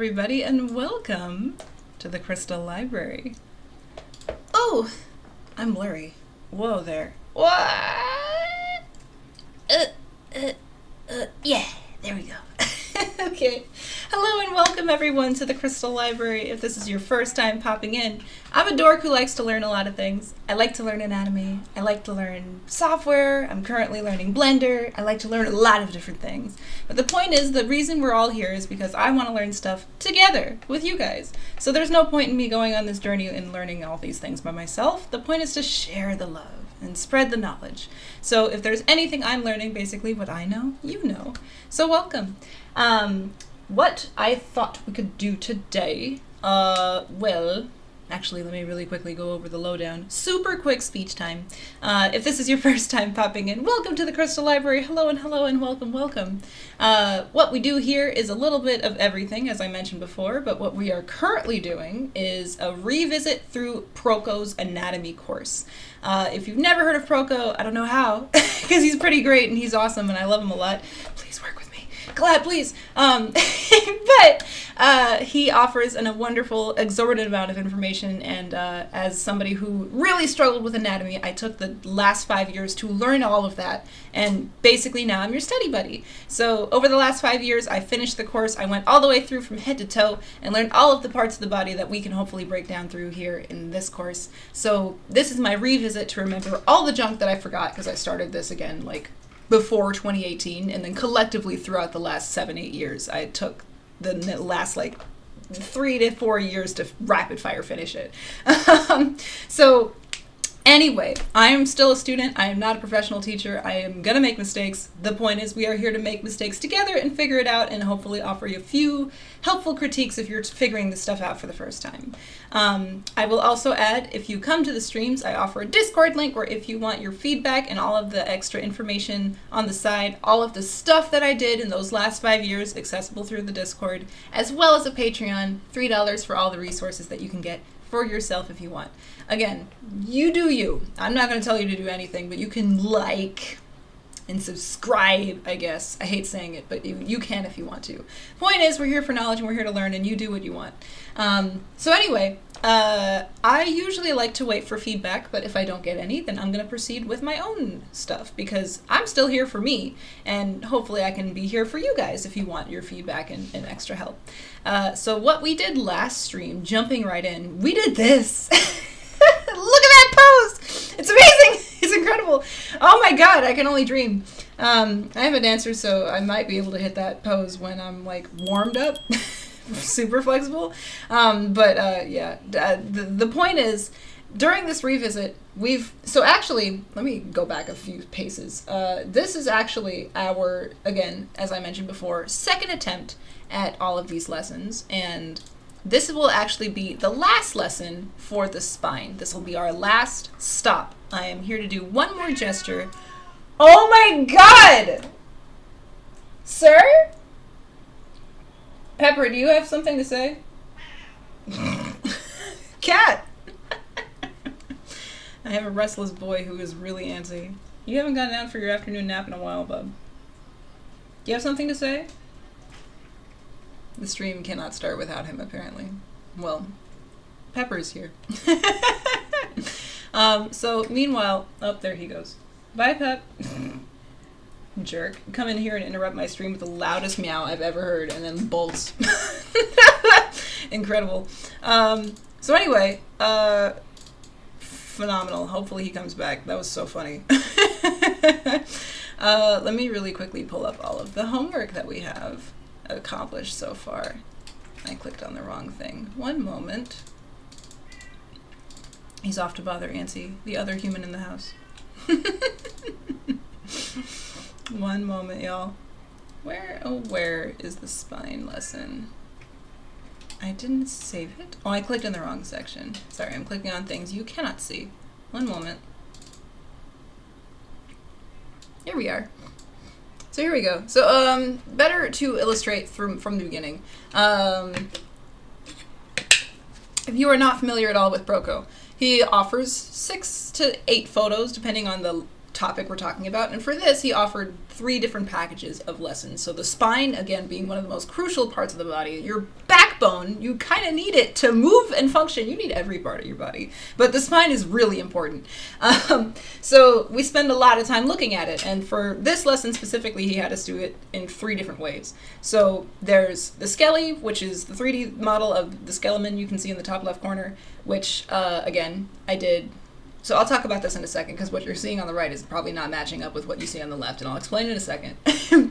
everybody, and welcome to the Crystal Library. Oh, I'm blurry. Whoa there. What? Yeah, there we go. Okay. Hello and welcome everyone to the Crystal Library. If this is your first time popping in, I'm a dork who likes to learn a lot of things. I like to learn anatomy. I like to learn software. I'm currently learning Blender. I like to learn a lot of different things. But the point is, the reason we're all here is because I want to learn stuff together with you guys. So there's no point in me going on this journey and learning all these things by myself. The point is to share the love and spread the knowledge. So if there's anything I'm learning, basically what I know, you know. So welcome. What I thought we could do today, well, actually, let me really quickly go over the lowdown. Super quick speech time. If this is your first time popping in, welcome to the Crystal Library. Hello and welcome. What we do here is a little bit of everything, as I mentioned before, but what we are currently doing is a revisit through Proko's anatomy course. If you've never heard of Proko, I don't know how, because he's pretty great and he's awesome and I love him a lot. Please work with me. Glad, please. But he offers a wonderful, exorbitant amount of information, and as somebody who really struggled with anatomy, I took the last 5 years to learn all of that, and basically now I'm your study buddy. So over the last 5 years, I finished the course. I went all the way through from head to toe and learned all of the parts of the body that we can hopefully break down through here in this course. So this is my revisit to remember all the junk that I forgot, because I started this again like before 2018, and then collectively throughout the last 7-8 years, I took the last like 3 to 4 years to rapid fire finish it. So anyway, I am still a student. I am not a professional teacher. I am gonna make mistakes. The point is we are here to make mistakes together and figure it out, and hopefully offer you a few helpful critiques if you're figuring this stuff out for the first time. I will also add, if you come to the streams, I offer a Discord link where if you want your feedback and all of the extra information on the side, all of the stuff that I did in those last 5 years accessible through the Discord, as well as a Patreon, $3 for all the resources that you can get for yourself if you want. Again, you do you. I'm not going to tell you to do anything, but you can like and subscribe, I guess. I hate saying it, but you can if you want to. Point is, we're here for knowledge and we're here to learn, and you do what you want. So anyway, I usually like to wait for feedback, but if I don't get any, then I'm going to proceed with my own stuff, because I'm still here for me, and hopefully I can be here for you guys if you want your feedback and extra help. So what we did last stream, jumping right in, we did this. Look at that pose! It's amazing! It's incredible! Oh my god, I can only dream. I am a dancer, so I might be able to hit that pose when I'm like warmed up. Super flexible. Yeah, the point is, during this revisit, so actually, let me go back a few paces. This is actually our, again, as I mentioned before, second attempt at all of these lessons, and this will actually be the last lesson for the spine. This will be our last stop. I am here to do one more gesture. Oh my god! Sir? Pepper, do you have something to say? Cat! I have a restless boy who is really antsy. You haven't gotten out for your afternoon nap in a while, bub. Do you have something to say? The stream cannot start without him, apparently. Well, Pepper's here. So, meanwhile, there he goes. Bye, Pep. Jerk. Come in here and interrupt my stream with the loudest meow I've ever heard, and then bolts. Incredible. So anyway, phenomenal. Hopefully he comes back. That was so funny. Let me really quickly pull up all of the homework that we have accomplished so far. I clicked on the wrong thing. One moment. He's off to bother Antsy, the other human in the house. One moment, y'all. Where is the spine lesson? I didn't save it. Oh, I clicked in the wrong section. Sorry, I'm clicking on things you cannot see. One moment. Here we are. So here we go. So, better to illustrate from the beginning. If you are not familiar at all with Proko, he offers 6 to 8 photos, depending on the topic we're talking about. And for this, he offered 3 different packages of lessons. So the spine, again, being one of the most crucial parts of the body, your backbone, you kind of need it to move and function. You need every part of your body, but the spine is really important. So we spend a lot of time looking at it. And for this lesson specifically, he had us do it in 3 different ways. So there's the skelly, which is the 3D model of the skeleton you can see in the top left corner, which, again, I did. So I'll talk about this in a second, because what you're seeing on the right is probably not matching up with what you see on the left, and I'll explain in a second.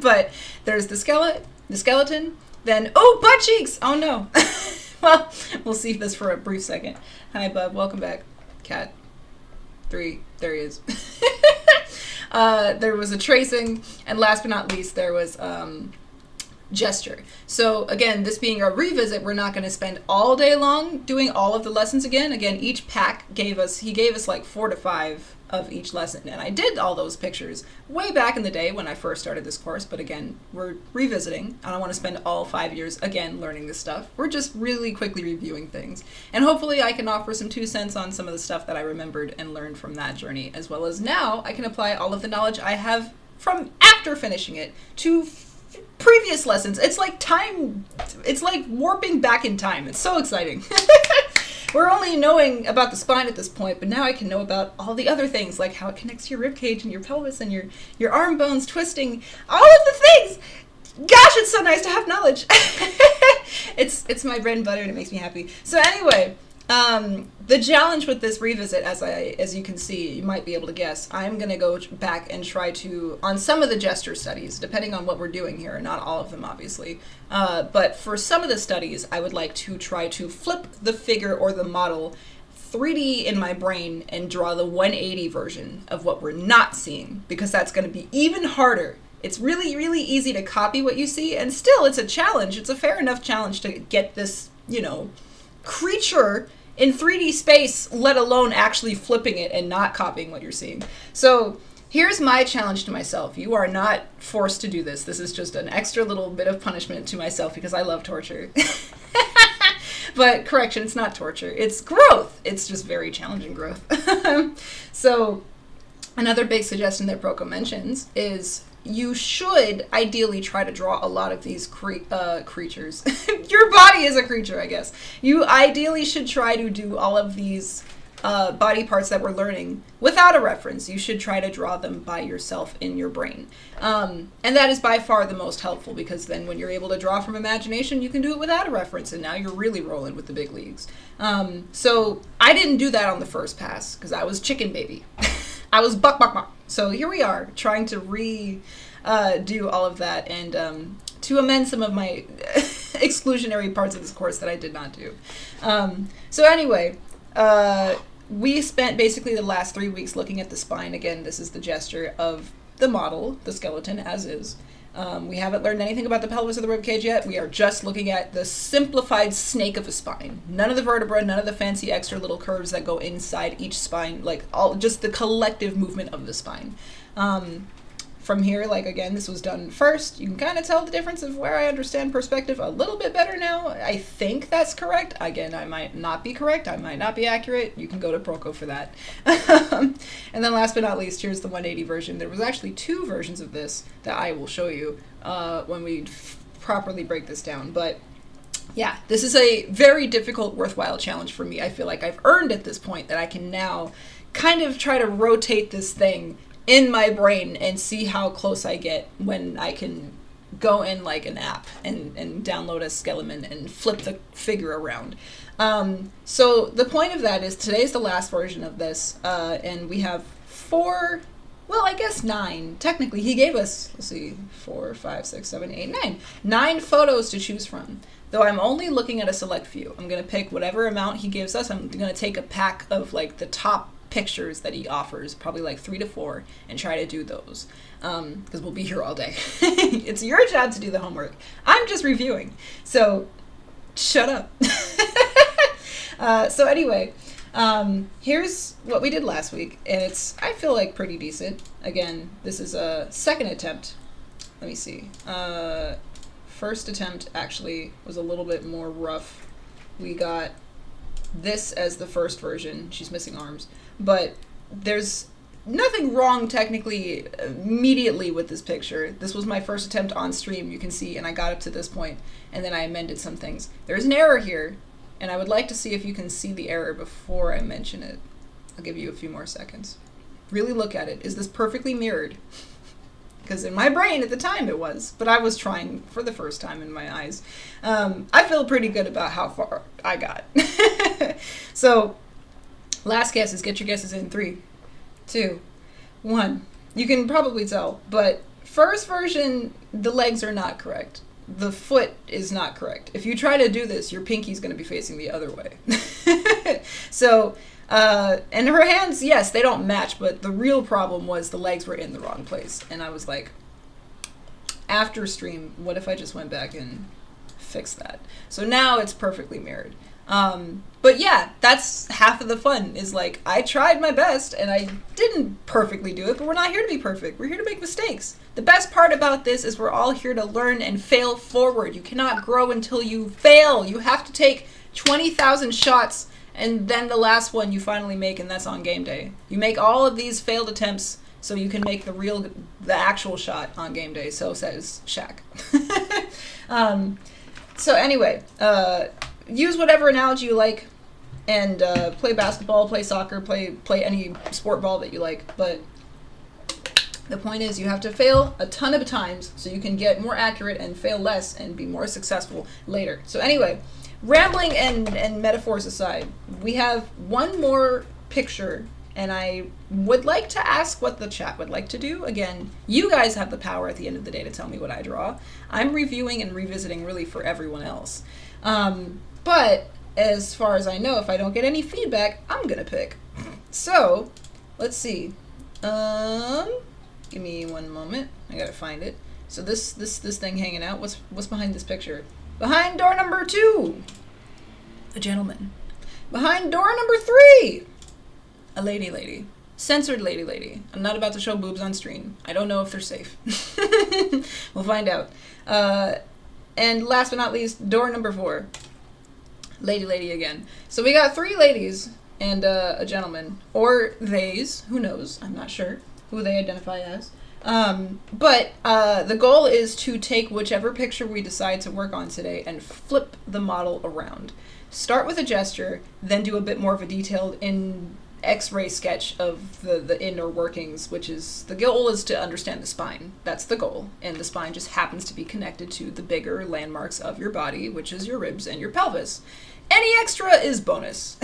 But there's the skeleton, then, oh, butt cheeks! Oh no. Well, we'll see this for a brief second. Hi, bub, welcome back. Cat 3, there he is. There was a tracing, and last but not least, there was gesture. So again, this being a revisit, we're not going to spend all day long doing all of the lessons again. Again, each pack gave us like 4 to 5 of each lesson, and I did all those pictures way back in the day when I first started this course, but again, we're revisiting. I don't want to spend all 5 years again learning this stuff. We're just really quickly reviewing things, and hopefully I can offer some 2 cents on some of the stuff that I remembered and learned from that journey, as well as now I can apply all of the knowledge I have from after finishing it to previous lessons. It's like warping back in time. It's so exciting. We're only knowing about the spine at this point, but now I can know about all the other things, like how it connects to your rib cage and your pelvis and your arm bones twisting, all of the things. Gosh, it's so nice to have knowledge. It's my bread and butter, and it makes me happy. So anyway, the challenge with this revisit, as you can see, you might be able to guess, I'm going to go back and try to, on some of the gesture studies, depending on what we're doing here, not all of them, obviously, but for some of the studies, I would like to try to flip the figure or the model 3D in my brain and draw the 180 version of what we're not seeing, because that's going to be even harder. It's really, really easy to copy what you see, and still, it's a challenge. It's a fair enough challenge to get this, creature in 3D space, let alone actually flipping it and not copying what you're seeing. So here's my challenge to myself. You are not forced to do this. This is just an extra little bit of punishment to myself because I love torture. But correction, it's not torture. It's growth. It's just very challenging growth. So another big suggestion that Proko mentions is you should ideally try to draw a lot of these creatures. Your body is a creature, I guess. You ideally should try to do all of these body parts that we're learning without a reference. You should try to draw them by yourself in your brain. And that is by far the most helpful, because then when you're able to draw from imagination, you can do it without a reference, and now you're really rolling with the big leagues. So I didn't do that on the first pass, because I was chicken baby. I was buck. So here we are, trying to do all of that and to amend some of my exclusionary parts of this course that I did not do. So anyway, we spent basically the last 3 weeks looking at the spine. Again, this is the gesture of the model, the skeleton as is. We haven't learned anything about the pelvis or the ribcage yet. We are just looking at the simplified snake of a spine. None of the vertebra, none of the fancy extra little curves that go inside each spine, like just the collective movement of the spine. From here, again, this was done first. You can kind of tell the difference of where I understand perspective a little bit better now. I think that's correct. Again, I might not be correct. I might not be accurate. You can go to Proko for that. And then last but not least, here's the 180 version. There was actually 2 versions of this that I will show you when we properly break this down. But yeah, this is a very difficult, worthwhile challenge for me. I feel like I've earned at this point that I can now kind of try to rotate this thing in my brain and see how close I get when I can go in like an app and download a skeleton and flip the figure around. So the point of that is today's the last version of this, and we have 9. Technically, he gave us, 4, 5, 6, 7, 8, 9. 9 photos to choose from. Though I'm only looking at a select few. I'm going to pick whatever amount he gives us. I'm going to take a pack of the top pictures that he offers, probably 3 to 4, and try to do those. Because we'll be here all day. It's your job to do the homework. I'm just reviewing. So, shut up. So anyway, here's what we did last week, and it's, I feel pretty decent. Again, this is a second attempt. Let me see. First attempt actually was a little bit more rough. We got this as the first version. She's missing arms. But there's nothing wrong technically immediately with this picture. This was my first attempt on stream, you can see, and I got up to this point, and then I amended some things. There's an error here, and I would like to see if you can see the error before I mention it. I'll give you a few more seconds. Really look at it. Is this perfectly mirrored? Because in my brain at the time it was, but I was trying for the first time in my eyes. I feel pretty good about how far I got. So, last guesses. Get your guesses in. 3, 2, 1. You can probably tell, but first version, the legs are not correct. The foot is not correct. If you try to do this, your pinky's going to be facing the other way. So, and her hands, yes, they don't match, but the real problem was the legs were in the wrong place. And I was like, after stream, what if I just went back and fixed that? So now it's perfectly mirrored. But yeah, that's half of the fun, is like, I tried my best and I didn't perfectly do it, but we're not here to be perfect. We're here to make mistakes. The best part about this is we're all here to learn and fail forward. You cannot grow until you fail. You have to take 20,000 shots, and then the last one you finally make, and that's on game day. You make all of these failed attempts so you can make the actual shot on game day. So says Shaq. So anyway, use whatever analogy you like, and play basketball, play soccer, play any sport ball that you like. But the point is, you have to fail a ton of times so you can get more accurate and fail less and be more successful later. So anyway, rambling and metaphors aside, we have one more picture, and I would like to ask what the chat would like to do. Again, you guys have the power at the end of the day to tell me what I draw. I'm reviewing and revisiting really for everyone else. But as far as I know, if I don't get any feedback, I'm gonna pick. So, let's see. Give me one moment. I gotta find it. So this thing hanging out, what's behind this picture? Behind door number 2, a gentleman. Behind door number 3, a lady. Censored lady. I'm not about to show boobs on stream. I don't know if they're safe. We'll find out. And last but not least, door number 4, lady again. So we got 3 ladies and a gentleman, or theys, who knows, I'm not sure who they identify as. But the goal is to take whichever picture we decide to work on today and flip the model around. Start with a gesture, then do a bit more of a detailed X-ray sketch of the inner workings, which is, the goal is to understand the spine. That's the goal. And the spine just happens to be connected to the bigger landmarks of your body, which is your ribs and your pelvis. Any extra is bonus.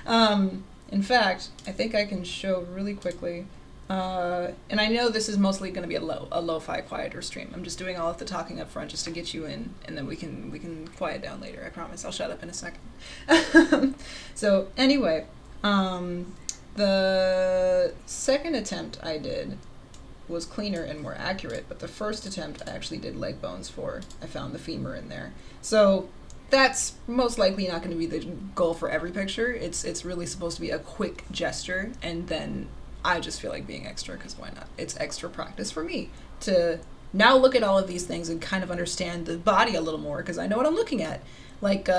In fact, I think I can show really quickly. And I know this is mostly going to be a lo-fi quieter stream. I'm just doing all of the talking up front just to get you in, and then we can quiet down later. I promise. I'll shut up in a second. So anyway, the second attempt I did was cleaner and more accurate, but the first attempt I actually did leg bones for. I found the femur in there. So that's most likely not going to be the goal for every picture. It's really supposed to be a quick gesture, and then I just feel like being extra, because why not? It's extra practice for me to now look at all of these things and kind of understand the body a little more, because I know what I'm looking at. Like,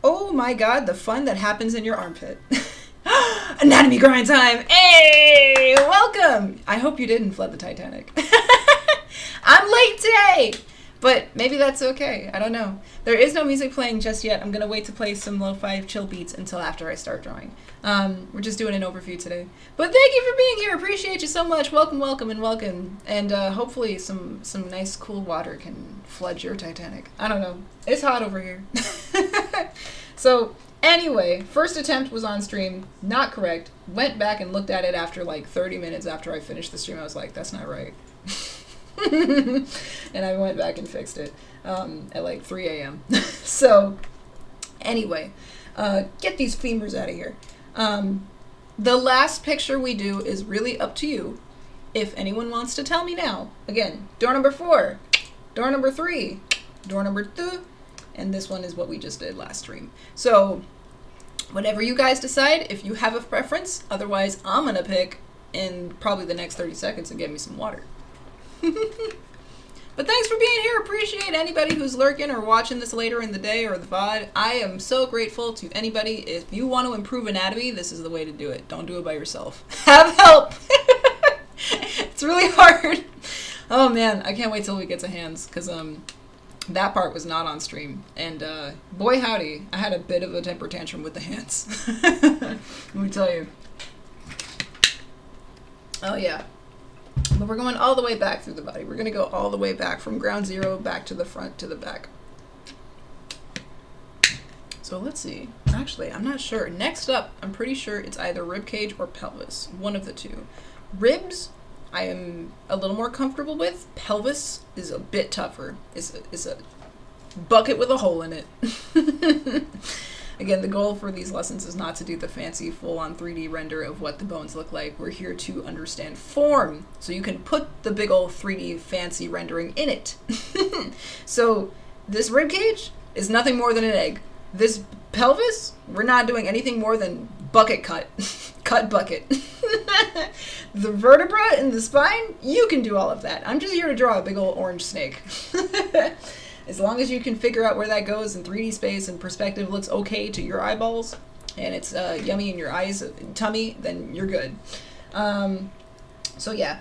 oh my god, the fun that happens in your armpit. Anatomy grind time! Hey! Welcome! I hope you didn't flood the Titanic. I'm late today! But maybe that's okay. I don't know. There is no music playing just yet. I'm going to wait to play some lo-fi chill beats until after I start drawing. We're just doing an overview today. But thank you for being here. Appreciate you so much. Welcome. And hopefully some nice cool water can flood your Titanic. I don't know. It's hot over here. So anyway, first attempt was on stream. Not correct. Went back and looked at it after like 30 minutes after I finished the stream. I was like, that's not right. And I went back and fixed it at like 3 a.m. So anyway, get these femurs out of here. The last picture we do is really up to you. If anyone wants to tell me now. Again, door number 4, door number 3, door number 2, and this one is what we just did last stream. So whatever you guys decide, if you have a preference, otherwise I'm gonna pick in probably the next 30 seconds and get me some water. But thanks for being here. Appreciate anybody who's lurking or watching this later in the day or the VOD. I am so grateful to anybody. If you want to improve anatomy, this is the way to do it. Don't do it by yourself. Have help. It's really hard. Oh man, I can't wait till we get to hands, because that part was not on stream, and boy howdy, I had a bit of a temper tantrum with the hands. Let me tell you. Oh yeah. But we're going all the way back through the body. We're going to go all the way back from ground zero back to the front to the back. So let's see. Actually, I'm not sure. Next up, I'm pretty sure it's either rib cage or pelvis. One of the two. Ribs, I am a little more comfortable with. Pelvis is a bit tougher. It's a bucket with a hole in it. Again, the goal for these lessons is not to do the fancy full-on 3D render of what the bones look like. We're here to understand form, so you can put the big old 3D fancy rendering in it. So this rib cage is nothing more than an egg. This pelvis, we're not doing anything more than bucket cut. Cut bucket. The vertebra and the spine, you can do all of that. I'm just here to draw a big old orange snake. As long as you can figure out where that goes in 3D space and perspective looks okay to your eyeballs, and it's yummy in your eyes, tummy, then you're good. So yeah,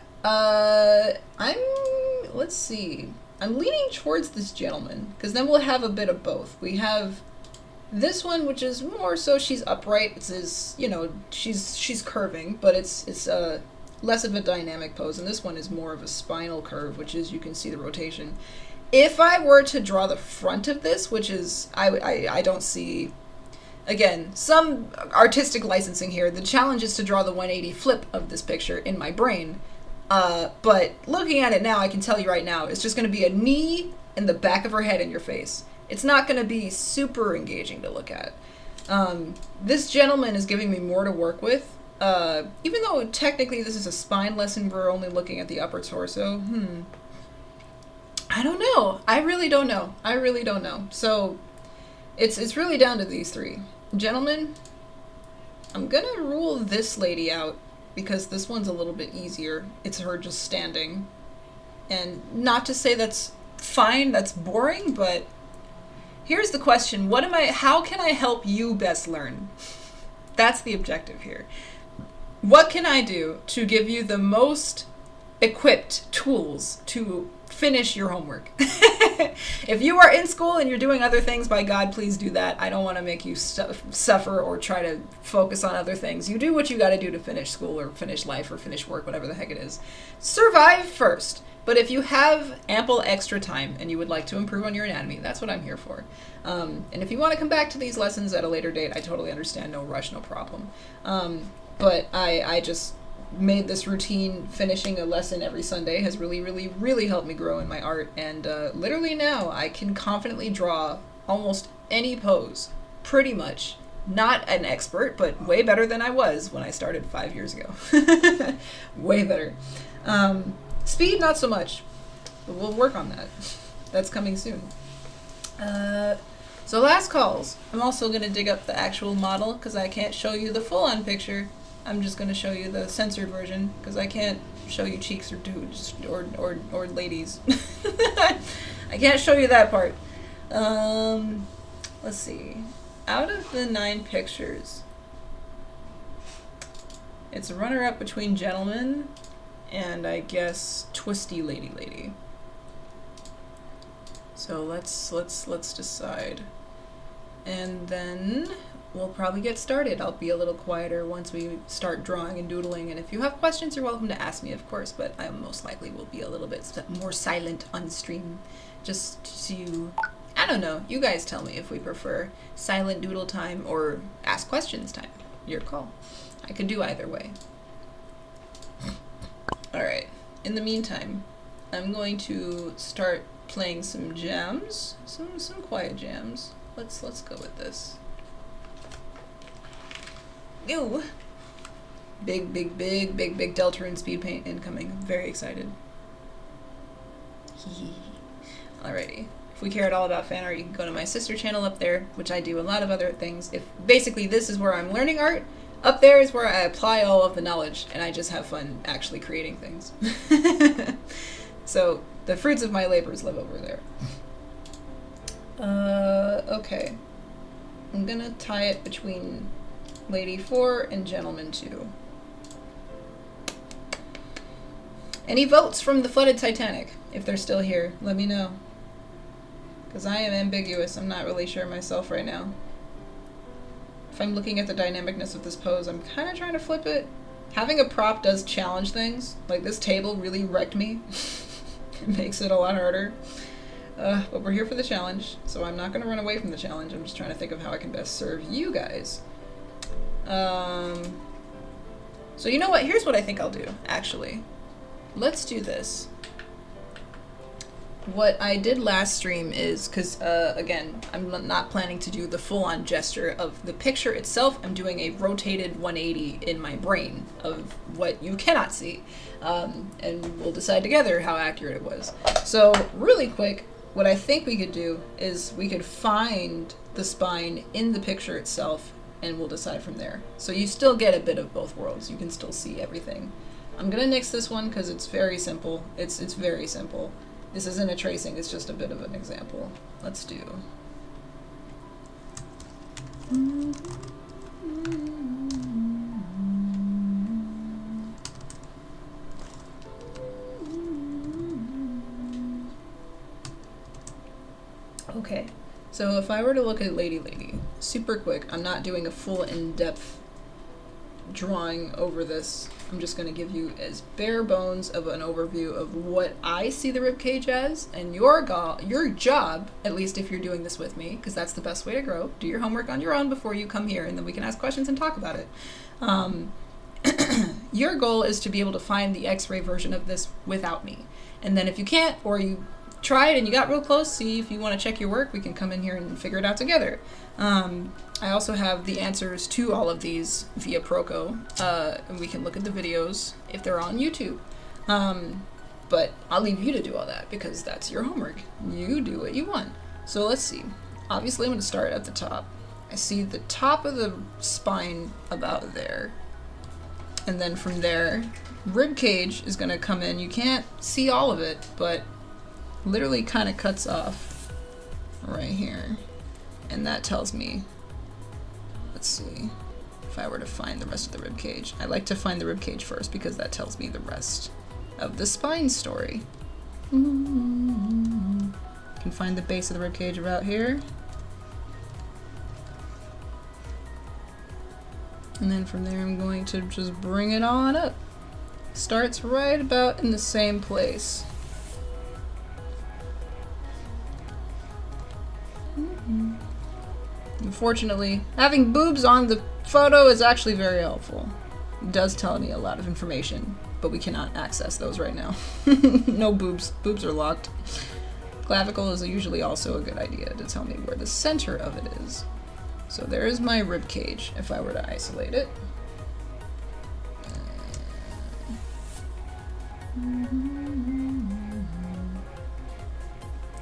let's see. I'm leaning towards this gentleman, because then we'll have a bit of both. We have this one, which is more so she's upright. It's you know, she's curving, but it's less of a dynamic pose, and this one is more of a spinal curve, which is, you can see the rotation. If I were to draw the front of this, which is, I don't see, again, some artistic licensing here. The challenge is to draw the 180 flip of this picture in my brain. But looking at it now, I can tell you right now, it's just going to be a knee and the back of her head in your face. It's not going to be super engaging to look at. This gentleman is giving me more to work with. Even though technically this is a spine lesson, we're only looking at the upper torso. I don't know. I really don't know. I really don't know. So it's really down to these three. Gentlemen, I'm gonna rule this lady out because this one's a little bit easier. It's her just standing. And not to say that's fine, that's boring, but here's the question. How can I help you best learn? That's the objective here. What can I do to give you the most equipped tools to finish your homework? If you are in school and you're doing other things, by God, please do that. I don't want to make you suffer or try to focus on other things. You do what you got to do to finish school or finish life or finish work, whatever the heck it is. Survive first. But if you have ample extra time and you would like to improve on your anatomy, that's what I'm here for. And if you want to come back to these lessons at a later date, I totally understand. No rush, no problem. But I just made this routine. Finishing a lesson every Sunday has really, really, really helped me grow in my art. And literally now I can confidently draw almost any pose, pretty much. Not an expert, but way better than I was when I started 5 years ago. Way better. Speed, not so much. But we'll work on that. That's coming soon. So last calls. I'm also going to dig up the actual model because I can't show you the full-on picture. I'm just going to show you the censored version because I can't show you cheeks or dudes or ladies. I can't show you that part. Let's see. Out of the 9 pictures, it's a runner-up between gentleman and I guess twisty lady. So let's decide. And then we'll probably get started. I'll be a little quieter once we start drawing and doodling, and if you have questions, you're welcome to ask me, of course, but I most likely will be a little bit more silent on stream, just to, I don't know, you guys tell me if we prefer silent doodle time or ask questions time. Your call. I could do either way. Alright, in the meantime, I'm going to start playing some jams, some quiet jams. Let's go with this. Ew. Big Deltarune speed paint incoming. I'm very excited. Alrighty. If we care at all about fan art, you can go to my sister channel up there, which I do a lot of other things. Basically this is where I'm learning art. Up there is where I apply all of the knowledge, and I just have fun actually creating things. So The fruits of my labors live over there. Okay. I'm gonna tie it between Lady 4 and Gentleman 2. Any votes from the flooded Titanic? If they're still here, let me know. Because I am ambiguous. I'm not really sure myself right now. If I'm looking at the dynamicness of this pose, I'm kind of trying to flip it. Having a prop does challenge things. Like, this table really wrecked me. It makes it a lot harder. But we're here for the challenge, so I'm not going to run away from the challenge. I'm just trying to think of how I can best serve you guys. So you know what? Here's what I think I'll do, actually. Let's do this. What I did last stream is, because, again, I'm not planning to do the full-on gesture of the picture itself. I'm doing a rotated 180 in my brain of what you cannot see. And we'll decide together how accurate it was. So, really quick, what I think we could do is we could find the spine in the picture itself, and we'll decide from there. So you still get a bit of both worlds. You can still see everything. I'm going to nix this one because it's very simple. It's very simple. This isn't a tracing, it's just a bit of an example. Let's do. Okay, so if I were to look at Lady, super quick, I'm not doing a full in-depth drawing over this. I'm just going to give you as bare bones of an overview of what I see the ribcage as, and your job, at least if you're doing this with me, because that's the best way to grow. Do your homework on your own before you come here, and then we can ask questions and talk about it. Your goal is to be able to find the X-ray version of this without me. And then if you can't, or you try it and you got real close, see if you want to check your work, we can come in here and figure it out together. I also have the answers to all of these via Proko, and we can look at the videos if they're on YouTube. But I'll leave you to do all that because that's your homework. You do what you want. So let's see. Obviously, I'm going to start at the top. I see the top of the spine about there. And then from there, rib cage is going to come in. You can't see all of it, but literally kind of cuts off right here. And that tells me, let's see, if I were to find the rest of the rib cage. I like to find the rib cage first because that tells me the rest of the spine story. You can find the base of the rib cage about here. And then from there I'm going to just bring it on up. Starts right about in the same place. Unfortunately, having boobs on the photo is actually very helpful. It does tell me a lot of information, but we cannot access those right now. No boobs. Boobs are locked. Clavicle is usually also a good idea to tell me where the center of it is. So there is my rib cage, if I were to isolate it.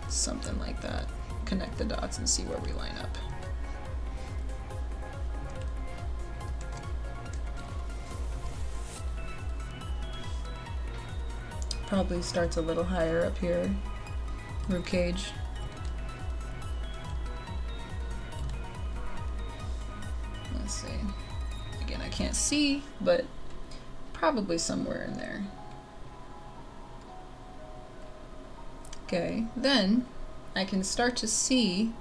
Something like that. Connect the dots and see where we line up. Probably starts a little higher up here. Rib cage. Let's see. Again, I can't see, but probably somewhere in there. Okay, then I can start to see,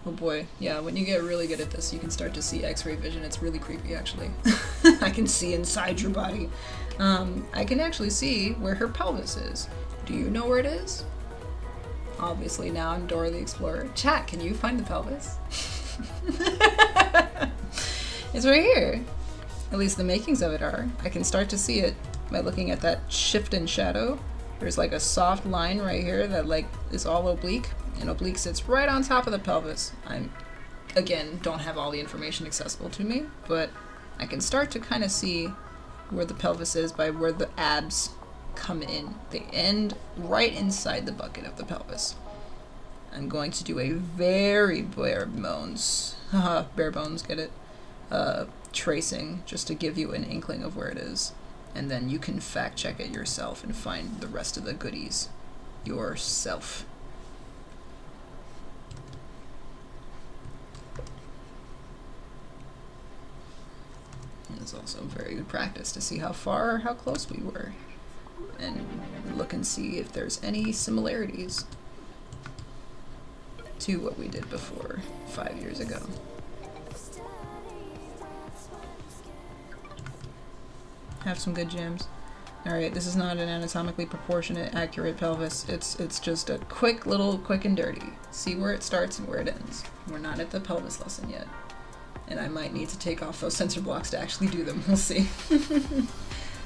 oh boy, yeah, when you get really good at this, you can start to see X-ray vision. It's really creepy, actually. I can see inside your body. I can actually see where her pelvis is. Do you know where it is? Obviously, now I'm Dora the Explorer. Chat, can you find the pelvis? It's right here. At least the makings of it are. I can start to see it by looking at that shift in shadow. There's like a soft line right here that like is all oblique, and oblique sits right on top of the pelvis. I'm, again, don't have all the information accessible to me, but I can start to kind of see where the pelvis is by where the abs come in. They end right inside the bucket of the pelvis. I'm going to do a very bare bones, get it? Tracing, just to give you an inkling of where it is. And then you can fact check it yourself and find the rest of the goodies yourself. It's also very good practice to see how far or how close we were, and look and see if there's any similarities to what we did before 5 years ago. Have some good gems. Alright, this is not an anatomically proportionate, accurate pelvis. It's just a quick and dirty. See where it starts and where it ends. We're not at the pelvis lesson yet. And I might need to take off those sensor blocks to actually do them. We'll see.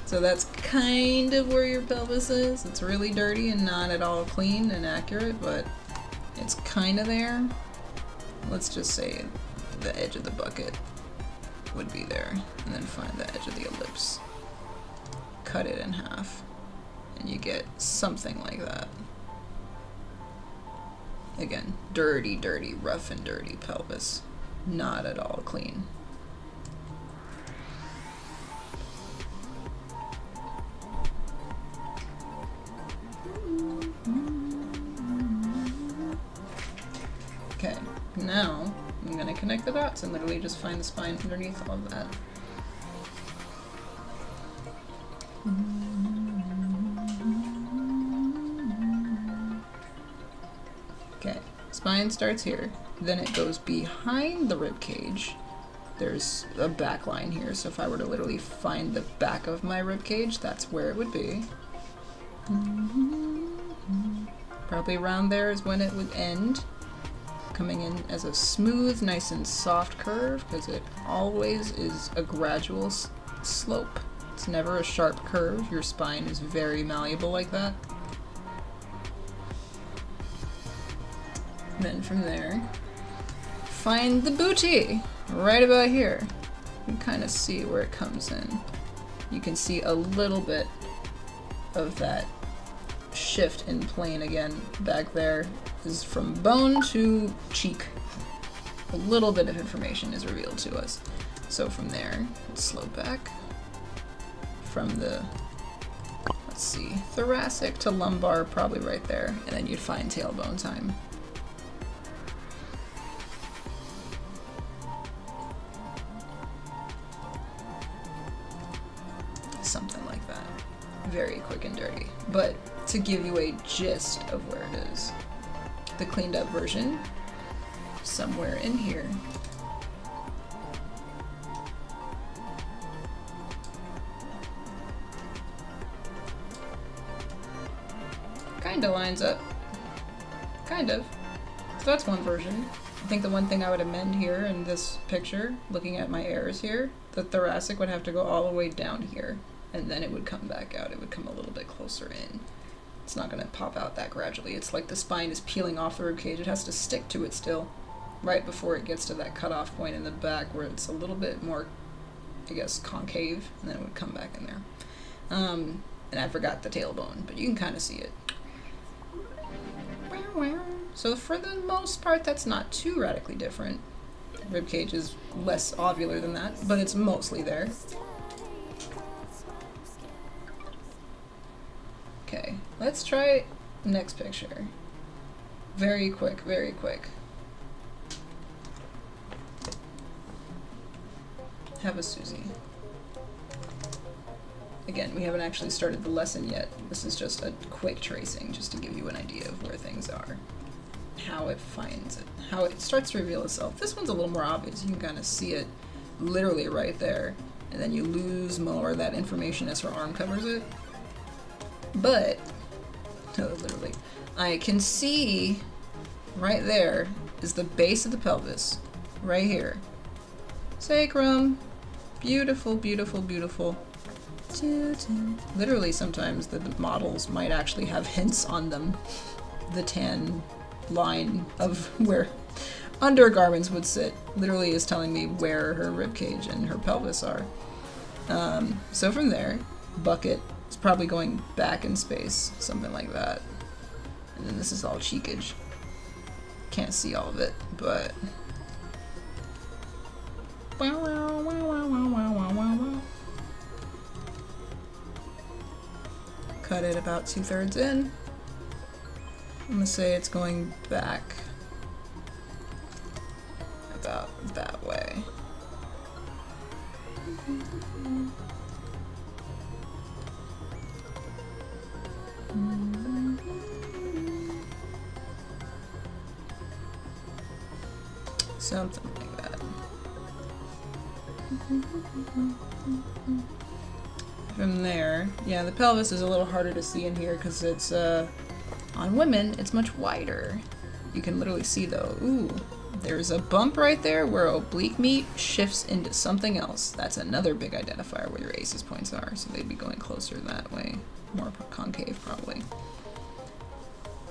So that's kind of where your pelvis is. It's really dirty and not at all clean and accurate, but it's kind of there. Let's just say the edge of the bucket would be there, and then find the edge of the ellipse. Cut it in half, and you get something like that. Again, dirty, rough and dirty pelvis. Not at all clean. Okay, now I'm going to connect the dots and literally just find the spine underneath all of that. Okay, spine starts here, then it goes behind the rib cage. There's a back line here, so if I were to literally find the back of my rib cage, that's where it would be. Probably around there is when it would end, coming in as a smooth, nice and soft curve, because it always is a gradual slope. It's never a sharp curve. Your spine is very malleable like that. Then from there, find the booty right about here. You can kind of see where it comes in. You can see a little bit of that shift in plane again. Back there is from bone to cheek. A little bit of information is revealed to us. So from there, slope back. From the, let's see, thoracic to lumbar, probably right there, and then you'd find tailbone time. Something like that. Very quick and dirty. But to give you a gist of where it is, the cleaned up version, somewhere in here. Kinda lines up. Kind of. So that's one version. I think the one thing I would amend here in this picture, looking at my errors here, the thoracic would have to go all the way down here, and then it would come back out. It would come a little bit closer in. It's not gonna pop out that gradually. It's like the spine is peeling off the ribcage. It has to stick to it still, right before it gets to that cutoff point in the back where it's a little bit more, I guess, concave, and then it would come back in there. And I forgot the tailbone, but you can kind of see it. So for the most part, that's not too radically different. Ribcage is less ovular than that, but it's mostly there. Okay, let's try next picture. Very quick, very quick. Have a Susie. Again, we haven't actually started the lesson yet. This is just a quick tracing, just to give you an idea of where things are. How it finds it. How it starts to reveal itself. This one's a little more obvious. You can kind of see it literally right there. And then you lose more of that information as her arm covers it. But, literally, I can see right there is the base of the pelvis. Right here. Sacrum. Beautiful, beautiful, beautiful. Literally, sometimes the models might actually have hints on them. The tan line of where undergarments would sit literally is telling me where her ribcage and her pelvis are. So from there, bucket is probably going back in space, something like that. And then this is all cheekage. Can't see all of it, but... Cut it about 2/3 in. I'm gonna say it's going back about that way. Something like that. From there, yeah, the pelvis is a little harder to see in here because it's, on women, it's much wider. You can literally see though, ooh, there's a bump right there where oblique meat shifts into something else. That's another big identifier where your aces points are, so they'd be going closer that way. More concave, probably.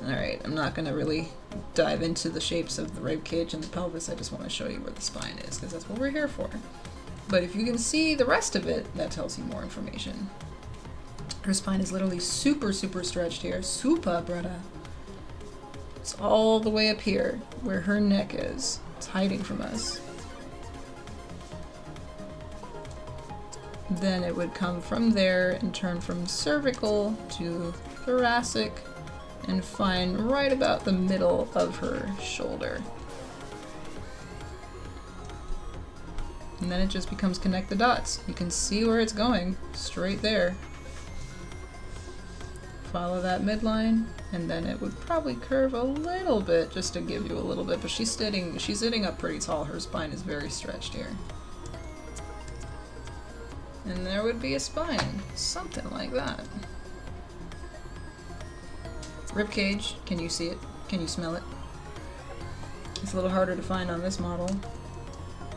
Alright, I'm not going to really dive into the shapes of the rib cage and the pelvis, I just want to show you where the spine is, because that's what we're here for. But if you can see the rest of it, that tells you more information. Her spine is literally super, super stretched here. Super, brother. It's all the way up here, where her neck is. It's hiding from us. Then it would come from there and turn from cervical to thoracic and find right about the middle of her shoulder. And then it just becomes connect the dots. You can see where it's going, straight there. Follow that midline, and then it would probably curve a little bit just to give you a little bit, but she's sitting up pretty tall. Her spine is very stretched here. And there would be a spine, something like that. Rib cage, can you see it? Can you smell it? It's a little harder to find on this model.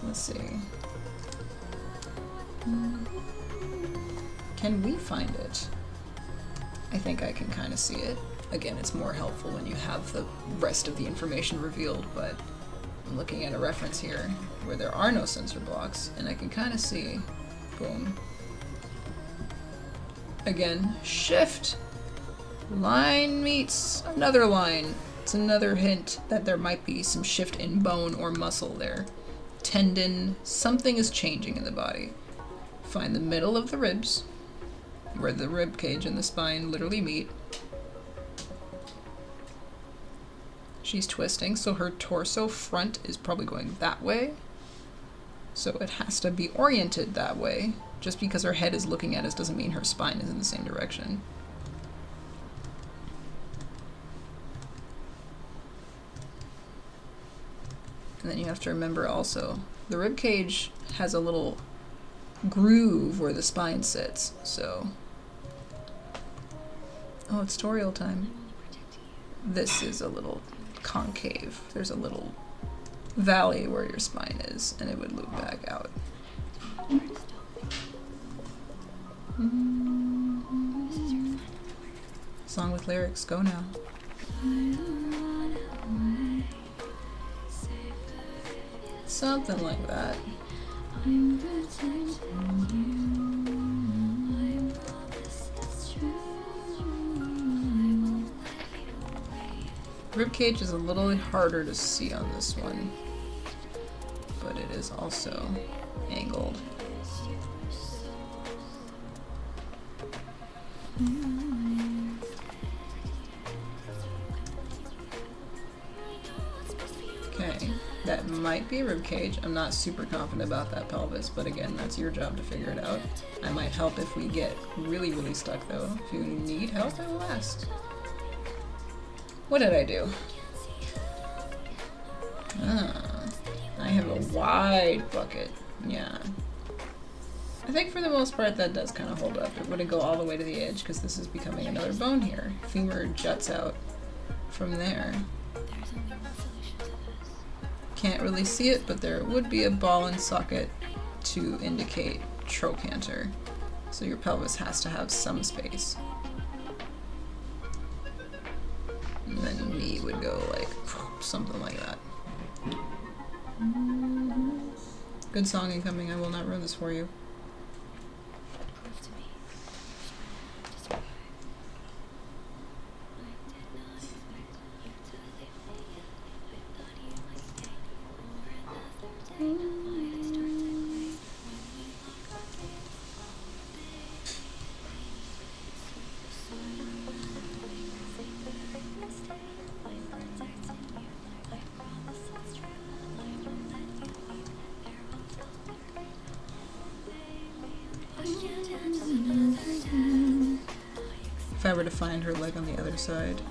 Let's see. Can we find it? I think I can kind of see it. Again, it's more helpful when you have the rest of the information revealed, but I'm looking at a reference here where there are no sensor blocks, and I can kind of see, boom. Again, shift! Line meets another line. It's another hint that there might be some shift in bone or muscle there. Tendon, something is changing in the body. Find the middle of the ribs, where the rib cage and the spine literally meet. She's twisting, so her torso front is probably going that way. So it has to be oriented that way. Just because her head is looking at us doesn't mean her spine is in the same direction. And then you have to remember also, the rib cage has a little groove where the spine sits, so... Oh, it's tutorial time. This is a little concave. There's a little valley where your spine is, and it would loop back out. Song with lyrics, go now. Something like that. Ribcage is a little harder to see on this one, but it is also angled. Okay, that might be a ribcage. I'm not super confident about that pelvis, but again, that's your job to figure it out. I might help if we get really, really stuck though. If you need help, I will ask. What did I do? I have a wide bucket. Yeah. I think for the most part that does kind of hold up. It wouldn't go all the way to the edge because this is becoming another bone here. Femur juts out from there. Can't really see it, but there would be a ball and socket to indicate trochanter. So your pelvis has to have some space. And then knee would go like something like that. Good song incoming. I will not ruin this for you. I were to find her leg on the other side.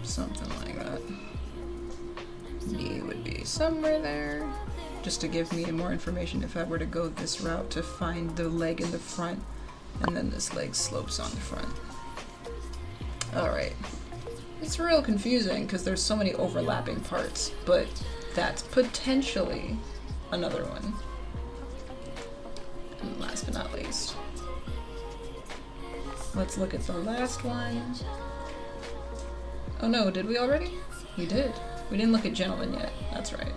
Something like that. Knee would be somewhere there. Just to give me more information if I were to go this route to find the leg in the front, and then this leg slopes on the front. Alright. It's real confusing because there's so many overlapping parts, but that's potentially another one. And last but not least, let's look at the last one. Oh no, did we already? We did. We didn't look at gentleman yet. That's right.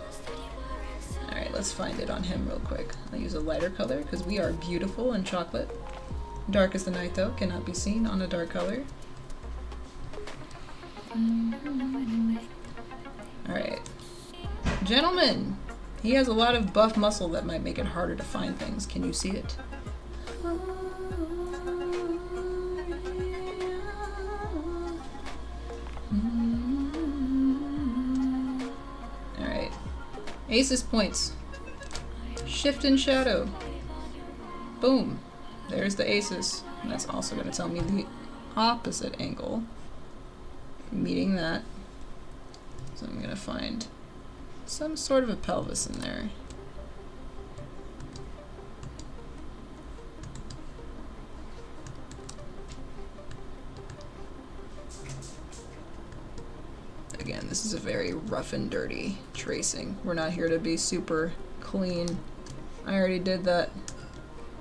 Alright, let's find it on him real quick. I'll use a lighter color because we are beautiful in chocolate. Dark as the night though, cannot be seen on a dark color. Alright. Gentleman! He has a lot of buff muscle that might make it harder to find things. Can you see it? Alright. Aces points. Shift and shadow. Boom. There's the aces. And that's also going to tell me the opposite angle. Meeting that. So I'm going to find some sort of a pelvis in there. Again, this is a very rough and dirty tracing. We're not here to be super clean. I already did that.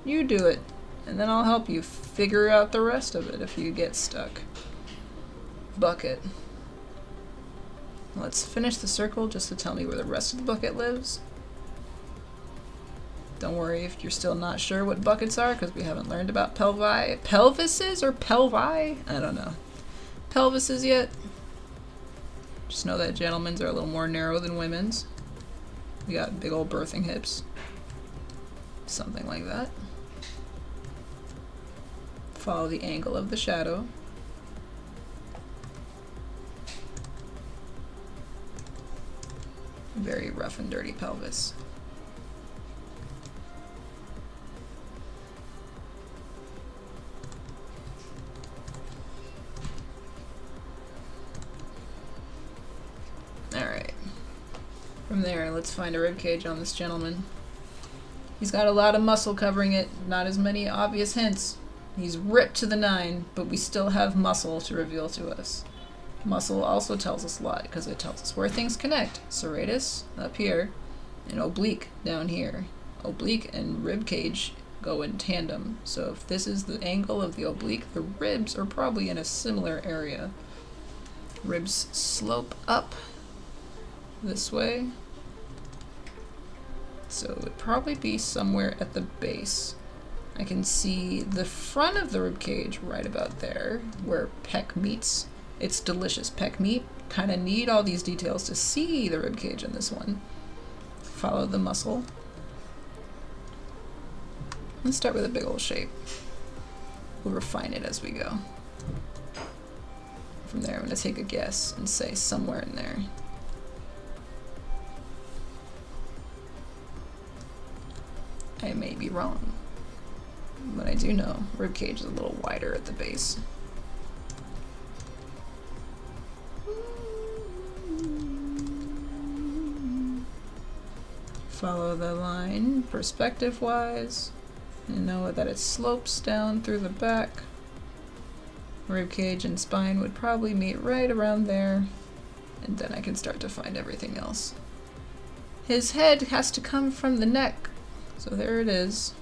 You do it, and then I'll help you figure out the rest of it if you get stuck. Bucket. Let's finish the circle just to tell me where the rest of the bucket lives. Don't worry if you're still not sure what buckets are, because we haven't learned about pelvises or pelvi? I don't know. Pelvises yet. Just know that gentlemen's are a little more narrow than women's. We got big old birthing hips. Something like that. Follow the angle of the shadow. Very rough and dirty pelvis. Alright. From there, let's find a ribcage on this gentleman. He's got a lot of muscle covering it, not as many obvious hints. He's ripped to the nine, but we still have muscle to reveal to us. Muscle also tells us a lot because it tells us where things connect. Serratus up here and oblique down here. Oblique and rib cage go in tandem. So if this is the angle of the oblique, the ribs are probably in a similar area. Ribs slope up this way. So it would probably be somewhere at the base. I can see the front of the rib cage right about there where pec meets. It's delicious pec meat. Kind of need all these details to see the rib cage in this one. Follow the muscle. Let's start with a big old shape. We'll refine it as we go. From there, I'm going to take a guess and say somewhere in there. I may be wrong, but I do know rib cage is a little wider at the base. Follow the line perspective-wise, and know that it slopes down through the back. Rib cage and spine would probably meet right around there, and then I can start to find everything else. His head has to come from the neck, so there it is.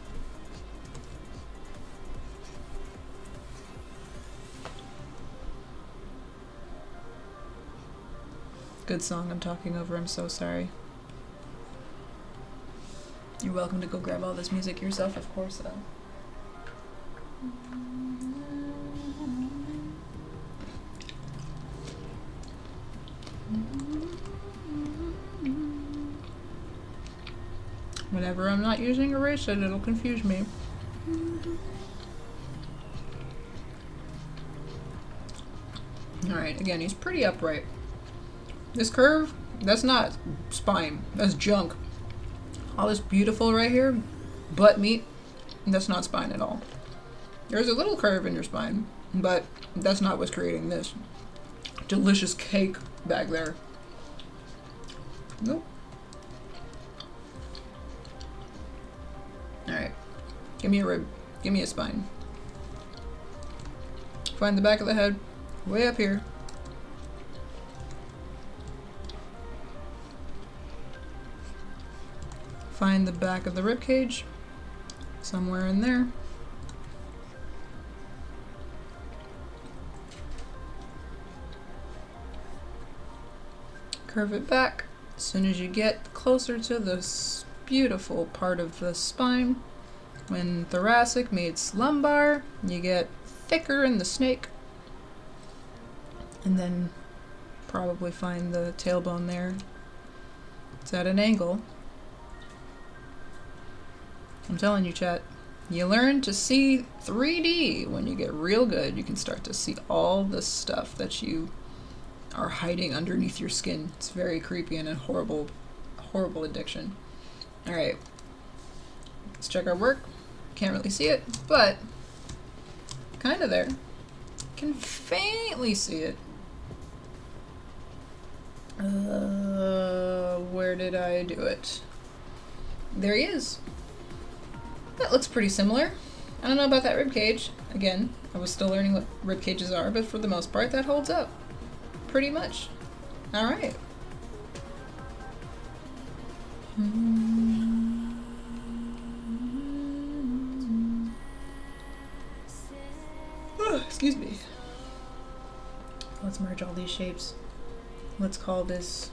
Good song I'm talking over, I'm so sorry. You're welcome to go grab all this music yourself, of course, though. Whenever I'm not using erase it, it'll confuse me. Alright, again, he's pretty upright. This curve, that's not spine, that's junk. All this beautiful right here, butt meat, That's not spine at all. There's a little curve in your spine, but that's not what's creating this delicious cake back there. Nope. Alright. Give me a rib. Give me a spine. Find the back of the head. Way up here. Find the back of the rib cage. Somewhere in there. Curve it back. As soon as you get closer to this beautiful part of the spine, when thoracic meets lumbar, you get thicker in the snake. And then probably find the tailbone there. It's at an angle. I'm telling you, chat, you learn to see 3D when you get real good. You can start to see all the stuff that you are hiding underneath your skin. It's very creepy and a horrible, horrible addiction. Alright, let's check our work. Can't really see it, but kind of there. Can faintly see it. Where did I do it? There he is. That looks pretty similar. I don't know about that rib cage. Again, I was still learning what rib cages are, but for the most part, that holds up. Pretty much. Alright. Excuse me. Let's merge all these shapes. Let's call this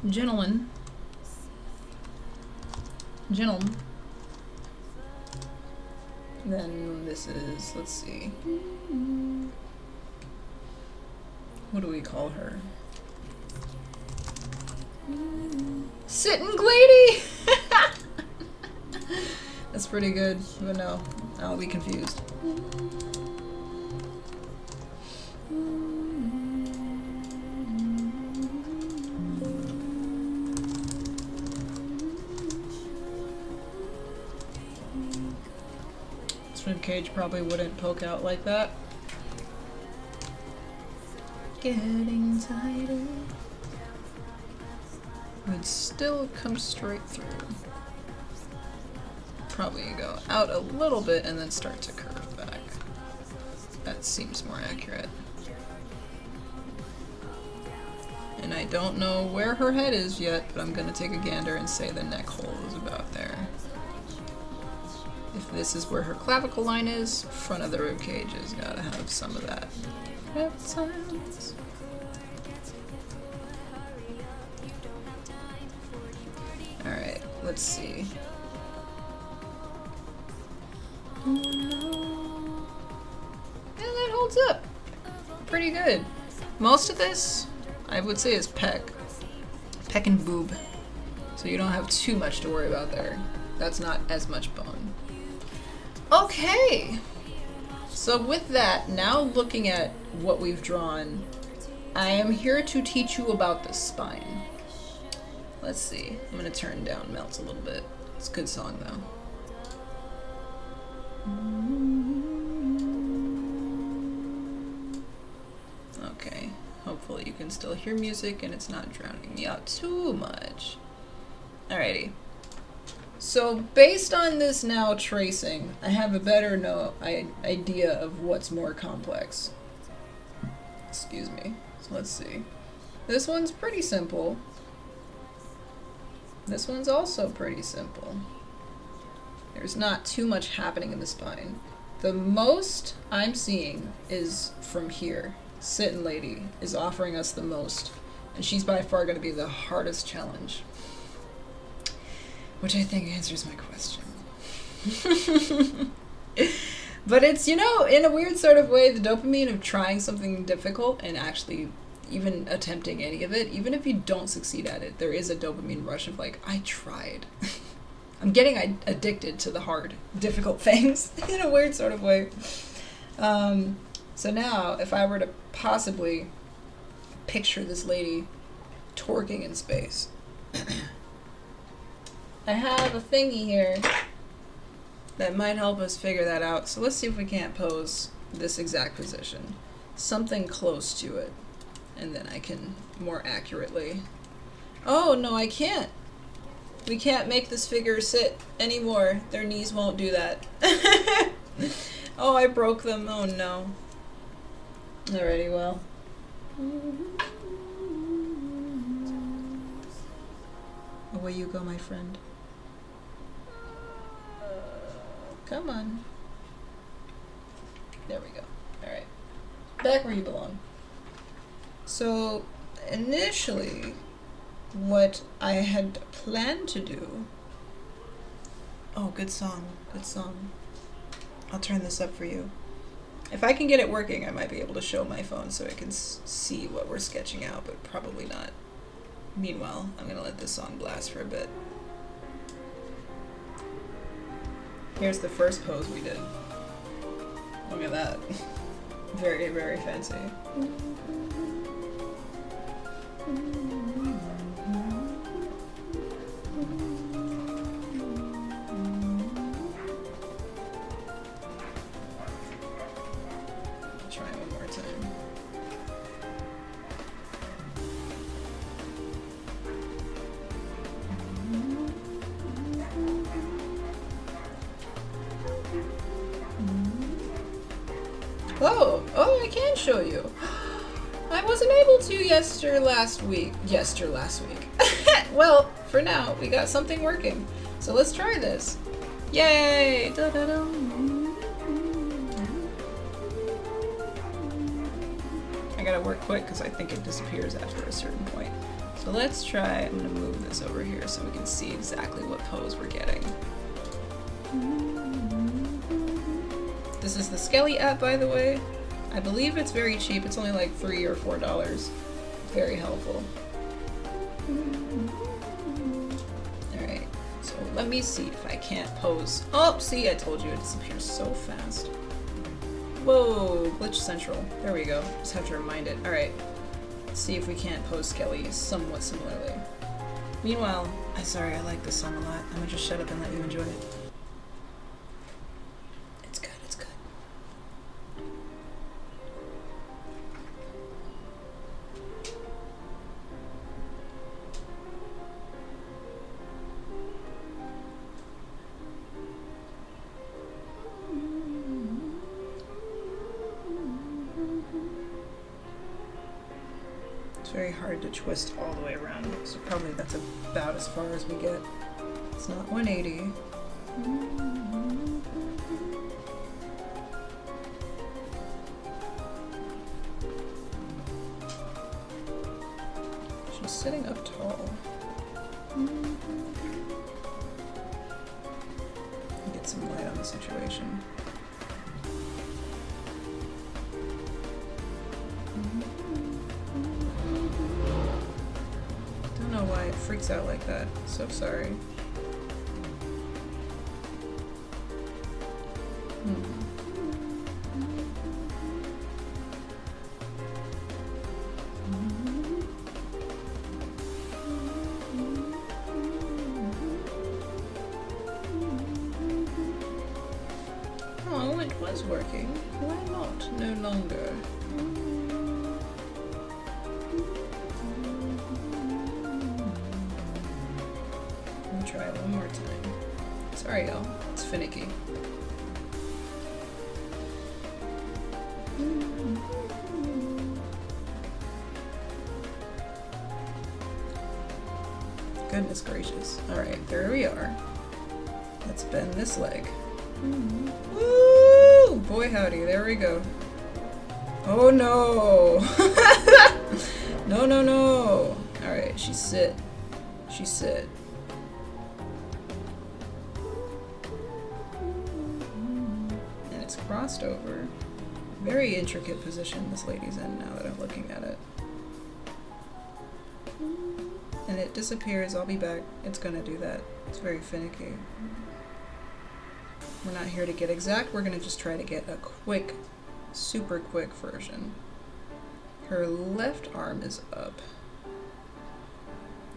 gentleman. Then this is, let's see. What do we call her? Sitting lady! That's pretty good, but no, I'll be confused. This rib cage probably wouldn't poke out like that. Getting tighter. Would still come straight through. Probably go out a little bit and then start to curve back. That seems more accurate. And I don't know where her head is yet, but I'm gonna take a gander and say the neck hole is about there. If this is where her clavicle line is, front of the rib cage has gotta have some of that. Reptiles. Alright, let's see. Oh no. Yeah, that holds up. Pretty good. Most of this, I would say, is pec. Pec and boob. So you don't have too much to worry about there. That's not as much bone. Okay! So with that, now looking at what we've drawn, I am here to teach you about the spine. Let's see. I'm gonna turn down Melt a little bit. It's a good song though. Okay. Hopefully you can still hear music and it's not drowning me out too much. Alrighty. So based on this now tracing, I have a better idea of what's more complex. Excuse me. So let's see. This one's pretty simple. This one's also pretty simple. There's not too much happening in the spine. The most I'm seeing is from here. Sitting Lady is offering us the most, and she's by far going to be the hardest challenge. Which I think answers my question. But it's, you know, in a weird sort of way, the dopamine of trying something difficult and actually even attempting any of it, even if you don't succeed at it, there is a dopamine rush of like, I tried. I'm getting addicted to the hard, difficult things in a weird sort of way. So now, if I were to possibly picture this lady twerking in space, I have a thingy here that might help us figure that out. So let's see if we can't pose this exact position. Something close to it. And then I can more accurately... Oh, no, I can't. We can't make this figure sit anymore. Their knees won't do that. Oh, I broke them. Oh, no. Alrighty, well. Away you go, my friend. Come on. There we go. Alright. Back where you belong. So, initially, what I had planned to do... Oh, good song. Good song. I'll turn this up for you. If I can get it working, I might be able to show my phone so I can see what we're sketching out, but probably not. Meanwhile, I'm going to let this song blast for a bit. Here's the first pose we did. Look at that. Very, very fancy. Try one more time. Oh, I can show you. I wasn't able to last week. Well, for now, we got something working. So let's try this. Yay! Da-da-da. I gotta work quick because I think it disappears after a certain point. So let's try, I'm gonna move this over here so we can see exactly what pose we're getting. This is the Skelly app, by the way. I believe it's very cheap. It's only like $3 or $4. Very helpful. Alright, so let me see if I can't pose. Oh, see, I told you it disappears so fast. Whoa, glitch central. There we go. Just have to remind it. Alright, let's see if we can't pose Skelly somewhat similarly. Meanwhile, I like this song a lot. I'm gonna just shut up and let you enjoy it. It's good, it's good. It's very hard to twist all the way around, so probably that's about as far as we get. It's not 180. She's sitting up tall. Get some light on the situation. Don't know why it freaks out like that. So sorry. Oh, it was working. Why not? No longer. Let me try it one more time. Sorry, y'all. It's finicky. Goodness gracious. Alright, there we are. Let's bend this leg. Woo! Boy howdy, there we go. Oh no! No, no, no! Alright, she sit. She sit. And it's crossed over. Very intricate position this lady's in now that I'm looking at it. And it disappears. I'll be back. It's gonna do that. It's very finicky. We're not here to get exact. We're gonna just try to get a quick, super quick version. Her left arm is up.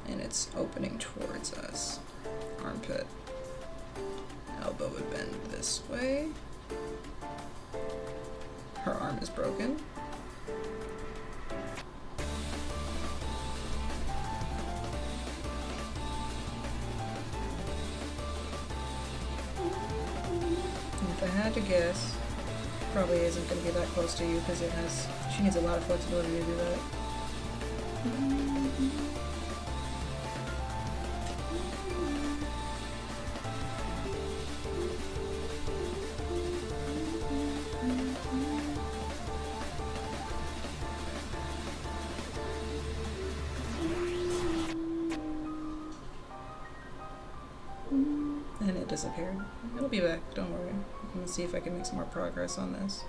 And it's opening towards us. Armpit. Elbow would bend this way. Her arm is broken. If I had to guess, probably isn't going to be that close to you because she needs a lot of flexibility to do that. And it disappeared. It'll be back, don't worry. I'm gonna see if I can make some more progress on this.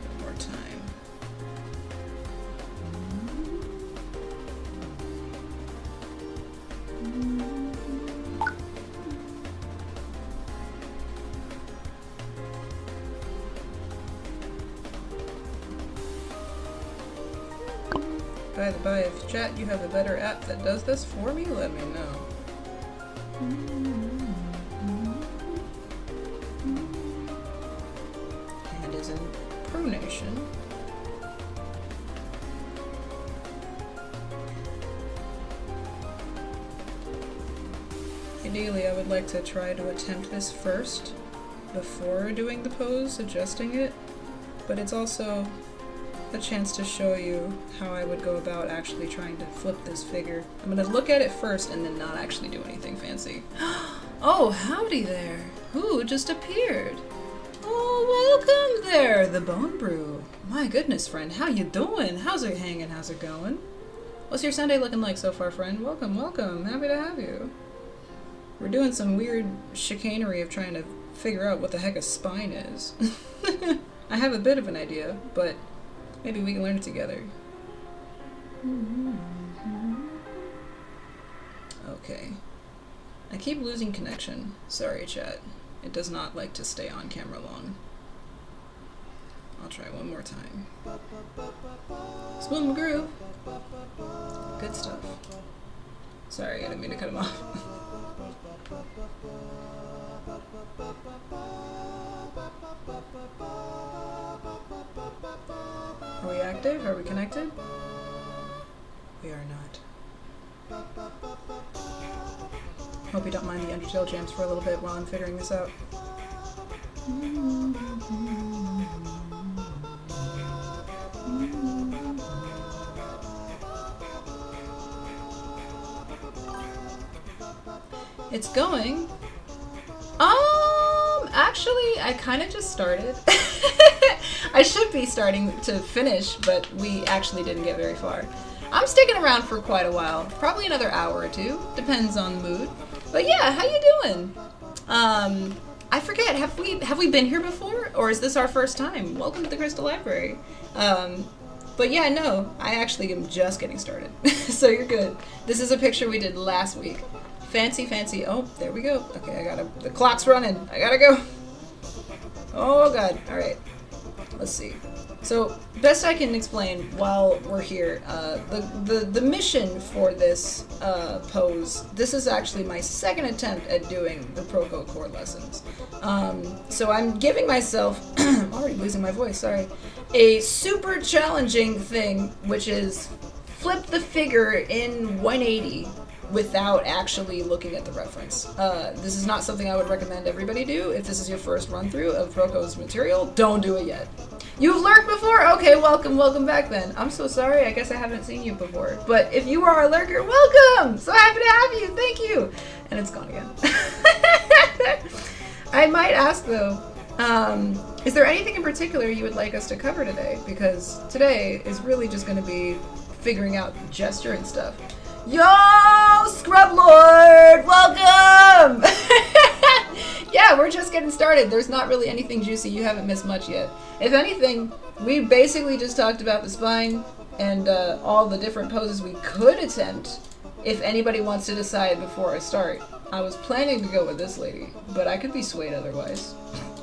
One more time. By the by, if chat you have a better app that does this for me, let me know. Hand is in pronation. Ideally, I would like to try to attempt this first before doing the pose, adjusting it, but it's also a chance to show you how I would go about actually trying to flip this figure. I'm gonna look at it first and then not actually do anything fancy. Oh, howdy there. Who just appeared? Oh, welcome there, the Bone Brew. My goodness, friend, how you doing? How's it hanging? How's it going? What's your Sunday looking like so far, friend? Welcome, welcome. Happy to have you. We're doing some weird chicanery of trying to figure out what the heck a spine is. I have a bit of an idea, but maybe we can learn it together. Okay. I keep losing connection. Sorry, chat. It does not like to stay on camera long. I'll try one more time. Spoon groove. Good stuff. Sorry, I didn't mean to cut him off. Are we active? Are we connected? We are not. Hope you don't mind the Untitled jams for a little bit while I'm figuring this out. It's going. Actually, I kind of just started. I should be starting to finish, but we actually didn't get very far. I'm sticking around for quite a while, probably another hour or two, depends on the mood. But yeah, how you doing? I forget, have we been here before, or is this our first time? Welcome to the Crystal Library. But yeah, no, I actually am just getting started, so you're good. This is a picture we did last week. Fancy, fancy. Oh, there we go. Okay, the clock's running. I gotta go. Oh god. All right. Let's see. So, best I can explain while we're here, the mission for this pose, this is actually my second attempt at doing the Proko core lessons. So I'm giving myself, I'm already losing my voice, sorry, a super challenging thing, which is flip the figure in 180 without actually looking at the reference. This is not something I would recommend everybody do. If this is your first run through of Proko's material, don't do it yet. You've lurked before? Okay, welcome back then. I'm so sorry, I guess I haven't seen you before. But if you are a lurker, welcome! So happy to have you, thank you! And it's gone again. I might ask though, is there anything in particular you would like us to cover today? Because today is really just gonna be figuring out gesture and stuff. Yo, Scrub Lord, welcome! Yeah, we're just getting started. There's not really anything juicy. You haven't missed much yet. If anything, we basically just talked about the spine and all the different poses we could attempt if anybody wants to decide before I start, I was planning to go with this lady, but I could be swayed otherwise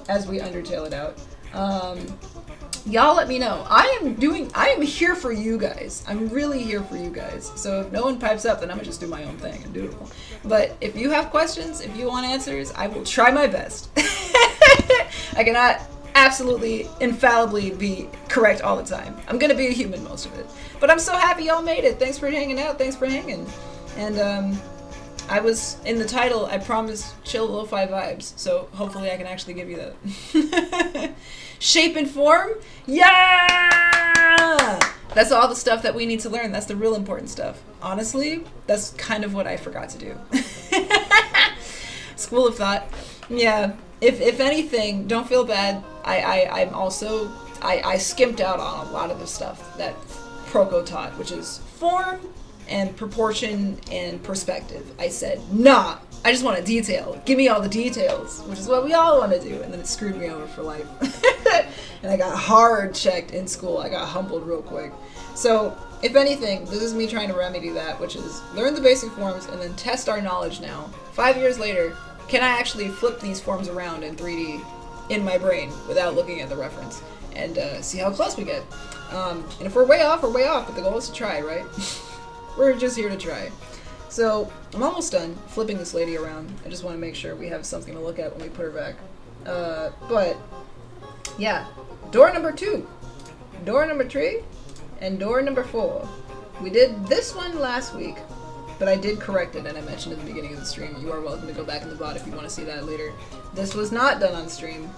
as we undertale it out. Y'all let me know. I am here for you guys. I'm really here for you guys. So if no one pipes up, then I'm gonna just do my own thing and do it all. But if you have questions, if you want answers, I will try my best. I cannot absolutely, infallibly be correct all the time. I'm gonna be a human most of it. But I'm so happy y'all made it. Thanks for hanging out. Thanks for hanging. And I was in the title, I promised chill lo-fi vibes. So hopefully I can actually give you that. Shape and form? Yeah! That's all the stuff that we need to learn. That's the real important stuff. Honestly, that's kind of what I forgot to do. School of thought. Yeah. If anything, don't feel bad. I skimped out on a lot of the stuff that Proko taught, which is form and proportion and perspective. I said, nah, I just want a detail. Give me all the details, which is what we all want to do. And then it screwed me over for life. And I got hard checked in school. I got humbled real quick. So, if anything, this is me trying to remedy that, which is learn the basic forms and then test our knowledge now. 5 years later, can I actually flip these forms around in 3D in my brain without looking at the reference? And see how close we get. And if we're way off, but the goal is to try, right? We're just here to try. So, I'm almost done flipping this lady around. I just want to make sure we have something to look at when we put her back. But, yeah. Door number 2, door number 3, and door number 4. We did this one last week, but I did correct it, and I mentioned at the beginning of the stream. You are welcome to go back in the bot if you want to see that later. This was not done on stream.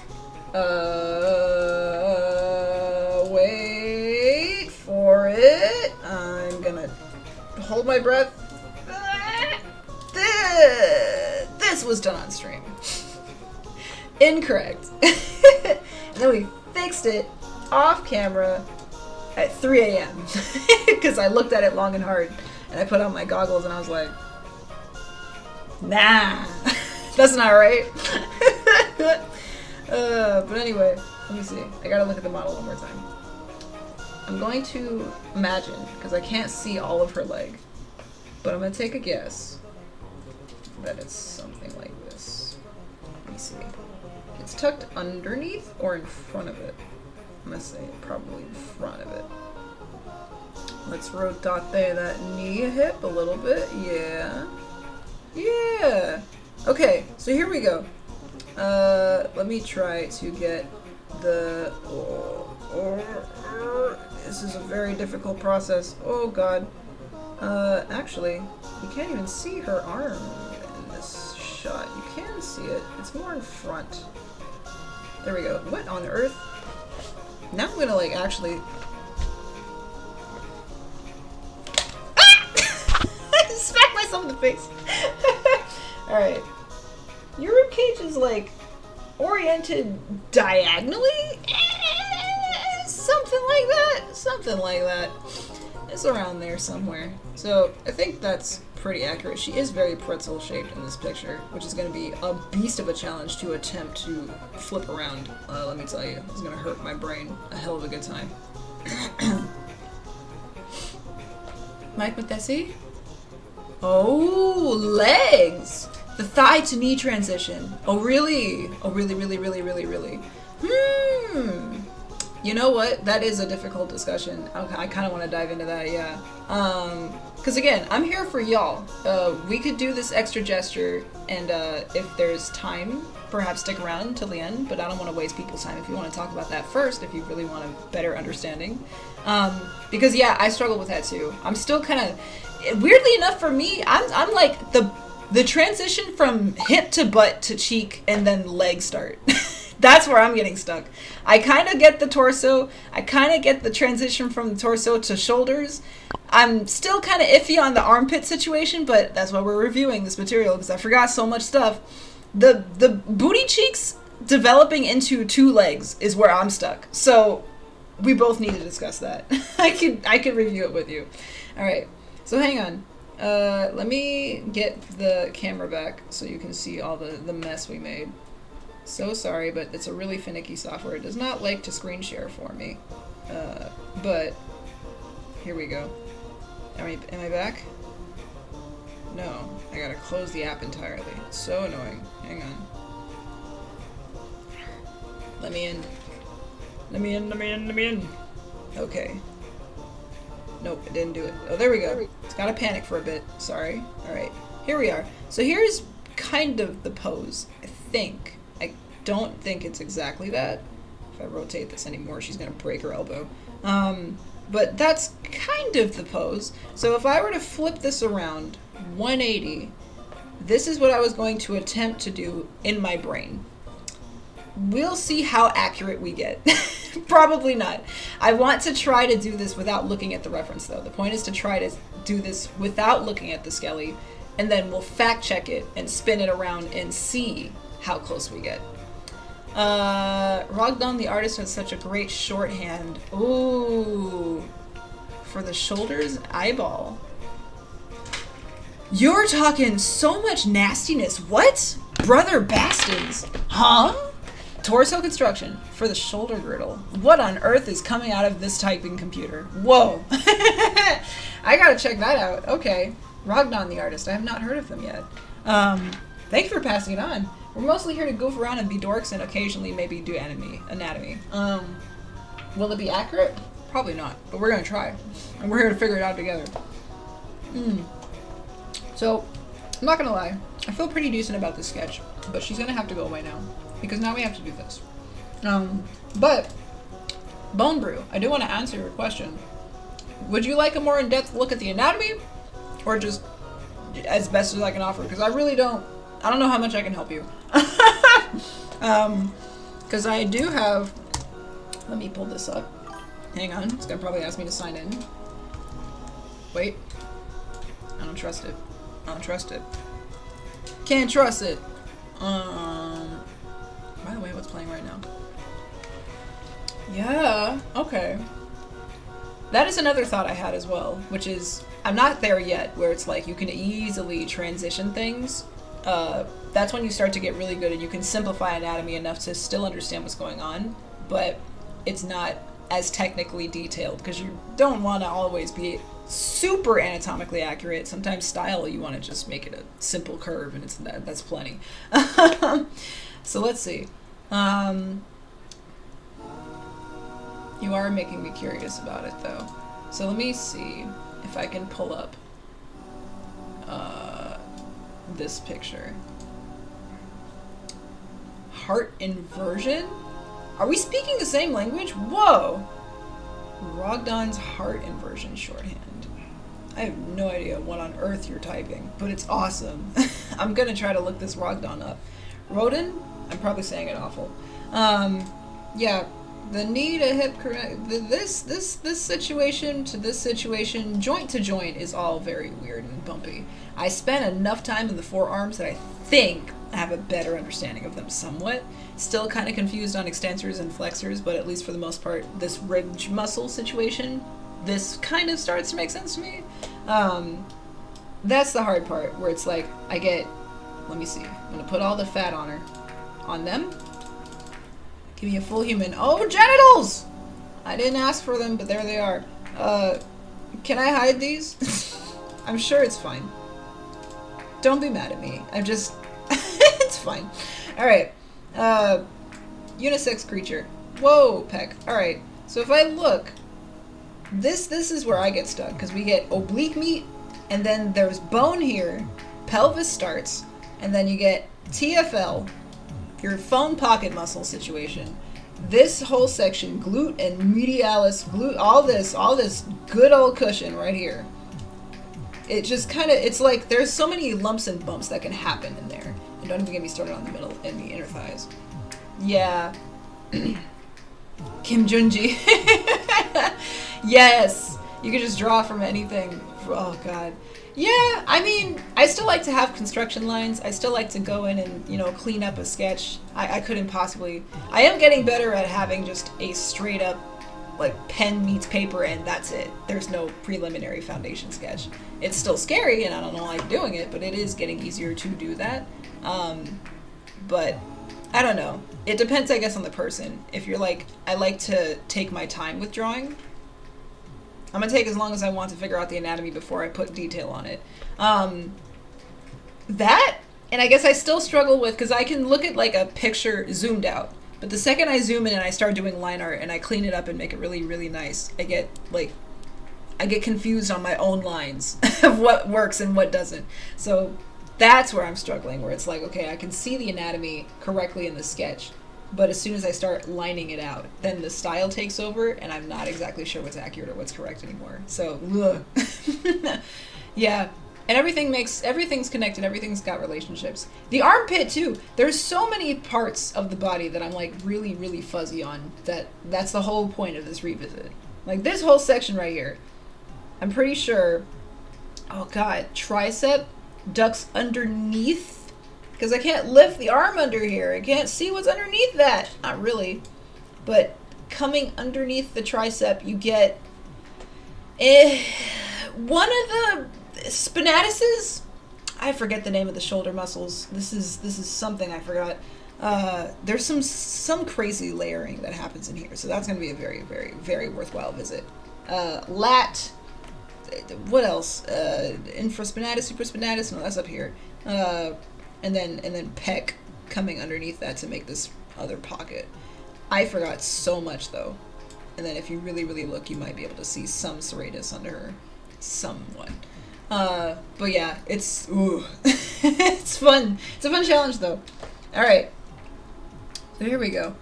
Wait for it. I'm gonna hold my breath. This was done on stream. Incorrect. And then we fixed it off camera at 3 a.m. because I looked at it long and hard, and I put on my goggles and I was like, nah, that's not right. But anyway, let me see. I gotta look at the model one more time. I'm going to imagine, because I can't see all of her leg, but I'm gonna take a guess that it's something like this. Let me see. It's tucked underneath or in front of it? I'm gonna say probably in front of it. Let's rotate that knee hip a little bit. Yeah. Yeah. Okay, so here we go. Let me try to get the... this is a very difficult process. Oh god. Actually, you can't even see her arm in this shot. You can see it. It's more in front. There we go. What on earth? Now I'm gonna, like, actually... I just smacked myself in the face. Alright. Your ribcage is, like, oriented diagonally? Something like that. Something like that. It's around there somewhere. So, I think that's pretty accurate. She is very pretzel-shaped in this picture, which is going to be a beast of a challenge to attempt to flip around. Let me tell you, it's going to hurt my brain a hell of a good time. Mike Matesi? Oh, legs! The thigh to knee transition. Oh, really? Oh, really, really, really, really, really? You know what? That is a difficult discussion. I kind of want to dive into that, yeah. Because again, I'm here for y'all. We could do this extra gesture, and if there's time, perhaps stick around until the end, but I don't want to waste people's time if you want to talk about that first, if you really want a better understanding. Because yeah, I struggle with that too. I'm still kind of, weirdly enough for me, I'm like the transition from hip to butt to cheek and then leg start. That's where I'm getting stuck. I kind of get the torso. I kind of get the transition from the torso to shoulders. I'm still kind of iffy on the armpit situation, but that's why we're reviewing this material, because I forgot so much stuff. The booty cheeks developing into 2 legs is where I'm stuck. So we both need to discuss that. I could review it with you. All right. So hang on. Let me get the camera back so you can see all the mess we made. So sorry, but it's a really finicky software. It does not like to screen share for me. But here we go. Am I back? No, I gotta close the app entirely. It's so annoying. Hang on. Let me in. Let me in, let me in, let me in. Okay. Nope, it didn't do it. Oh, there we go. It's gotta panic for a bit. Sorry. Alright, here we are. So here's kind of the pose, I think. I don't think it's exactly that. If I rotate this anymore, she's gonna break her elbow. But that's kind of the pose. So if I were to flip this around 180, this is what I was going to attempt to do in my brain. We'll see how accurate we get. Probably not. I want to try to do this without looking at the reference, though. The point is to try to do this without looking at the skelly, and then we'll fact check it and spin it around and see how close we get. Rogdan the artist has such a great shorthand. Ooh. For the shoulders, eyeball. You're talking so much nastiness. What? Brother Bastards. Huh? Torso construction for the shoulder girdle. What on earth is coming out of this typing computer? Whoa. I gotta check that out. Okay. Rogdan the artist. I have not heard of them yet. Thank you for passing it on. We're mostly here to goof around and be dorks and occasionally maybe do anatomy. Will it be accurate? Probably not, but we're gonna try. And we're here to figure it out together. So, I'm not gonna lie. I feel pretty decent about this sketch, but she's gonna have to go away now. Because now we have to do this. But, Bone Brew, I do want to answer your question. Would you like a more in-depth look at the anatomy? Or just as best as I can offer? Because I really don't know how much I can help you. Because I do have, let me pull this up. Hang on, it's gonna probably ask me to sign in. Wait. I don't trust it. I don't trust it. Can't trust it. By the way, what's playing right now? Yeah, okay. That is another thought I had as well, which is, I'm not there yet, where it's like you can easily transition things. That's when you start to get really good and you can simplify anatomy enough to still understand what's going on, but it's not as technically detailed, because you don't want to always be super anatomically accurate. Sometimes style, you want to just make it a simple curve, and that's plenty. So let's see. You are making me curious about it, though. So let me see if I can pull up this picture. Heart inversion? Are we speaking the same language? Whoa! Rogdan's heart inversion shorthand. I have no idea what on earth you're typing, but it's awesome. I'm gonna try to look this Rogdan up. Rodin? I'm probably saying it awful. Yeah, the knee to hip correct. This situation to this situation, joint to joint, is all very weird and bumpy. I spent enough time in the forearms that I think I have a better understanding of them somewhat. Still kind of confused on extensors and flexors, but at least for the most part, this ridge muscle situation, this kind of starts to make sense to me. That's the hard part, where it's like, let me see, I'm gonna put all the fat on her. On them? Give me a full human. Oh, genitals! I didn't ask for them, but there they are. Can I hide these? I'm sure it's fine. Don't be mad at me. I'm just... it's fine. Alright. Unisex creature. Whoa, Peck. Alright. So if I look, this is where I get stuck, because we get oblique meat, and then there's bone here, pelvis starts, and then you get TFL, your phone pocket muscle situation. This whole section, glute and medialis, glute, all this good old cushion right here. It just kind of, it's like there's so many lumps and bumps that can happen in there. And don't even get me started on the middle and the inner thighs. Yeah. Kim Junji. Yes. You could just draw from anything. Oh, God. Yeah, I mean, I still like to have construction lines. I still like to go in and, clean up a sketch. I couldn't possibly... I am getting better at having just a straight up, pen meets paper and that's it. There's no preliminary foundation sketch. It's still scary and I don't like doing it, but it is getting easier to do that. But, I don't know. It depends, I guess, on the person. If you're like, I like to take my time with drawing, I'm gonna take as long as I want to figure out the anatomy before I put detail on it. that, and I guess I still struggle with, because I can look at like a picture zoomed out, but the second I zoom in and I start doing line art and I clean it up and make it really, really nice, I get confused on my own lines of what works and what doesn't. So that's where I'm struggling, where it's like, okay, I can see the anatomy correctly in the sketch, but as soon as I start lining it out, then the style takes over and I'm not exactly sure what's accurate or what's correct anymore. So, yeah. And everything's connected, everything's got relationships. The armpit too. There's so many parts of the body that I'm like really, really fuzzy on, that's the whole point of this revisit. Like this whole section right here, I'm pretty sure, oh god, tricep ducks underneath, because I can't lift the arm under here. I can't see what's underneath that. Not really. But coming underneath the tricep, you get one of the spinatuses. I forget the name of the shoulder muscles. This is something I forgot. There's some crazy layering that happens in here, so that's going to be a very, very, very worthwhile visit. Lat. What else? Infraspinatus, supraspinatus. No, that's up here. And then pec coming underneath that to make this other pocket. I forgot so much though. And then if you really, really look, you might be able to see some serratus under her. Somewhat. But yeah, it's it's fun. It's a fun challenge though. All right. So here we go.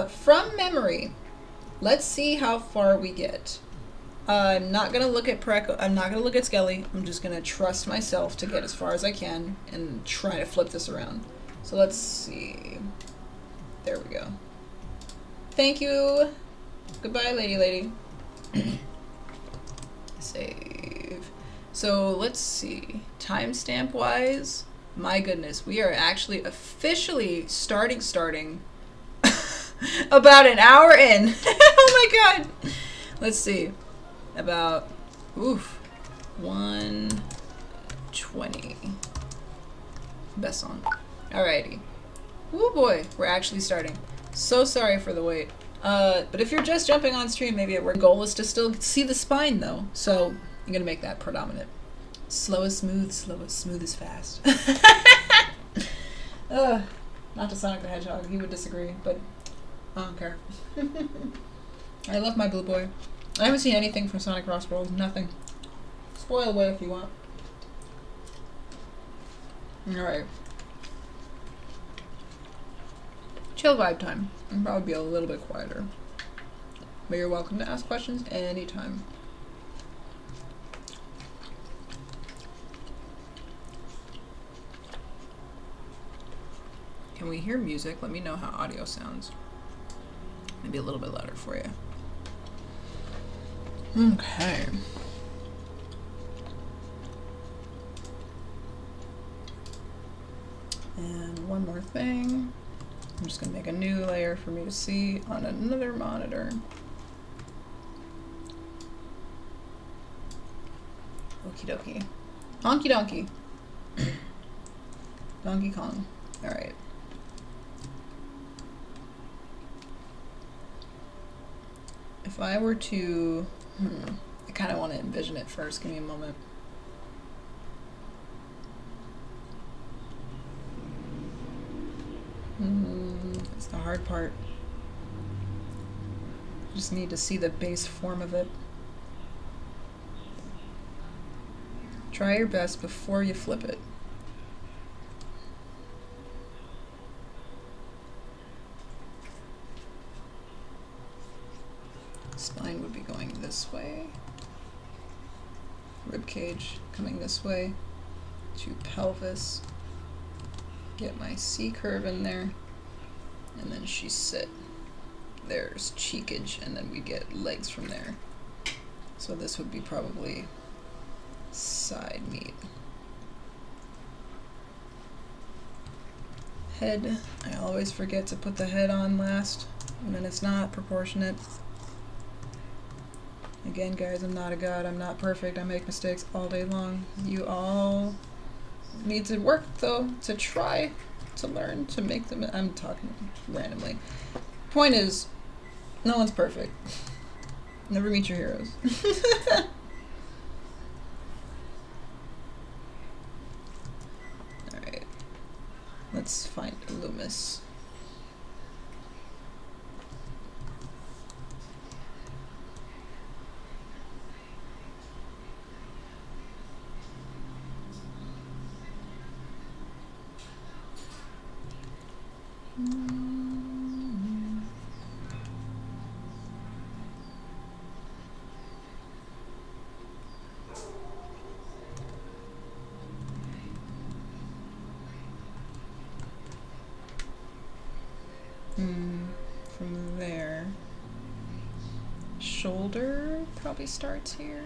From memory, let's see how far we get. I'm not gonna look at Preko. I'm not gonna look at Skelly. I'm just gonna trust myself to get as far as I can and try to flip this around. So let's see. There we go. Thank you. Goodbye, lady. Save. So let's see. Timestamp wise, my goodness, we are actually officially starting about an hour in. Oh my god. Let's see. About 1:20. Best song. Alrighty. Oh boy, we're actually starting. So sorry for the wait. But if you're just jumping on stream, maybe our goal is to still see the spine though. So I'm gonna make that predominant. Slow is smooth, smooth is fast. Not to Sonic the Hedgehog, he would disagree, but I don't care. I love my blue boy. I haven't seen anything from Sonic Cross World, nothing. Spoil away if you want. Alright. Chill vibe time. I'll probably be a little bit quieter. But you're welcome to ask questions anytime. Can we hear music? Let me know how audio sounds. Maybe a little bit louder for you. Okay. And one more thing. I'm just going to make a new layer for me to see on another monitor. Okie dokie. Honky donkey. Donkey Kong. Alright. If I were to... I kind of want to envision it first. Give me a moment. That's the hard part. I just need to see the base form of it. Try your best before you flip it. Spine would be going this way. Rib cage coming this way to pelvis. Get my C curve in there, and then she sit. There's cheekage, and then we get legs from there. So this would be probably side meat. Head, I always forget to put the head on last, and then it's not proportionate. Again, guys, I'm not a god, I'm not perfect, I make mistakes all day long. You all need to work, though, to try to learn to make them. I'm talking randomly. Point is, no one's perfect. Never meet your heroes. Let's find Loomis. From there, shoulder probably starts here.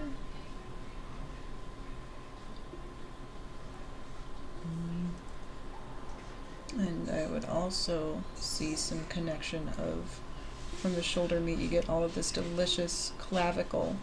And I would also see some connection of, from the shoulder meat, you get all of this delicious clavicle.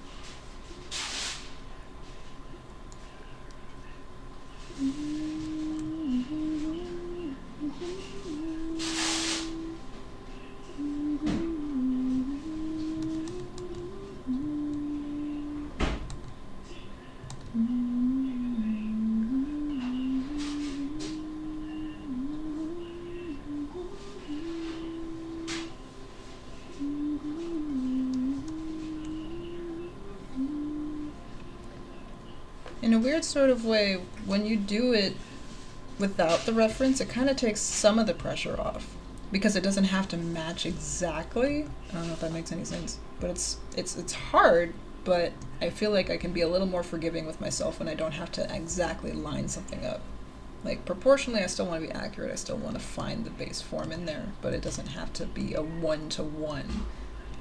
In a weird sort of way, when you do it without the reference, it kind of takes some of the pressure off, because it doesn't have to match exactly. I don't know if that makes any sense, but it's hard, but I feel like I can be a little more forgiving with myself when I don't have to exactly line something up. Like, proportionally, I still want to be accurate, I still want to find the base form in there, but it doesn't have to be a one-to-one,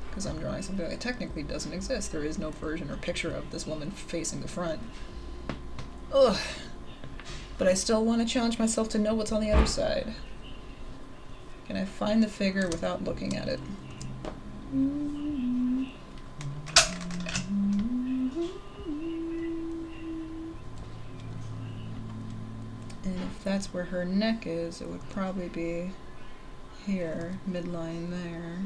because I'm drawing something that technically doesn't exist. There is no version or picture of this woman facing the front. Ugh. But I still want to challenge myself to know what's on the other side. Can I find the figure without looking at it? And if that's where her neck is, it would probably be here, midline there.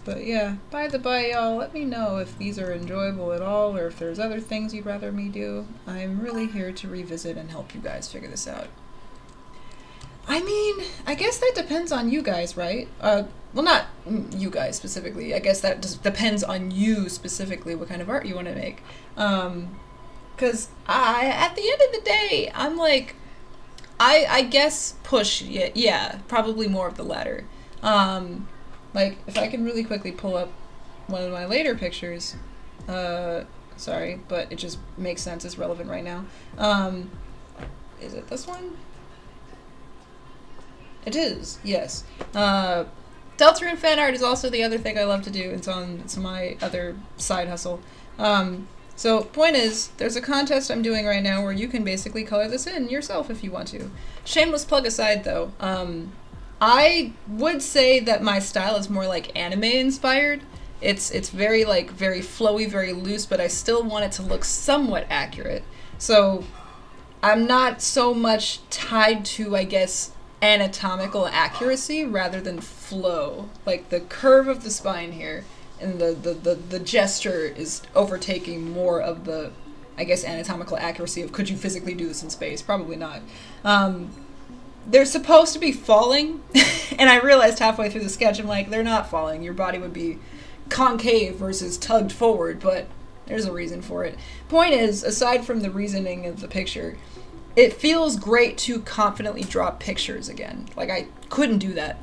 But yeah, by the by, y'all, let me know if these are enjoyable at all, or if there's other things you'd rather me do. I'm really here to revisit and help you guys figure this out. I mean, I guess that depends on you guys, right? Well, not you guys specifically. I guess that just depends on you specifically what kind of art you want to make. Because at the end of the day, I'm like, I guess push, yeah, probably more of the latter. Like, if I can really quickly pull up one of my later pictures, sorry, but it just makes sense, it's relevant right now. Is it this one? It is, yes. Deltarune fan art is also the other thing I love to do. It's my other side hustle. So, point is, there's a contest I'm doing right now where you can basically color this in yourself if you want to. Shameless plug aside, though, I would say that my style is more like anime inspired. It's very very flowy, very loose, but I still want it to look somewhat accurate. So I'm not so much tied to, I guess, anatomical accuracy rather than flow. Like the curve of the spine here and the gesture is overtaking more of the, I guess, anatomical accuracy of could you physically do this in space? Probably not. They're supposed to be falling, and I realized halfway through the sketch, I'm like, they're not falling. Your body would be concave versus tugged forward, but there's a reason for it. Point is, aside from the reasoning of the picture, it feels great to confidently draw pictures again. Like, I couldn't do that.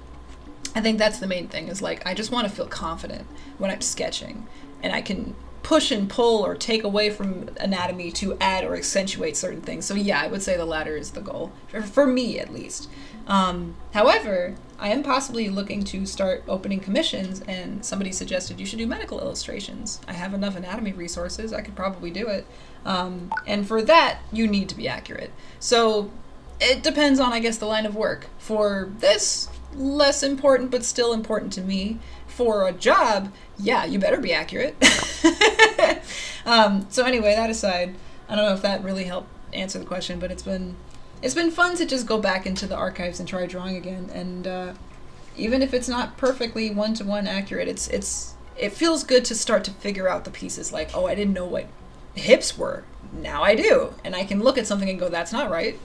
I think that's the main thing, is like, I just want to feel confident when I'm sketching, and I can push and pull or take away from anatomy to add or accentuate certain things. So yeah, I would say the latter is the goal, for me at least. However, I am possibly looking to start opening commissions, and somebody suggested you should do medical illustrations. I have enough anatomy resources, I could probably do it. And for that, you need to be accurate. So it depends on, I guess, the line of work. For this, less important, but still important to me. For a job, yeah, you better be accurate. So anyway, that aside, I don't know if that really helped answer the question, but it's been fun to just go back into the archives and try drawing again. And even if it's not perfectly one-to-one accurate, it feels good to start to figure out the pieces. Like, oh, I didn't know what hips were. Now I do. And I can look at something and go, that's not right.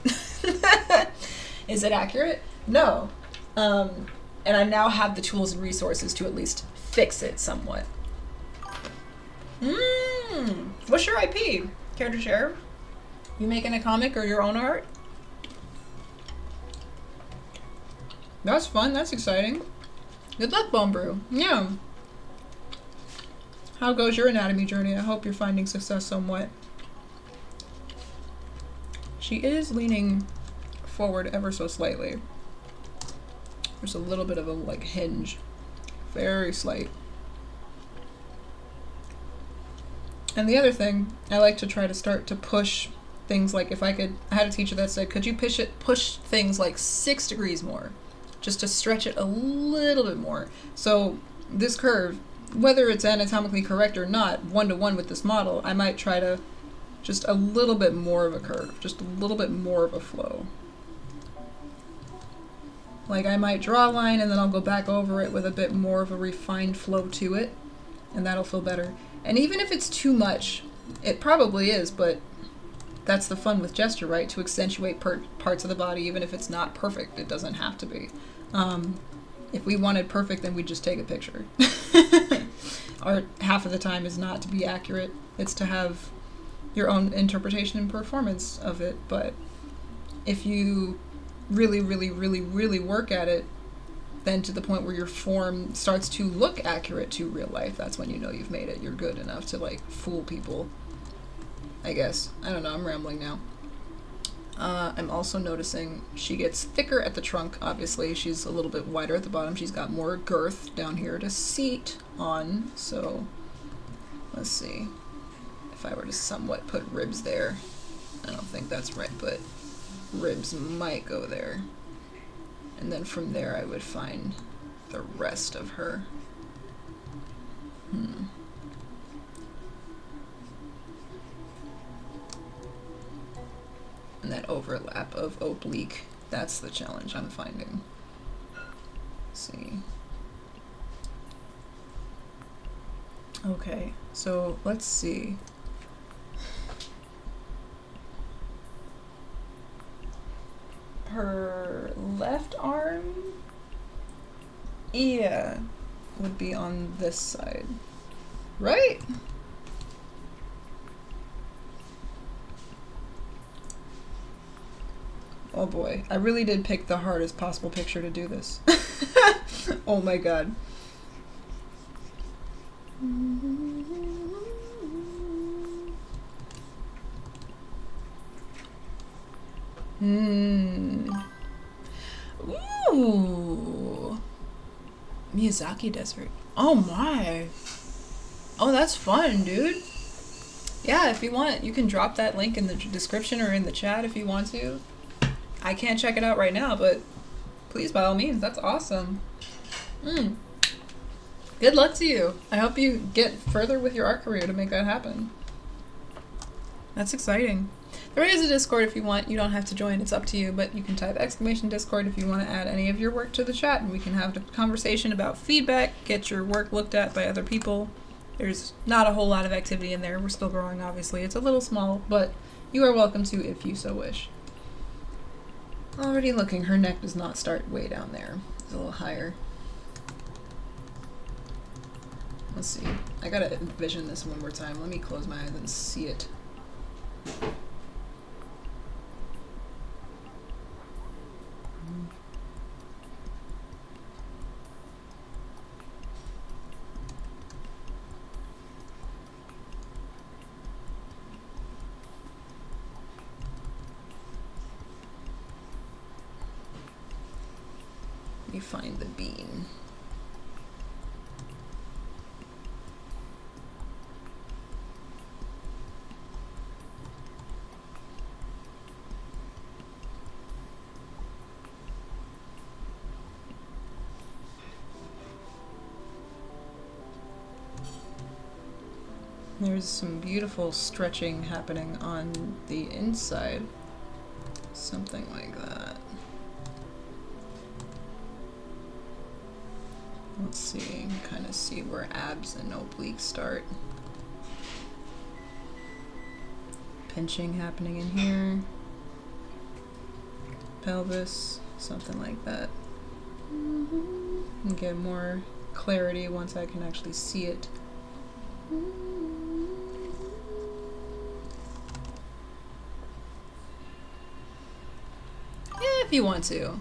Is it accurate? No. And I now have the tools and resources to at least fix it somewhat. What's your IP? Care to share? You making a comic or your own art? That's fun. That's exciting. Good luck, Bone Brew. Yeah. How goes your anatomy journey? I hope you're finding success somewhat. She is leaning forward ever so slightly. There's a little bit of a like hinge. Very slight. And the other thing, I like to try to start to push things like I had a teacher that said, could you push things like 6 degrees more? Just to stretch it a little bit more. So this curve, whether it's anatomically correct or not, 1-to-1 with this model, I might try to just a little bit more of a curve, just a little bit more of a flow. Like I might draw a line and then I'll go back over it with a bit more of a refined flow to it, and that'll feel better. And even if it's too much, it probably is, but that's the fun with gesture, right? To accentuate parts of the body, even if it's not perfect. It doesn't have to be. If we wanted perfect, then we'd just take a picture. Art, half of the time, is not to be accurate. It's to have your own interpretation and performance of it. But if you really, really, really, really work at it, then to the point where your form starts to look accurate to real life, that's when you know you've made it. You're good enough to, like, fool people, I guess. I don't know, I'm rambling now. I'm also noticing she gets thicker at the trunk, obviously. She's a little bit wider at the bottom. She's got more girth down here to seat on, so let's see. If I were to somewhat put ribs there, I don't think that's right, but ribs might go there. And then from there I would find the rest of her. And that overlap of oblique, that's the challenge I'm finding. Let's see. Okay, so let's see. Her left arm, yeah, would be on this side, right? Oh boy, I really did pick the hardest possible picture to do this. Oh my god. Ooh. Miyazaki Desert. Oh my. Oh, that's fun, dude. Yeah, if you want, you can drop that link in the description or in the chat if you want to. I can't check it out right now, but please, by all means, that's awesome. Good luck to you. I hope you get further with your art career to make that happen. That's exciting. There is a Discord if you want. You don't have to join. It's up to you, but you can type !Discord if you want to add any of your work to the chat, and we can have a conversation about feedback, get your work looked at by other people. There's not a whole lot of activity in there. We're still growing, obviously. It's a little small, but you are welcome to if you so wish. Already looking, her neck does not start way down there. It's a little higher. Let's see. I gotta envision this one more time. Let me close my eyes and see it. Let me find the bean. There's some beautiful stretching happening on the inside. Something like that. Let's see, kind of see where abs and obliques start. pinching happening in here. Pelvis, something like that. And get more clarity once I can actually see it. Yeah, if you want to.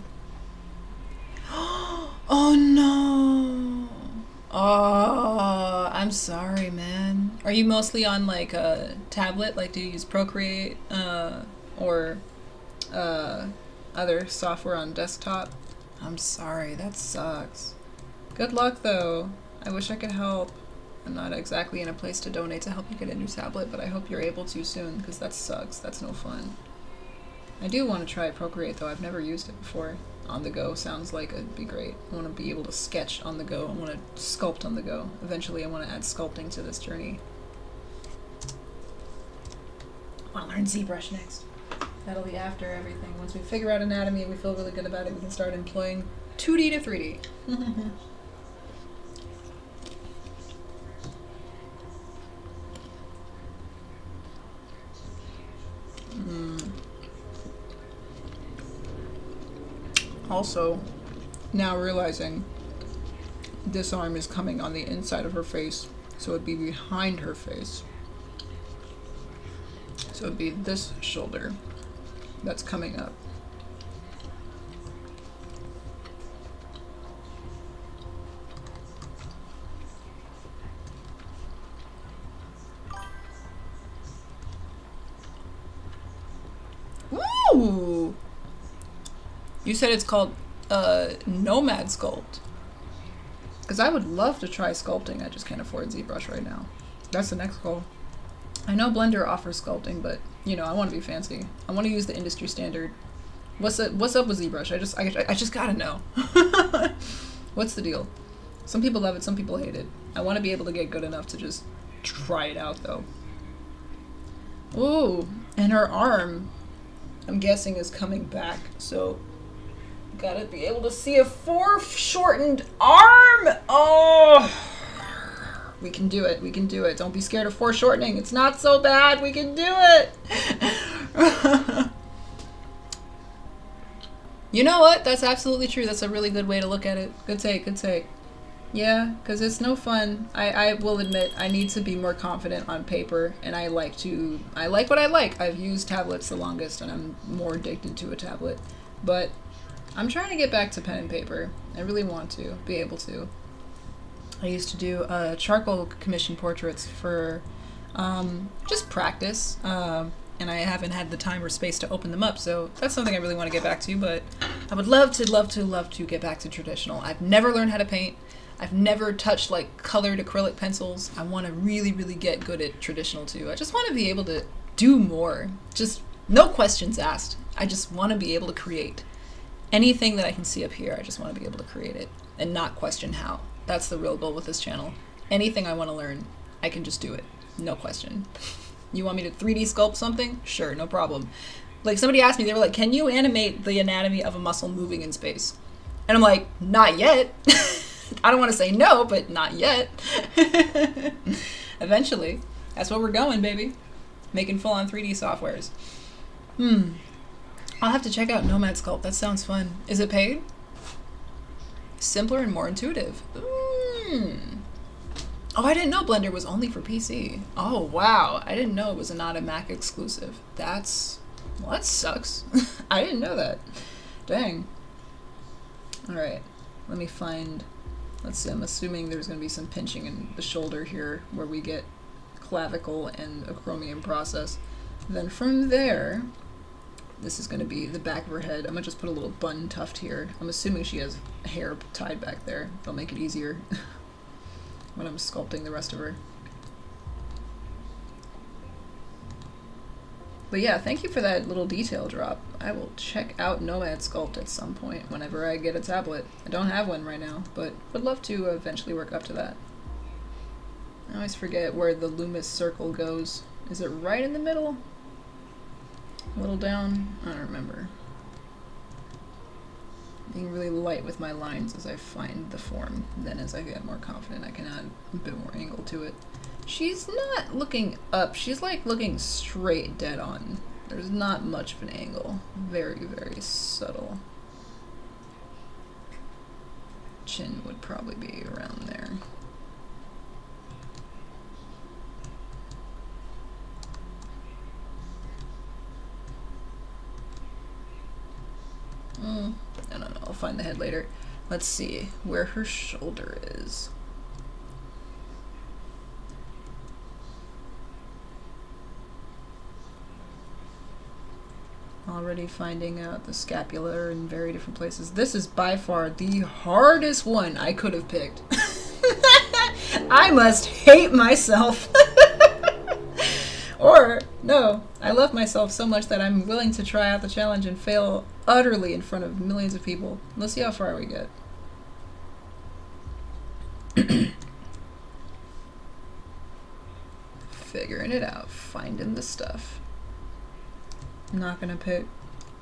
Oh no! Oh, I'm sorry, man. Are you mostly on like a tablet? Like, do you use Procreate or other software on desktop? I'm sorry, that sucks. Good luck though. I wish I could help. I'm not exactly in a place to donate to help you get a new tablet, but I hope you're able to soon, because that sucks. That's no fun. I do want to try Procreate though. I've never used it before. On the go sounds like it'd be great. I want to be able to sketch on the go. I want to sculpt on the go. Eventually I want to add sculpting to this journey. I want to learn ZBrush next. That'll be after everything. Once we figure out anatomy and we feel really good about it, we can start employing 2D to 3D. Also, now realizing this arm is coming on the inside of her face, so it'd be behind her face. So it'd be this shoulder that's coming up. Ooh! You said it's called Nomad Sculpt. Because I would love to try sculpting, I just can't afford ZBrush right now. That's the next goal. I know Blender offers sculpting, but you know, I want to be fancy. I want to use the industry standard. What's up with ZBrush? I just gotta know. What's the deal? Some people love it, some people hate it. I want to be able to get good enough to just try it out though. Ooh, and her arm, I'm guessing, is coming back, so gotta be able to see a foreshortened arm. Oh, we can do it. We can do it. Don't be scared of foreshortening. It's not so bad. We can do it. You know what? That's absolutely true. That's a really good way to look at it. Good take. Good take. Yeah, because it's no fun. I will admit I need to be more confident on paper, and I like what I like. I've used tablets the longest, and I'm more addicted to a tablet. But I'm trying to get back to pen and paper. I really want to be able to. I used to do charcoal commission portraits for just practice, and I haven't had the time or space to open them up, so that's something I really want to get back to, but I would love to get back to traditional. I've never learned how to paint. I've never touched like colored acrylic pencils. I want to really get good at traditional too. I just want to be able to do more. Just no questions asked. I just want to be able to create. Anything that I can see up here, I just want to be able to create it and not question how. That's the real goal with this channel. Anything I want to learn, I can just do it. No question. You want me to 3D sculpt something? Sure, no problem. Like somebody asked me, they were like, can you animate the anatomy of a muscle moving in space? And I'm like, not yet. I don't want to say no, but not yet. Eventually. That's where we're going, baby. Making full-on 3D softwares. I'll have to check out Nomad Sculpt. That sounds fun. Is it paid? Simpler and more intuitive. Oh, I didn't know Blender was only for PC. Oh, wow. I didn't know it was not a Mac exclusive. Well, that sucks. I didn't know that. Dang. Alright. Let me find... Let's see, I'm assuming there's going to be some pinching in the shoulder here where we get clavicle and a chromium process. Then from there, this is going to be the back of her head. I'm going to just put a little bun tuft here. I'm assuming she has hair tied back there. That'll make it easier when I'm sculpting the rest of her. But yeah, thank you for that little detail drop. I will check out Nomad Sculpt at some point whenever I get a tablet. I don't have one right now, but would love to eventually work up to that. I always forget where the Loomis circle goes. Is it right in the middle? A little down? I don't remember. Being really light with my lines as I find the form. Then as I get more confident, I can add a bit more angle to it. She's not looking up. She's like looking straight dead on. There's not much of an angle. Very, very subtle. Chin would probably be around there. I don't know. I'll find the head later. Let's see where her shoulder is. Already finding out the scapula in very different places. This is by far the hardest one I could have picked. I must hate myself. Or, no, I love myself so much that I'm willing to try out the challenge and fail utterly in front of millions of people. Let's see how far we get. Figuring it out, finding the stuff. I'm not gonna pick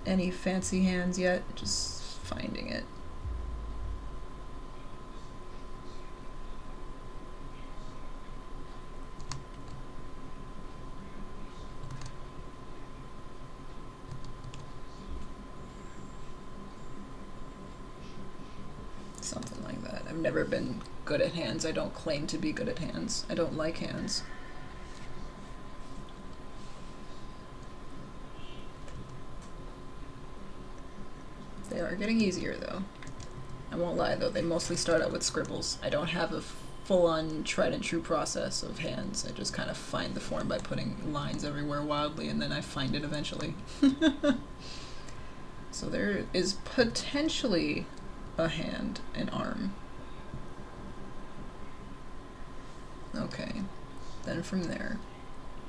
any fancy hands yet, just finding it. Something like that. I've never been good at hands. I don't claim to be good at hands. I don't like hands. They are getting easier though. I won't lie though, they mostly start out with scribbles. I don't have a full-on tried and true process of hands. I just kind of find the form by putting lines everywhere wildly and then I find it eventually. So there is potentially a hand, an arm. Okay, then from there,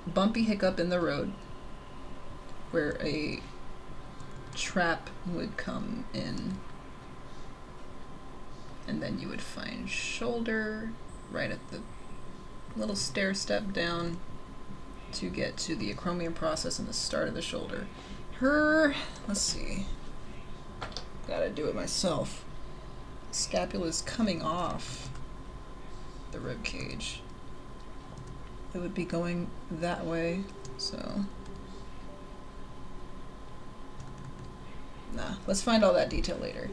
bumpy hiccup in the road where a trap would come in, and then you would find shoulder right at the little stair step down to get to the acromion process and the start of the shoulder. Let's see, gotta do it myself. Scapula is coming off the rib cage. It would be going that way, so nah, let's find all that detail later.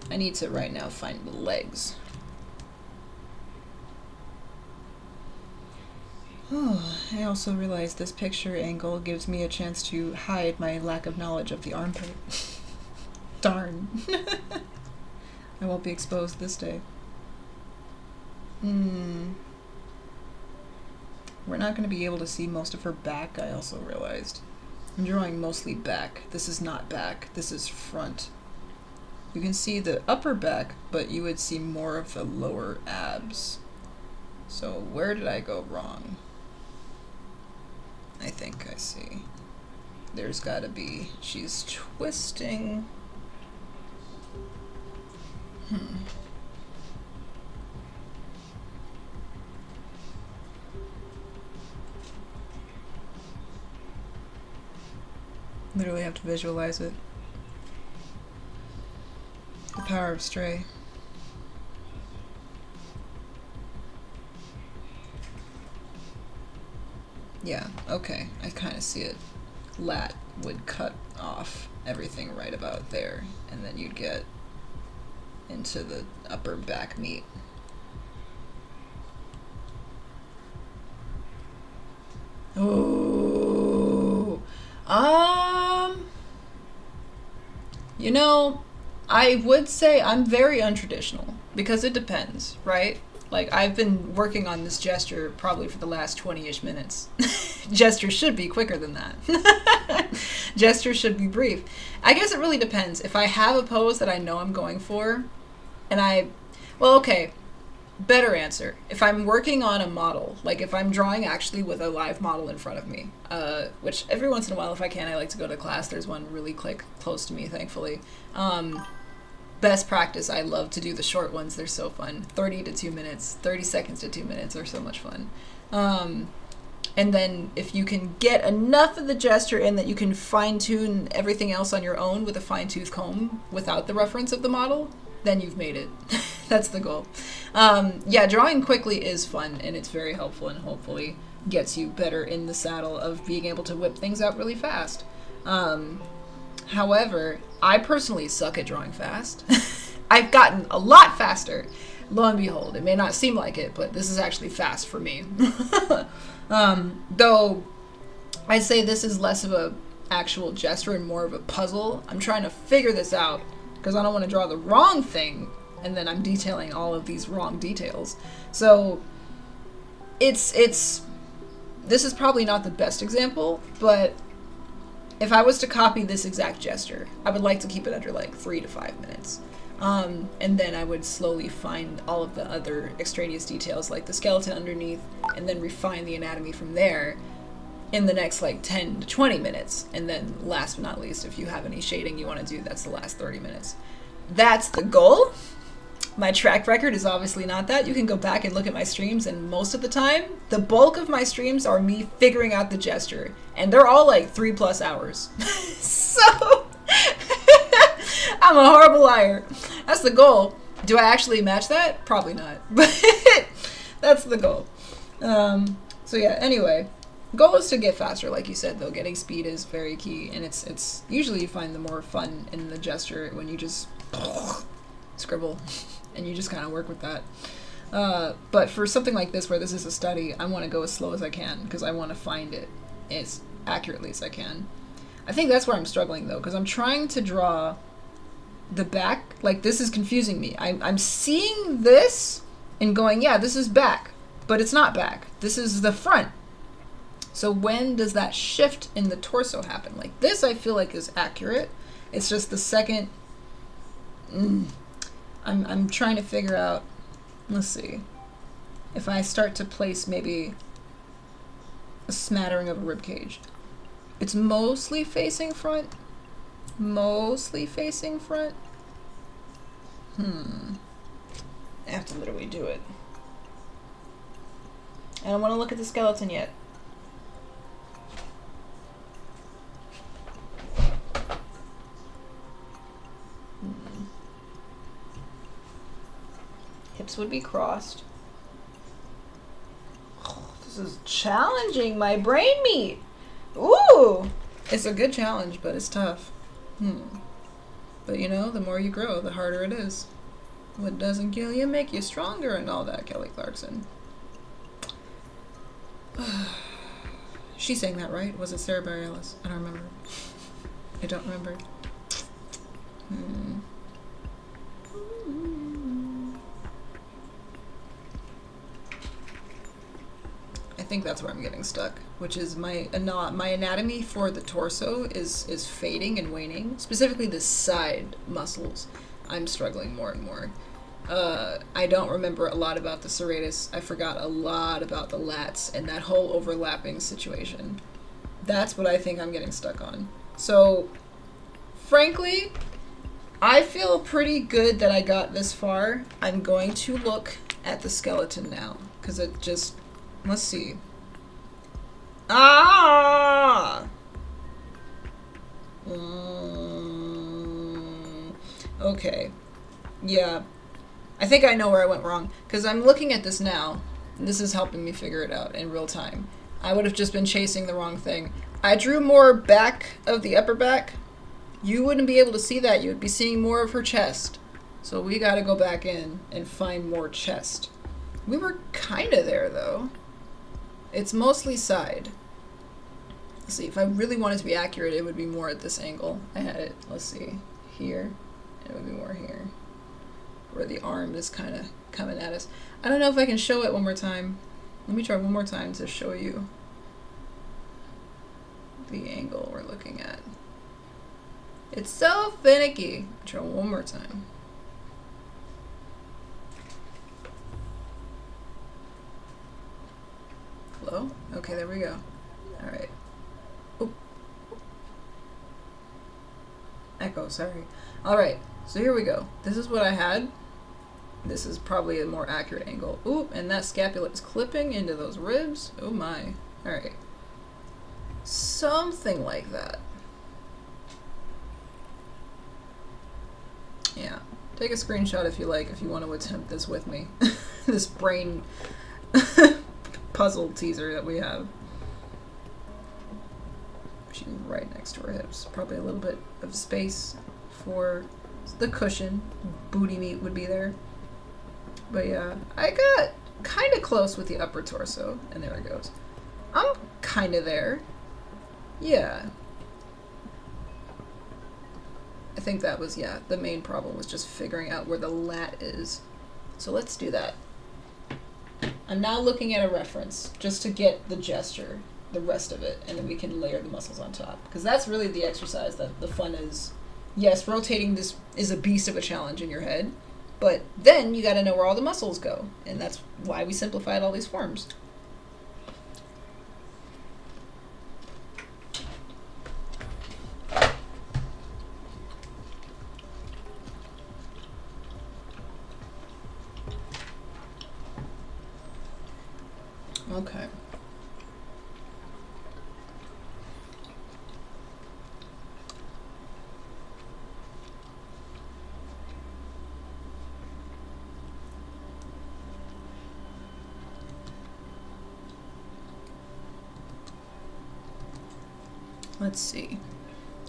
I need to right now find the legs. Oh, I also realized this picture angle gives me a chance to hide my lack of knowledge of the armpit. Darn. I won't be exposed this day. We're not going to be able to see most of her back, I also realized. I'm drawing mostly back. This is not back. This is front. You can see the upper back, but you would see more of the lower abs. So where did I go wrong? I think I see. There's gotta be... She's twisting... Literally have to visualize it. The power of stray. Yeah, okay, I kind of see it. Lat would cut off everything right about there, and then you'd get into the upper back meat. Oh, you know, I would say I'm very untraditional because it depends, right? Like, I've been working on this gesture probably for the last 20-ish minutes. Gesture should be quicker than that. Gesture should be brief. I guess it really depends. If I have a pose that I know I'm going for, and well, okay, better answer. If I'm working on a model, like if I'm drawing actually with a live model in front of me, which every once in a while, if I can, I like to go to class. There's one really close to me, thankfully. Best practice, I love to do the short ones. They're so fun. 30 to 2 minutes, 30 seconds to 2 minutes are so much fun. And then if you can get enough of the gesture in that you can fine-tune everything else on your own with a fine-tooth comb without the reference of the model, then you've made it. That's the goal. Yeah, drawing quickly is fun, and it's very helpful, and hopefully gets you better in the saddle of being able to whip things out really fast. However, I personally suck at drawing fast. I've gotten a lot faster. Lo and behold, it may not seem like it, but this is actually fast for me. Though I'd say this is less of a actual gesture and more of a puzzle. I'm trying to figure this out because I don't want to draw the wrong thing and then I'm detailing all of these wrong details. So this is probably not the best example, but if I was to copy this exact gesture, I would like to keep it under like 3 to 5 minutes. And then I would slowly find all of the other extraneous details like the skeleton underneath and then refine the anatomy from there in the next like 10 to 20 minutes. And then last but not least, if you have any shading you want to do, that's the last 30 minutes. That's the goal. My track record is obviously not that. You can go back and look at my streams, and most of the time, the bulk of my streams are me figuring out the gesture. And they're all like 3+ hours. So, I'm a horrible liar. That's the goal. Do I actually match that? Probably not. But that's the goal. So yeah, anyway. Goal is to get faster, like you said, though. Getting speed is very key. And it's usually you find the more fun in the gesture when you just scribble. And you just kind of work with that. But for something like this, where this is a study, I want to go as slow as I can because I want to find it as accurately as I can. I think that's where I'm struggling, though, because I'm trying to draw the back. Like, this is confusing me. I'm seeing this and going, yeah, this is back. But it's not back. This is the front. So when does that shift in the torso happen? Like, this I feel like is accurate. It's just the second... I'm trying to figure out, let's see, if I start to place maybe a smattering of a rib cage. It's mostly facing front. Mostly facing front. I have to literally do it. I don't want to look at the skeleton yet. Hips would be crossed. Oh, this is challenging my brain meat. Ooh! It's a good challenge, but it's tough. But you know, the more you grow, the harder it is. What doesn't kill you make you stronger and all that, Kelly Clarkson. She sang that, right? Was it Sarah Bareilles? I don't remember. I don't remember. I think that's where I'm getting stuck, which is my anatomy for the torso is fading and waning. Specifically the side muscles. I'm struggling more and more. I don't remember a lot about the serratus. I forgot a lot about the lats and that whole overlapping situation. That's what I think I'm getting stuck on. So, frankly, I feel pretty good that I got this far. I'm going to look at the skeleton now, because it just... Let's see. Okay. Yeah. I think I know where I went wrong, because I'm looking at this now, and this is helping me figure it out in real time. I would have just been chasing the wrong thing. I drew more back of the upper back. You wouldn't be able to see that. You would be seeing more of her chest. So we gotta go back in and find more chest. We were kinda there, though. It's mostly side. Let's see, if I really wanted to be accurate, it would be more at this angle. I had it, let's see, here. It would be more here. Where the arm is kind of coming at us. I don't know if I can show it one more time. Let me try one more time to show you the angle we're looking at. It's so finicky. Try one more time. Hello? Okay, there we go. Alright. Oop. Echo, sorry. Alright, so here we go. This is what I had. This is probably a more accurate angle. Oop, and that scapula is clipping into those ribs. Oh my. Alright. Something like that. Yeah. Take a screenshot if you like, if you want to attempt this with me. This brain puzzle teaser that we have. She's right next to her hips. Probably a little bit of space for the cushion. Booty meat would be there. But yeah, I got kind of close with the upper torso. And there it goes. I'm kind of there. Yeah. I think that was, yeah, the main problem was just figuring out where the lat is. So let's do that. I'm now looking at a reference just to get the gesture, the rest of it, and then we can layer the muscles on top. Because that's really the exercise that the fun is. Yes, rotating this is a beast of a challenge in your head, but then you got to know where all the muscles go. And that's why we simplified all these forms. Okay. Let's see.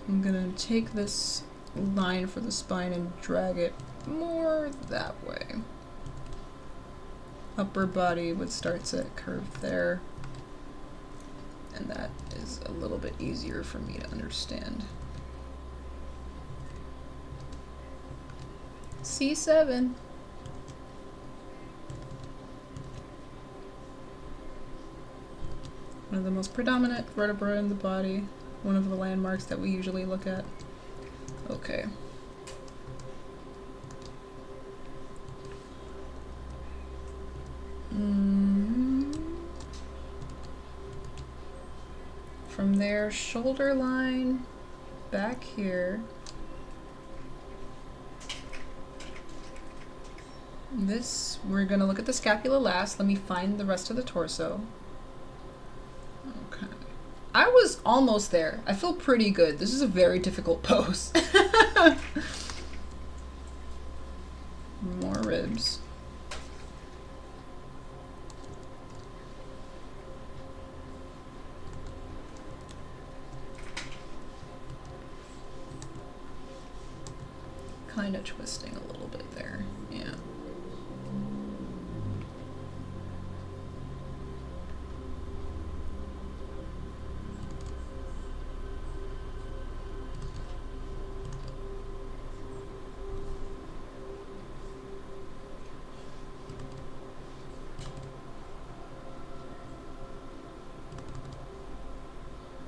I'm gonna take this line for the spine and drag it more that way. Upper body would starts at curve there. And that is a little bit easier for me to understand. C7. One of the most predominant vertebrae in the body. One of the landmarks that we usually look at. Okay. From there, shoulder line back here. This, we're gonna look at the scapula last. Let me find the rest of the torso. Okay. I was almost there. I feel pretty good. This is a very difficult pose. More ribs. Kind of twisting a little bit there, yeah.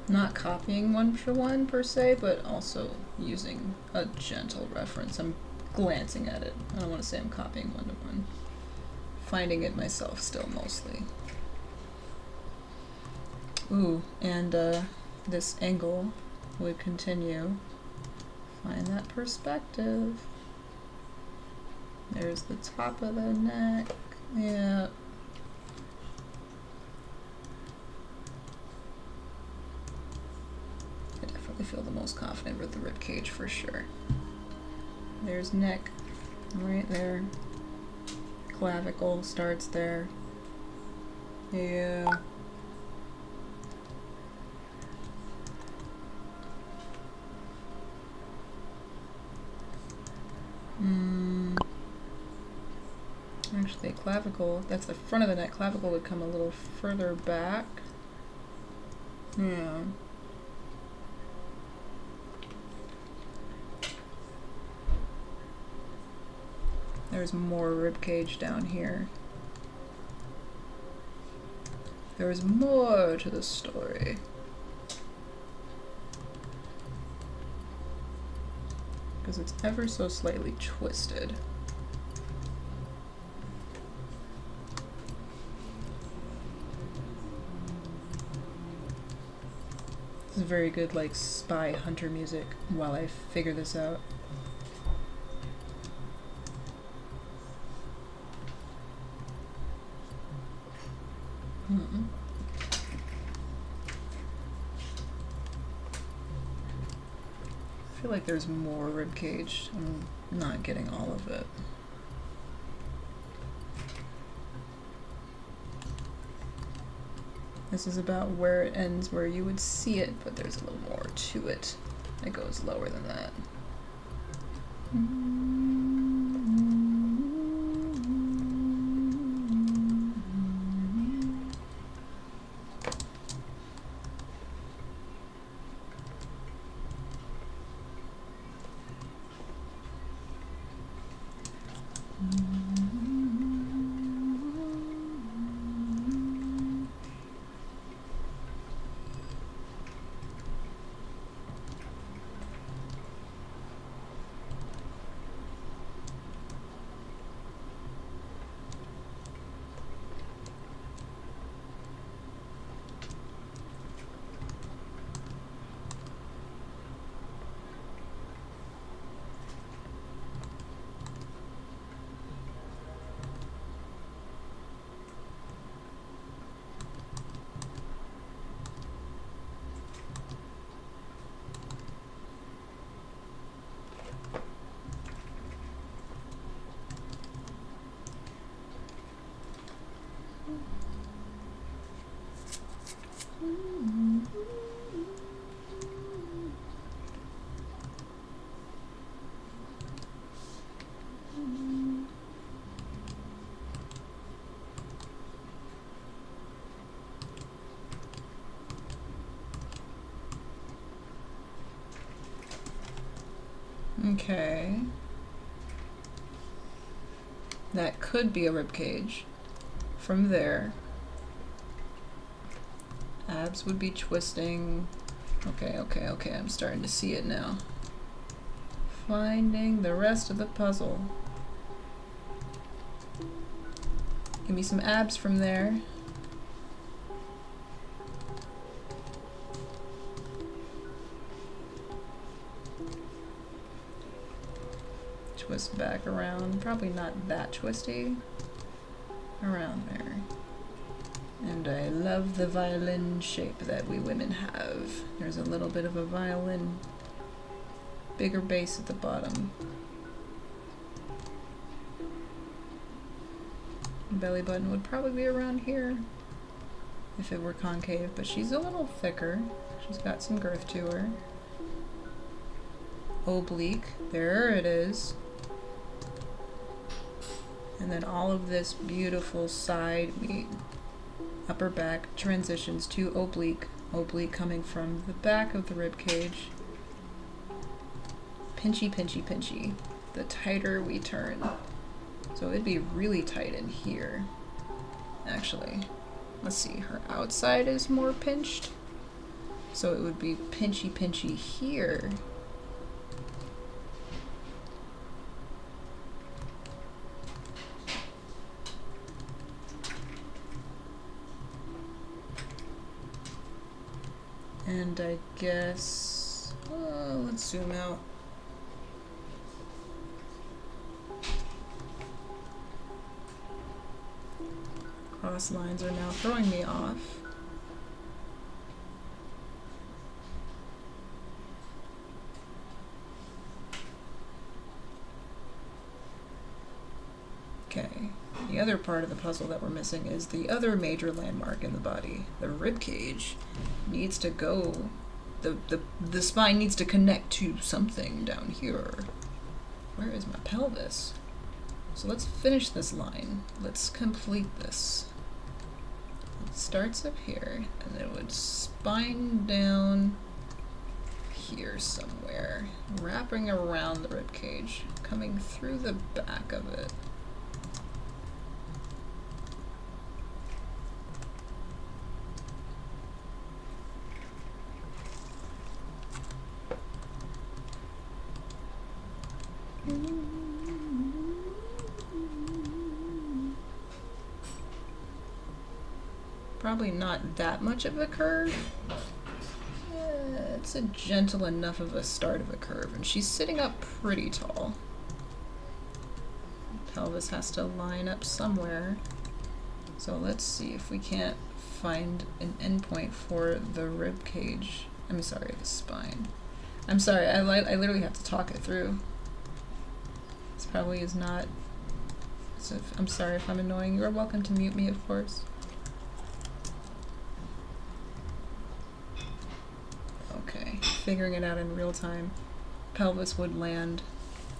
Not copying one for one per se, but also using a gentle reference. I'm glancing at it. I don't want to say I'm copying one to one. Finding it myself still mostly. Ooh, and this angle would continue. Find that perspective. There's the top of the neck. Yeah. I feel the most confident with the rib cage for sure. There's neck right there. Clavicle starts there. Yeah. Actually, clavicle, that's the front of the neck. Clavicle would come a little further back. Yeah. There's more rib cage down here. There's more to the story. Because it's ever so slightly twisted. This is very good, like, spy hunter music while I figure this out. I feel like there's more rib cage. I'm not getting all of it. This is about where it ends, where you would see it, but there's a little more to it. It goes lower than that. Okay. That could be a rib cage. From there, abs would be twisting. Okay, I'm starting to see it now. Finding the rest of the puzzle. Give me some abs from there. Twist back around, probably not that twisty, around there. And I love the violin shape that we women have. There's a little bit of a violin, bigger bass at the bottom. Belly button would probably be around here if it were concave, but she's a little thicker. She's got some girth to her. Oblique, there it is. And then all of this beautiful side meat, upper back transitions to oblique, oblique coming from the back of the rib cage. Pinchy, pinchy, pinchy. The tighter we turn. So it'd be really tight in here, actually. Let's see, her outside is more pinched. So it would be pinchy, pinchy here. And I guess, let's zoom out. Cross lines are now throwing me off. Okay, the other part of the puzzle that we're missing is the other major landmark in the body. The rib cage needs to go, the spine needs to connect to something down here. Where is my pelvis? So let's finish this line. Let's complete this. It starts up here, and it would spine down here somewhere, wrapping around the rib cage, coming through the back of it. Probably not that much of a curve. It's a gentle enough of a start of a curve, and she's sitting up pretty tall. Pelvis has to line up somewhere. So let's see if we can't find an endpoint for the rib cage. I'm sorry, the spine. I'm sorry, I literally have to talk it through. This probably is not... So I'm sorry if I'm annoying. You are welcome to mute me, of course. Okay, figuring it out in real time. Pelvis would land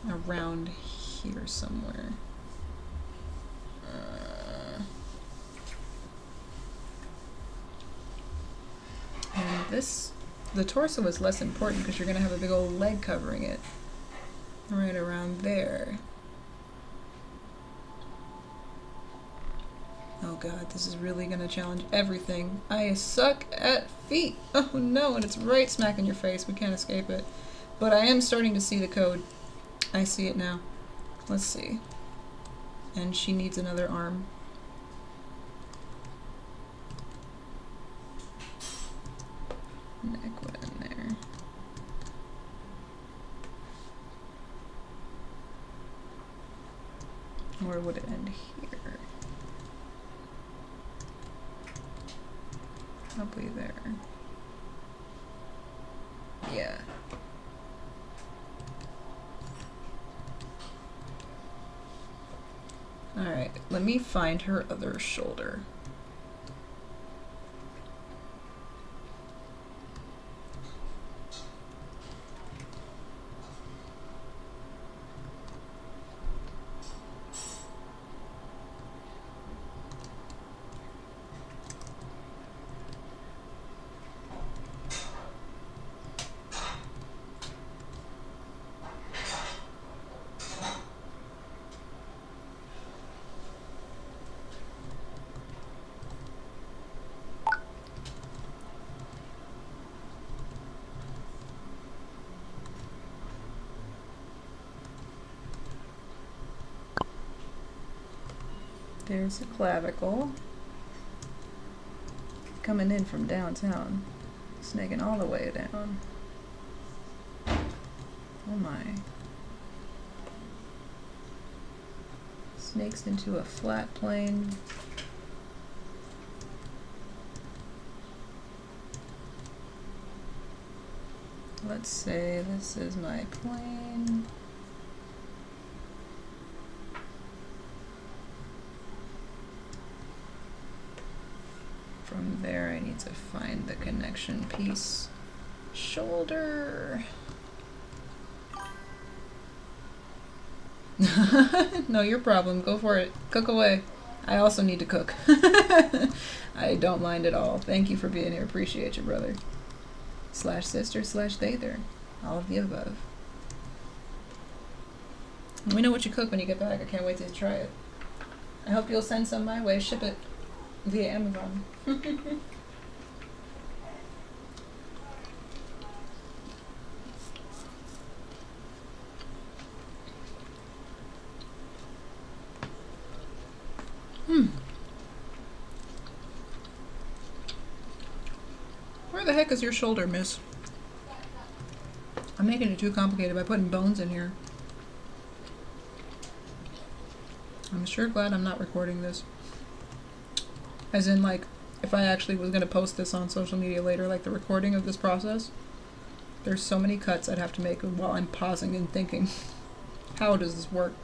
around here somewhere. And this, the torso is less important because you're going to have a big old leg covering it. Right around there. Oh god, this is really going to challenge everything. I suck at feet. Oh no, and it's right smack in your face. We can't escape it. But I am starting to see the code. I see it now. Let's see. And she needs another arm. Neck would end there. Or would it end here? Probably there. Yeah. Alright, let me find her other shoulder. There's the clavicle. Coming in from downtown. Snaking all the way down. Oh my. Snakes into a flat plane. Let's say this is my plane. From there, I need to find the connection piece. Shoulder. No, your problem. Go for it. Cook away. I also need to cook. I don't mind at all. Thank you for being here. Appreciate you, brother. Slash sister, slash they there. All of the above. Let me know what you cook when you get back. I can't wait to try it. I hope you'll send some my way. Ship it via Amazon. Where the heck is your shoulder, miss? I'm making it too complicated by putting bones in here. I'm sure glad I'm not recording this. As in, like, if I actually was going to post this on social media later, like the recording of this process, there's so many cuts I'd have to make while I'm pausing and thinking, how does this work?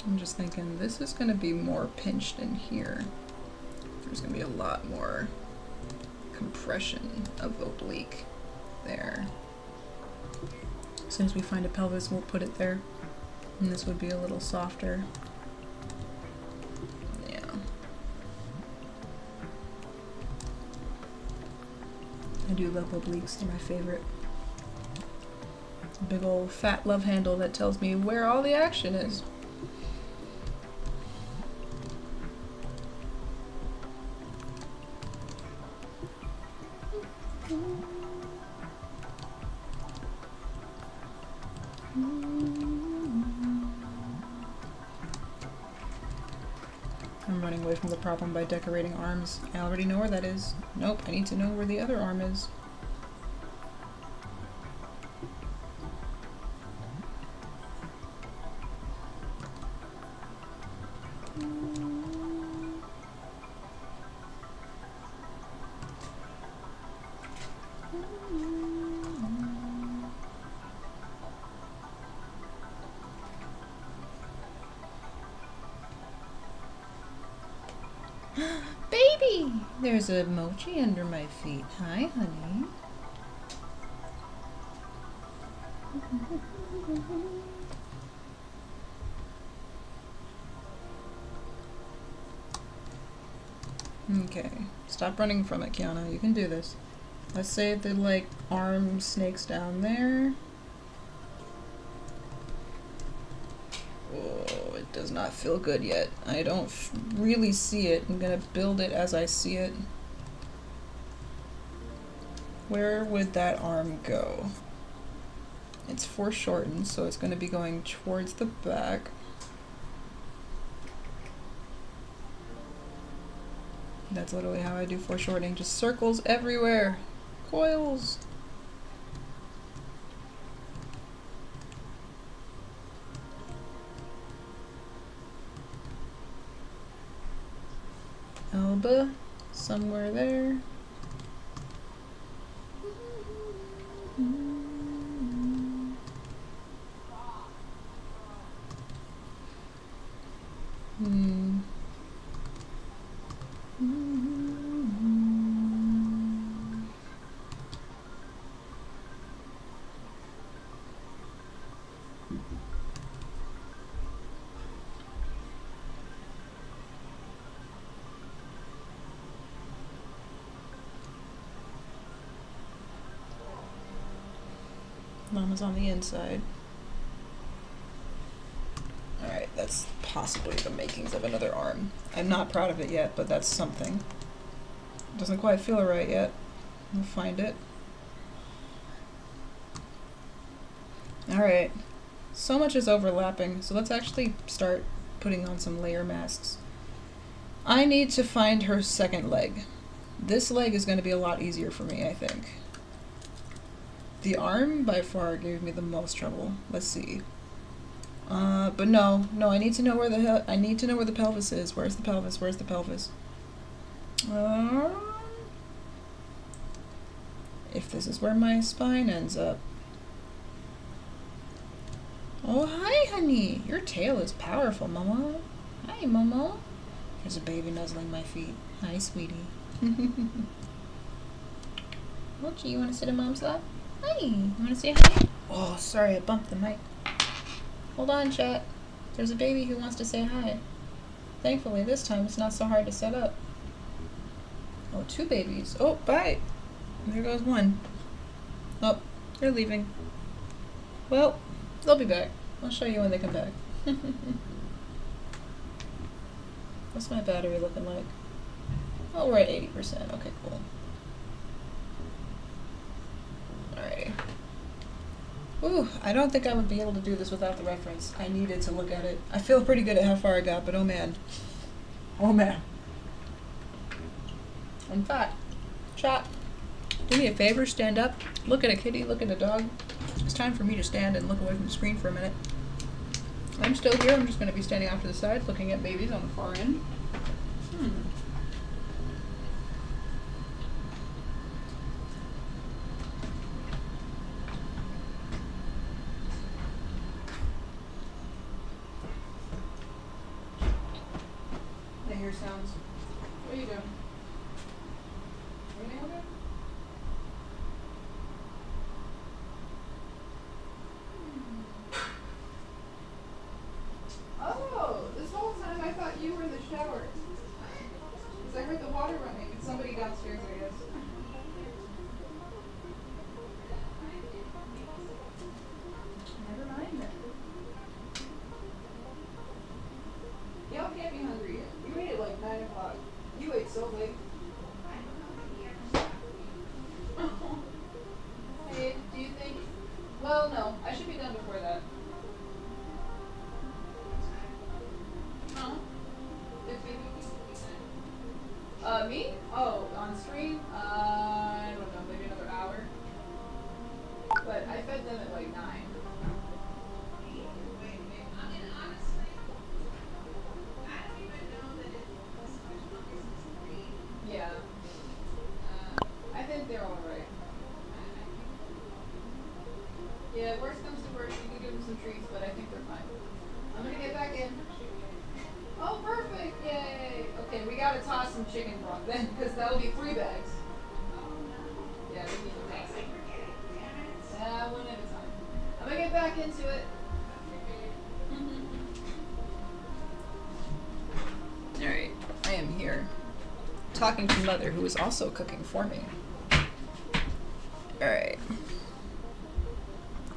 I'm just thinking, this is going to be more pinched in here. There's going to be a lot more compression of oblique there. As soon as we find a pelvis, we'll put it there. And this would be a little softer. Yeah. I do love obliques, they're my favorite. A big old fat love handle that tells me where all the action is. I'm running away from the problem by decorating arms. I already know where that is. Nope, I need to know where the other arm is. There's a mochi under my feet. Hi, honey. Okay, stop running from it, Kiana. You can do this. Let's say the, like, arm snakes down there. Oh, it does not feel good yet. I don't really see it. I'm gonna build it as I see it. Where would that arm go? It's foreshortened, so it's gonna be going towards the back. That's literally how I do foreshortening. Just circles everywhere. Coils. Elba, somewhere there. Mama's on the inside. Alright, that's possibly the makings of another arm. I'm not proud of it yet, but that's something. Doesn't quite feel right yet. We'll find it. Alright. So much is overlapping, so let's actually start putting on some layer masks. I need to find her second leg. This leg is going to be a lot easier for me, I think. The arm, by far, gave me the most trouble. Let's see. But no, I need to know where I need to know where the pelvis is. Where's the pelvis? Where's the pelvis? If this is where my spine ends up. Oh, hi, honey. Your tail is powerful, Mama. Hi, Mama. There's a baby nuzzling my feet. Hi, sweetie. Mochi, you want to sit in Mom's lap? Hi. You want to say hi? Oh, sorry, I bumped the mic. Hold on, chat. There's a baby who wants to say hi. Thankfully, this time it's not so hard to set up. Oh, two babies. Oh, bye. There goes one. Oh, they're leaving. Well, they'll be back. I'll show you when they come back. What's my battery looking like? Oh, we're at 80%. Okay, cool. Alrighty. Ooh, I don't think I would be able to do this without the reference. I needed to look at it. I feel pretty good at how far I got, but oh man. Oh man. In fact, chat, do me a favor, stand up, look at a kitty, look at a dog. It's time for me to stand and look away from the screen for a minute. I'm still here, I'm just going to be standing off to the side, looking at babies on the far end. I hear sounds. What are you doing? Anything over there? Oh, this whole time I thought you were in the shower. Because I heard the water running. It's somebody downstairs, I guess. Never mind then. Y'all can't be hungry yet. You ate at like 9 o'clock. You ate so late. Hey, do you think... Well, no. I should be done before that. Me? Oh, on stream? I don't know, maybe another hour. But I fed them at like 9. Yeah. I think they're alright. Yeah, worst comes to worst, you can give them some treats, but I think they're fine. I'm gonna get back in. Oh, perfect! Yay! Okay, we gotta toss some chicken broth then, because that will be 3 bags. Yeah, we need to toss it. Yeah, one at a time. I'm gonna get back into it. Alright, I am here, talking to Mother, who is also cooking for me. Alright.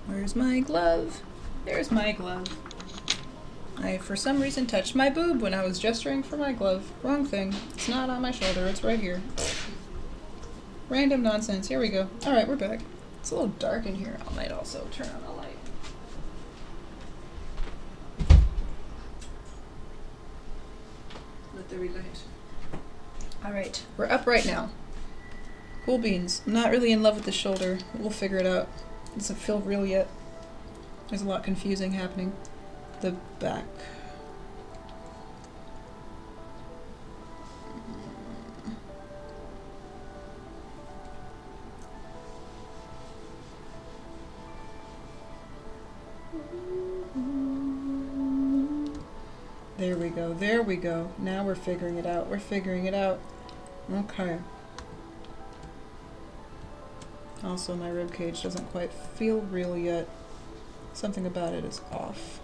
Where's my glove? There's my glove. I, for some reason, touched my boob when I was gesturing for my glove. Wrong thing. It's not on my shoulder, it's right here. Random nonsense. Here we go. Alright, we're back. It's a little dark in here. I might also turn on the light. But there we go. Alright, we're up right now. Cool beans. I'm not really in love with the shoulder. We'll figure it out. It doesn't feel real yet. There's a lot confusing happening. The back. There we go, there we go. Now we're figuring it out. We're figuring it out. Okay. Also, my rib cage doesn't quite feel real yet. Something about it is off.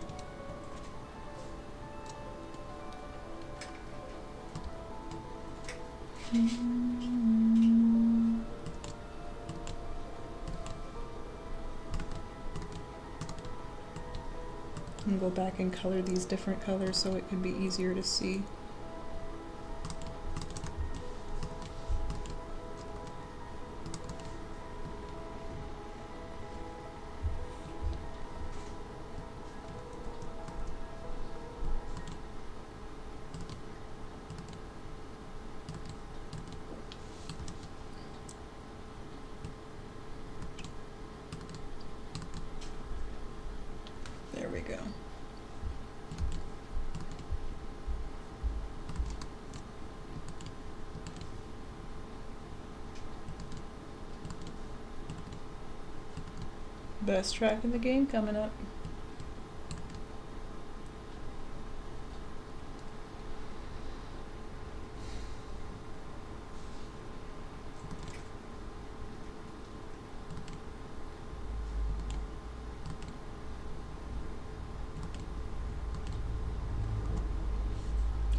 And go back and color these different colors so it can be easier to see. There we go. Best track in the game coming up.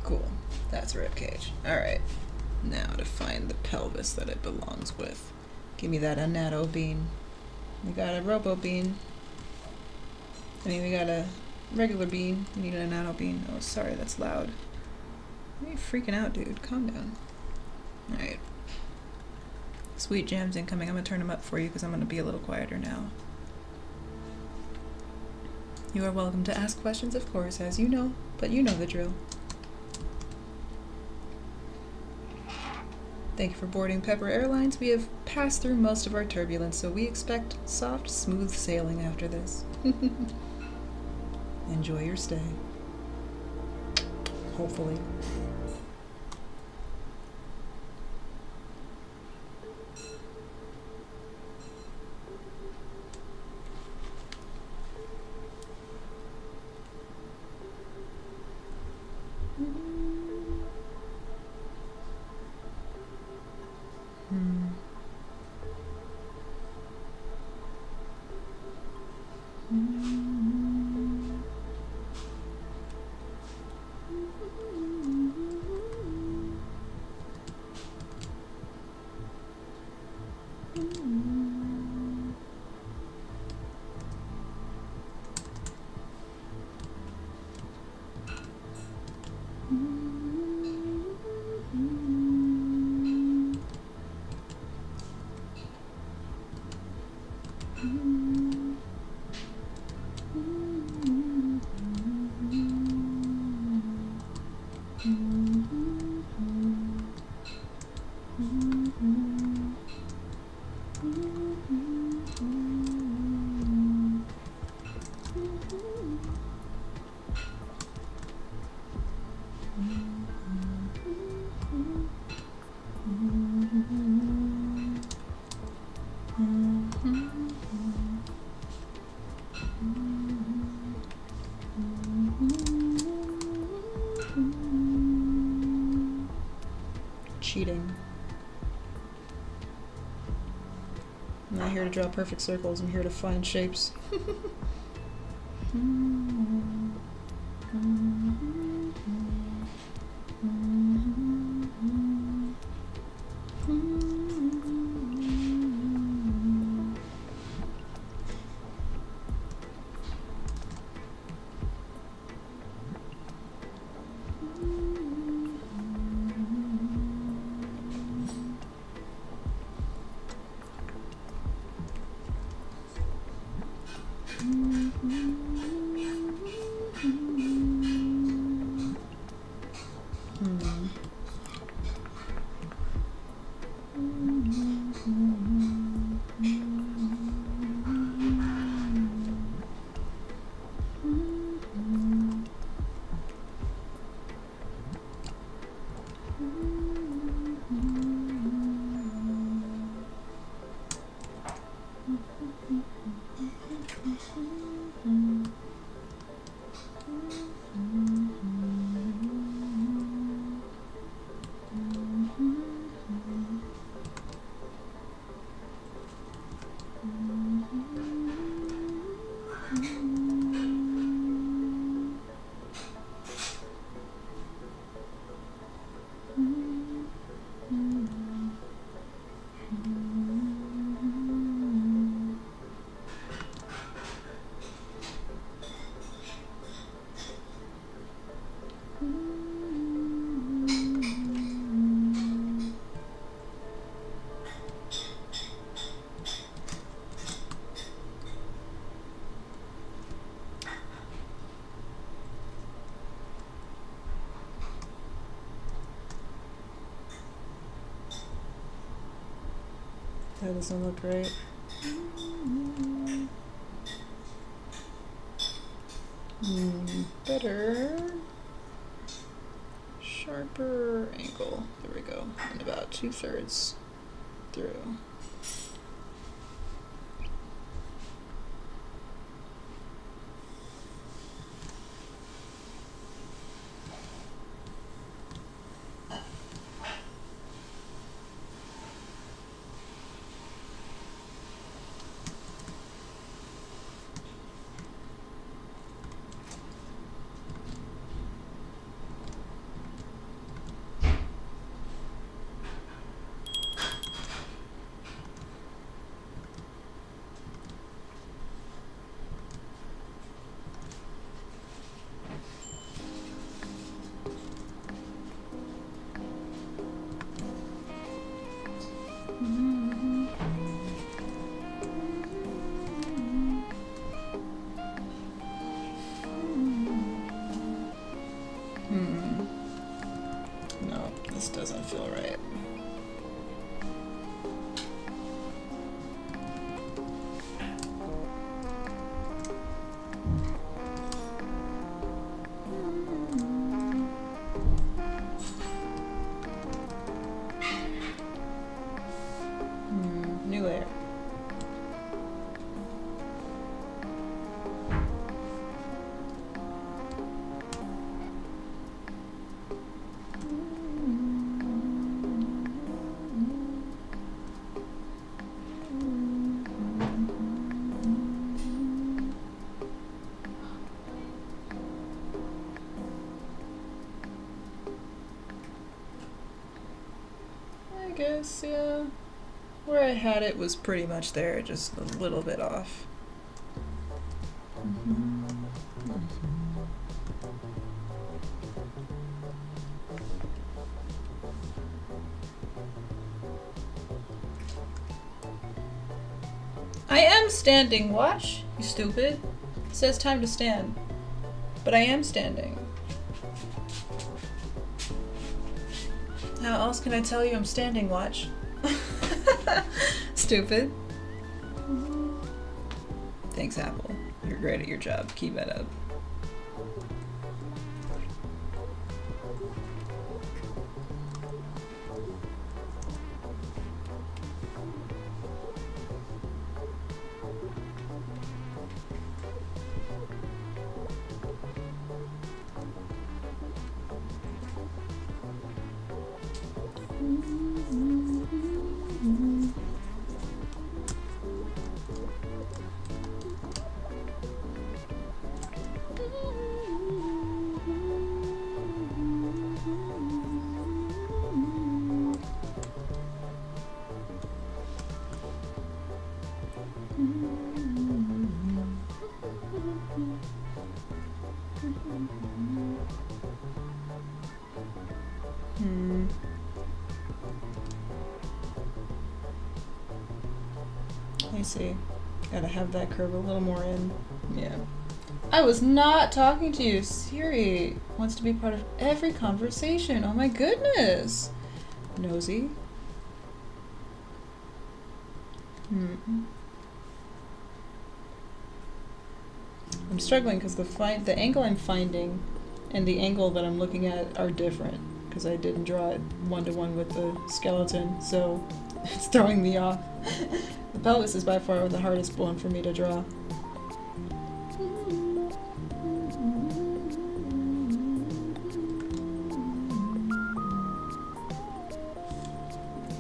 Cool. That's rib cage. Alright. Now to find the pelvis that it belongs with. Give me that annatto bean. We got a robo bean. I mean, we got a regular bean. We need an annatto bean. Oh, sorry, that's loud. Why are you freaking out, dude? Calm down. Alright. Sweet jams incoming. I'm gonna turn them up for you because I'm gonna be a little quieter now. You are welcome to ask questions, of course, as you know, but you know the drill. Thank you for boarding Pepper Airlines. We have passed through most of our turbulence, so we expect soft, smooth sailing after this. Enjoy your stay. Hopefully. I'm not here to draw perfect circles, I'm here to find shapes. That doesn't look right. Better. Sharper angle. There we go. And about 2/3 through. No, this doesn't feel right. New layer. I guess, yeah. Where I had it was pretty much there, just a little bit off. I am standing, watch, you stupid. It says time to stand. But I am standing. How else can I tell you I'm standing, watch? Stupid. Thanks, Apple. You're great at your job. Keep that up. me see. Gotta have that curve a little more in. Yeah. I was not talking to you. Siri wants to be part of every conversation. Oh my goodness. Nosy. I'm struggling because the angle I'm finding and the angle that I'm looking at are different because I didn't draw it one-to-one with the skeleton, so it's throwing me off. The pelvis is by far the hardest one for me to draw.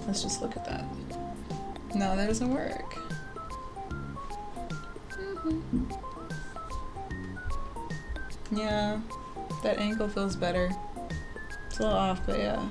Let's just look at that. No, that doesn't work. Yeah, that angle feels better. It's a little off, but yeah.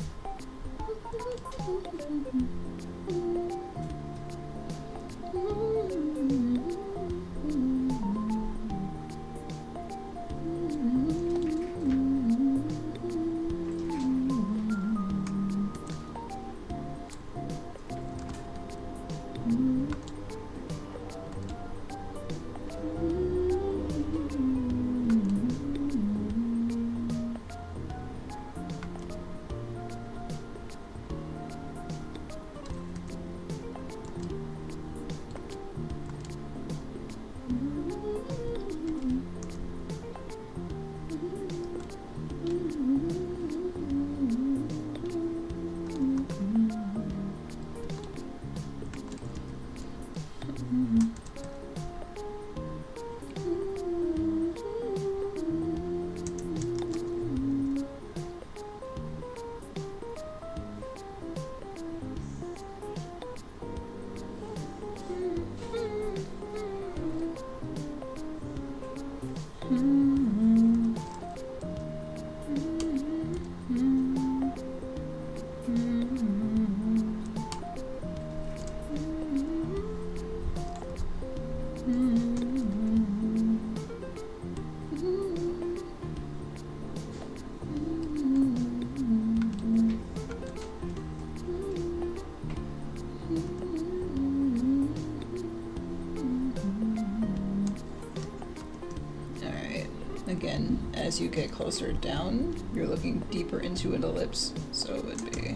Again, as you get closer down, you're looking deeper into an ellipse, so it would be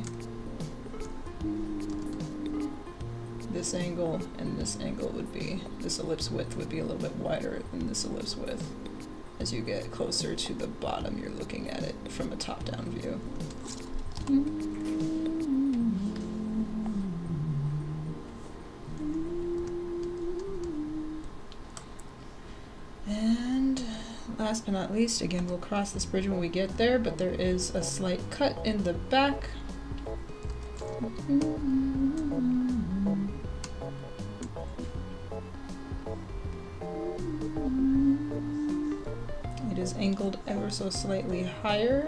this angle, and this angle would be, this ellipse width would be a little bit wider than this ellipse width. As you get closer to the bottom, you're looking at it from a top-down view. And last but not least, again, we'll cross this bridge when we get there, but there is a slight cut in the back. It is angled ever so slightly higher.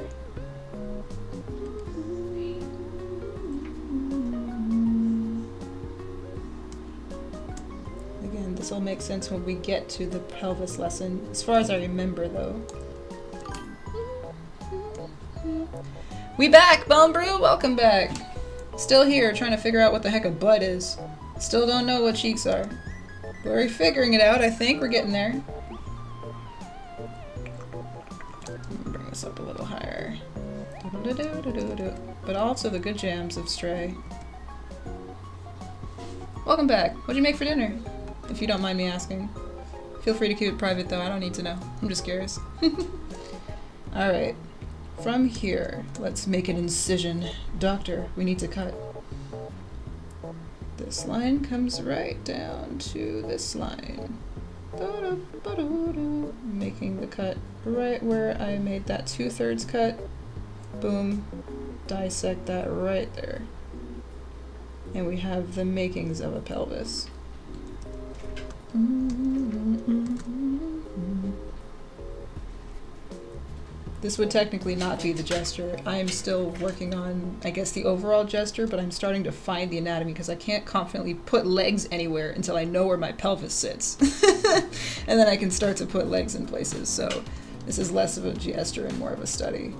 Again, this will make sense when we get to the pelvis lesson, as far as I remember though. We back, Bone Brew! Welcome back! Still here, trying to figure out what the heck a butt is. Still don't know what cheeks are. But we're figuring it out, I think. We're getting there. Bring this up a little higher. But also the good jams of Stray. Welcome back. What'd you make for dinner? If you don't mind me asking. Feel free to keep it private though, I don't need to know. I'm just curious. Alright. From here, let's make an incision. Doctor, we need to cut. This line comes right down to this line. Making the cut right where I made that 2/3 cut. Boom. Dissect that right there. And we have the makings of a pelvis. This would technically not be the gesture. I am still working on, I guess, the overall gesture, but I'm starting to find the anatomy because I can't confidently put legs anywhere until I know where my pelvis sits. And then I can start to put legs in places, so this is less of a gesture and more of a study.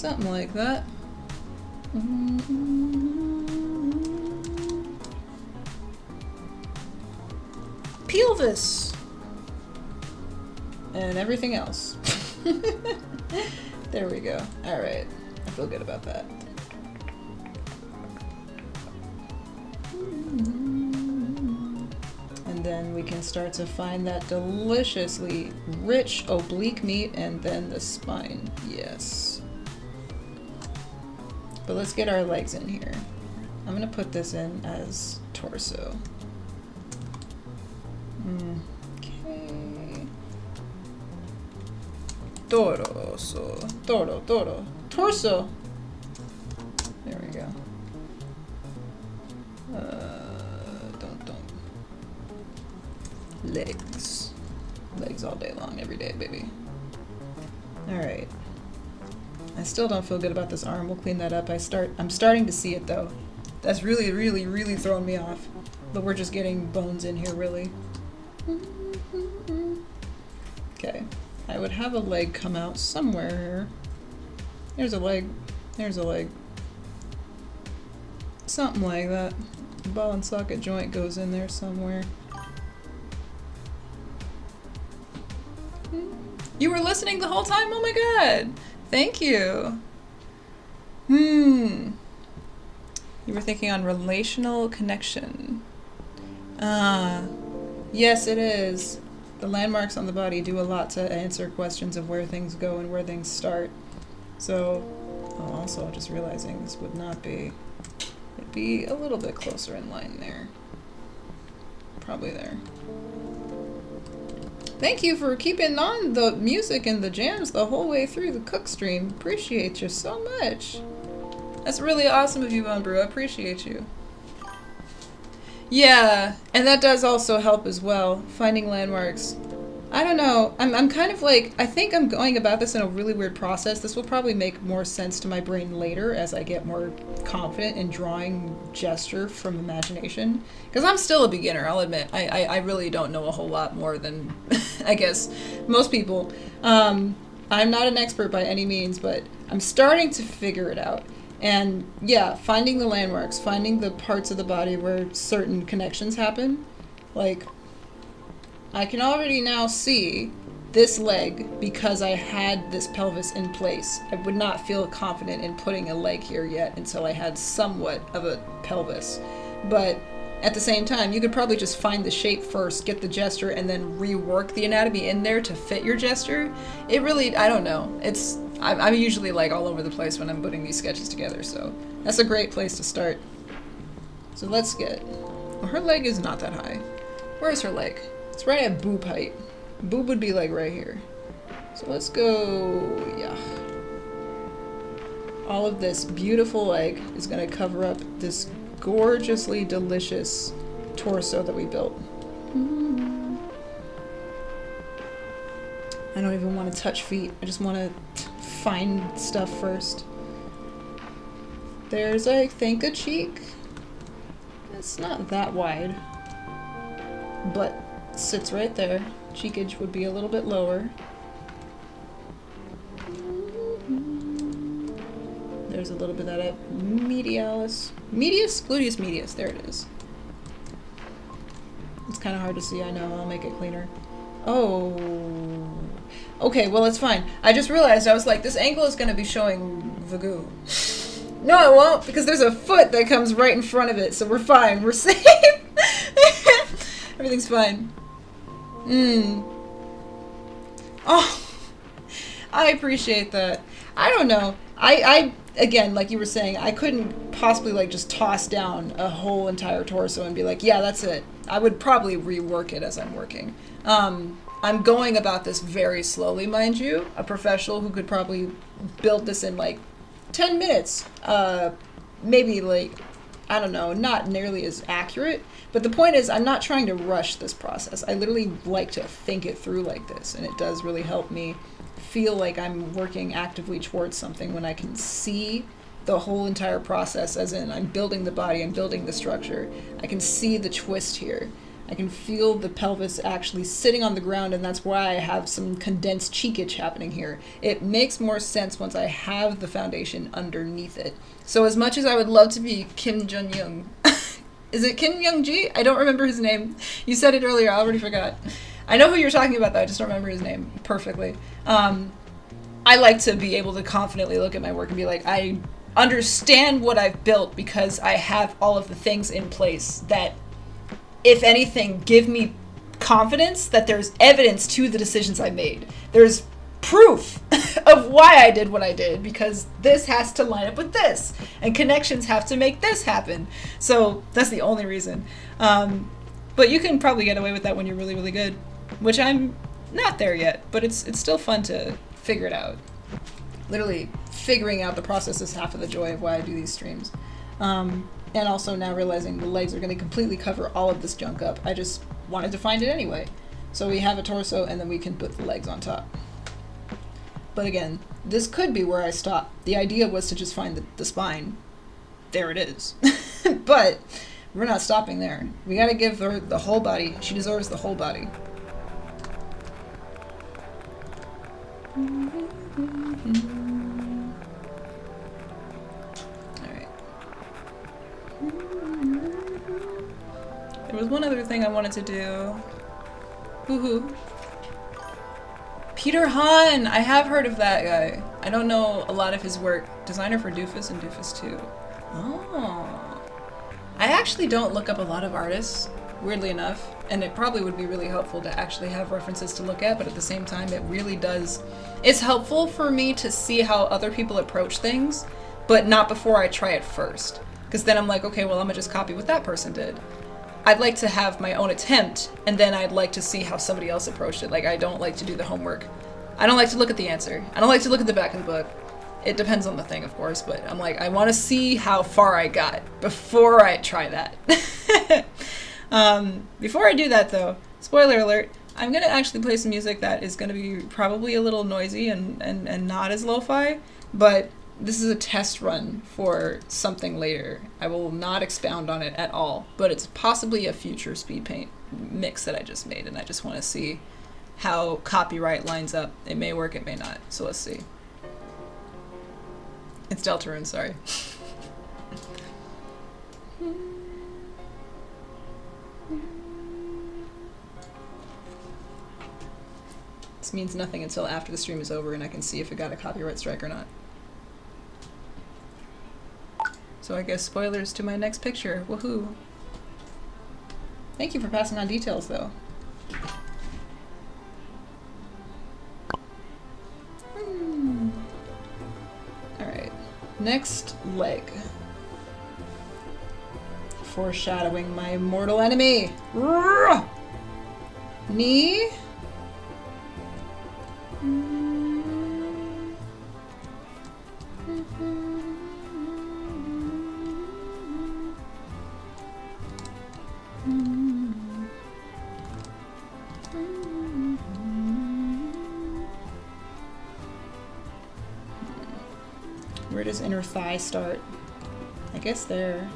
Something like that. Pelvis. And everything else. There we go. Alright. I feel good about that. And then we can start to find that deliciously rich oblique meat and then the spine. Yes. But let's get our legs in here. I'm gonna put this in as torso. Okay. Torso. There we go. Don't. Legs. Legs all day long, every day, baby. Alright. I still don't feel good about this arm. We'll clean that up. I'm starting to see it though. That's really, really, really throwing me off. But we're just getting bones in here, really. Okay. I would have a leg come out somewhere here. There's a leg. There's a leg. Something like that. The ball and socket joint goes in there somewhere. You were listening the whole time? Oh my god. Thank you. You were thinking on relational connection. Yes, it is. The landmarks on the body do a lot to answer questions of where things go and where things start. So, also just realizing this would not be, it'd be a little bit closer in line there. Probably there. Thank you for keeping on the music and the jams the whole way through the cook stream. Appreciate you so much. That's really awesome of you, Umbrew. I appreciate you. Yeah, and that does also help as well, finding landmarks. I don't know, I'm kind of like, I think I'm going about this in a really weird process. This will probably make more sense to my brain later as I get more confident in drawing gesture from imagination. Because I'm still a beginner, I'll admit. I really don't know a whole lot more than, I guess, most people. I'm not an expert by any means, but I'm starting to figure it out. And yeah, finding the landmarks, finding the parts of the body where certain connections happen. Like, I can already now see this leg because I had this pelvis in place. I would not feel confident in putting a leg here yet until I had somewhat of a pelvis. But at the same time, you could probably just find the shape first, get the gesture, and then rework the anatomy in there to fit your gesture. It really, I don't know. I'm usually like all over the place when I'm putting these sketches together, so that's a great place to start. So let's get, well, her leg is not that high. Where's her leg? It's right at boob height. Boob would be like right here. So let's go, yeah. All of this beautiful leg is gonna cover up this gorgeously delicious torso that we built. I don't even want to touch feet. I just want to find stuff first. There's, I think, a cheek. It's not that wide, but sits right there. Cheekage would be a little bit lower. There's a little bit of that medialis. Gluteus medius, there it is. It's kind of hard to see, I know, I'll make it cleaner. Oh. Okay, well, it's fine. I just realized, I was like, this angle is going to be showing the goo. No, it won't, because there's a foot that comes right in front of it, so we're fine. We're safe. Everything's fine. Oh, I appreciate that. I don't know. I again, like you were saying, I couldn't possibly like just toss down a whole entire torso and be like, yeah, that's it. I would probably rework it as I'm working. I'm going about this very slowly, mind you. A professional who could probably build this in like 10 minutes. Maybe like, I don't know, not nearly as accurate. But the point is, I'm not trying to rush this process. I literally like to think it through like this, and it does really help me feel like I'm working actively towards something when I can see the whole entire process, as in I'm building the body, I'm building the structure. I can see the twist here. I can feel the pelvis actually sitting on the ground, and that's why I have some condensed cheekage happening here. It makes more sense once I have the foundation underneath it. So as much as I would love to be Kim Jong-young, is it Kim Young-ji? I don't remember his name. You said it earlier, I already forgot. I know who you're talking about though, I just don't remember his name perfectly. I like to be able to confidently look at my work and be like, I understand what I've built because I have all of the things in place that, if anything, give me confidence that there's evidence to the decisions I made. There's proof of why I did what I did, because this has to line up with this, and connections have to make this happen. So that's the only reason. But you can probably get away with that when you're really, really good, which I'm not there yet, but it's still fun to figure it out. Literally, figuring out the process is half of the joy of why I do these streams. And also now realizing the legs are going to completely cover all of this junk up. I just wanted to find it anyway. So we have a torso, and then we can put the legs on top. But again, this could be where I stop. The idea was to just find the spine. There it is. But we're not stopping there. We got to give her the whole body. She deserves the whole body. There was one other thing I wanted to do. Woohoo. Peter Han! I have heard of that guy. I don't know a lot of his work. Designer for Doofus and Doofus 2. Oh. I actually don't look up a lot of artists, weirdly enough, and it probably would be really helpful to actually have references to look at, but at the same time it really does. It's helpful for me to see how other people approach things, but not before I try it first. Because then I'm like, okay, well I'm gonna just copy what that person did. I'd like to have my own attempt, and then I'd like to see how somebody else approached it. Like, I don't like to do the homework. I don't like to look at the answer. I don't like to look at the back of the book. It depends on the thing, of course, but I'm like, I want to see how far I got before I try that. Before I do that, though, spoiler alert, I'm going to actually play some music that is going to be probably a little noisy and not as lo-fi, but this is a test run for something later. I will not expound on it at all, but it's possibly a future speed paint mix that I just made, and I just want to see how copyright lines up. It may work, it may not, so let's see. It's Deltarune, sorry. This means nothing until after the stream is over and I can see if it got a copyright strike or not. So I guess spoilers to my next picture. Woohoo! Thank you for passing on details, though. Alright. Next leg. Foreshadowing my mortal enemy. Knee. Where does inner thigh start? I guess there.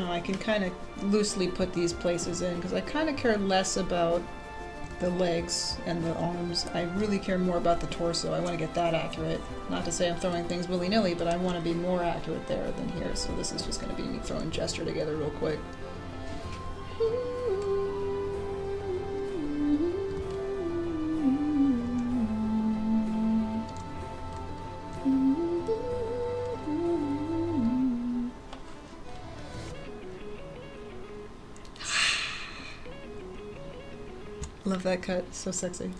I can kind of loosely put these places in because I kind of care less about the legs and the arms. I really care more about the torso. I want to get that accurate. Not to say I'm throwing things willy-nilly, but I want to be more accurate there than here. So this is just going to be me throwing gesture together real quick. Love that cut, so sexy.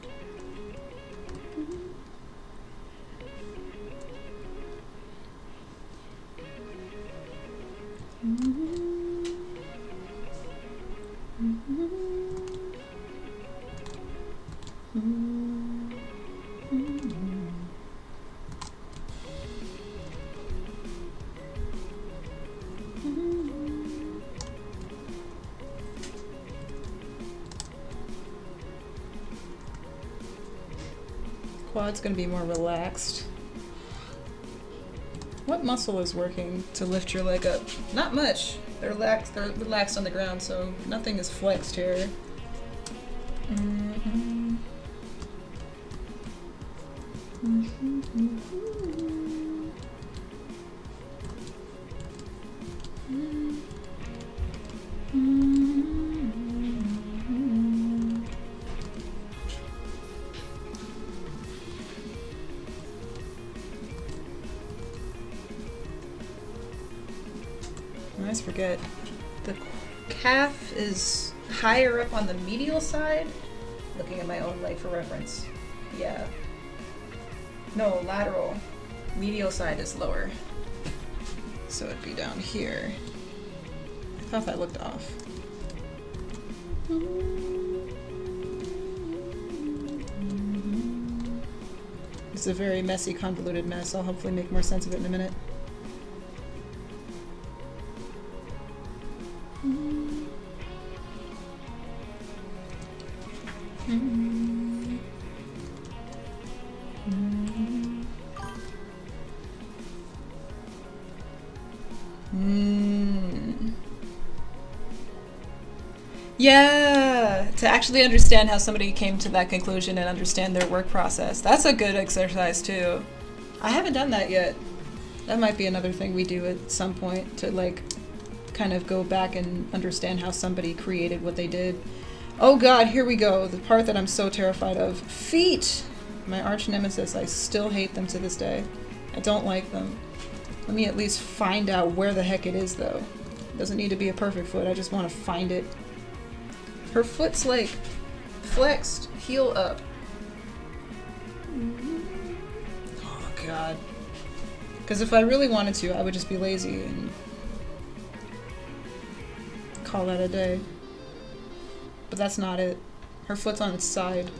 quad's gonna be more relaxed. What muscle is working to lift your leg up? Not much. They're relaxed on the ground, so nothing is flexed here. Mm-hmm. I always forget. The calf is higher up on the medial side. Looking at my own leg for reference. Yeah. No, lateral. Medial side is lower. So it'd be down here. I thought that looked off. It's a very messy, convoluted mess. I'll hopefully make more sense of it in a minute. Yeah, to actually understand how somebody came to that conclusion and understand their work process. That's a good exercise too. I haven't done that yet. That might be another thing we do at some point to like kind of go back and understand how somebody created what they did. Oh god, here we go. The part that I'm so terrified of. Feet! My arch nemesis. I still hate them to this day. I don't like them. Let me at least find out where the heck it is though. It doesn't need to be a perfect foot. I just want to find it. Her foot's like flexed, heel up. Oh god. Because if I really wanted to, I would just be lazy and call that a day. But that's not it. Her foot's on its side.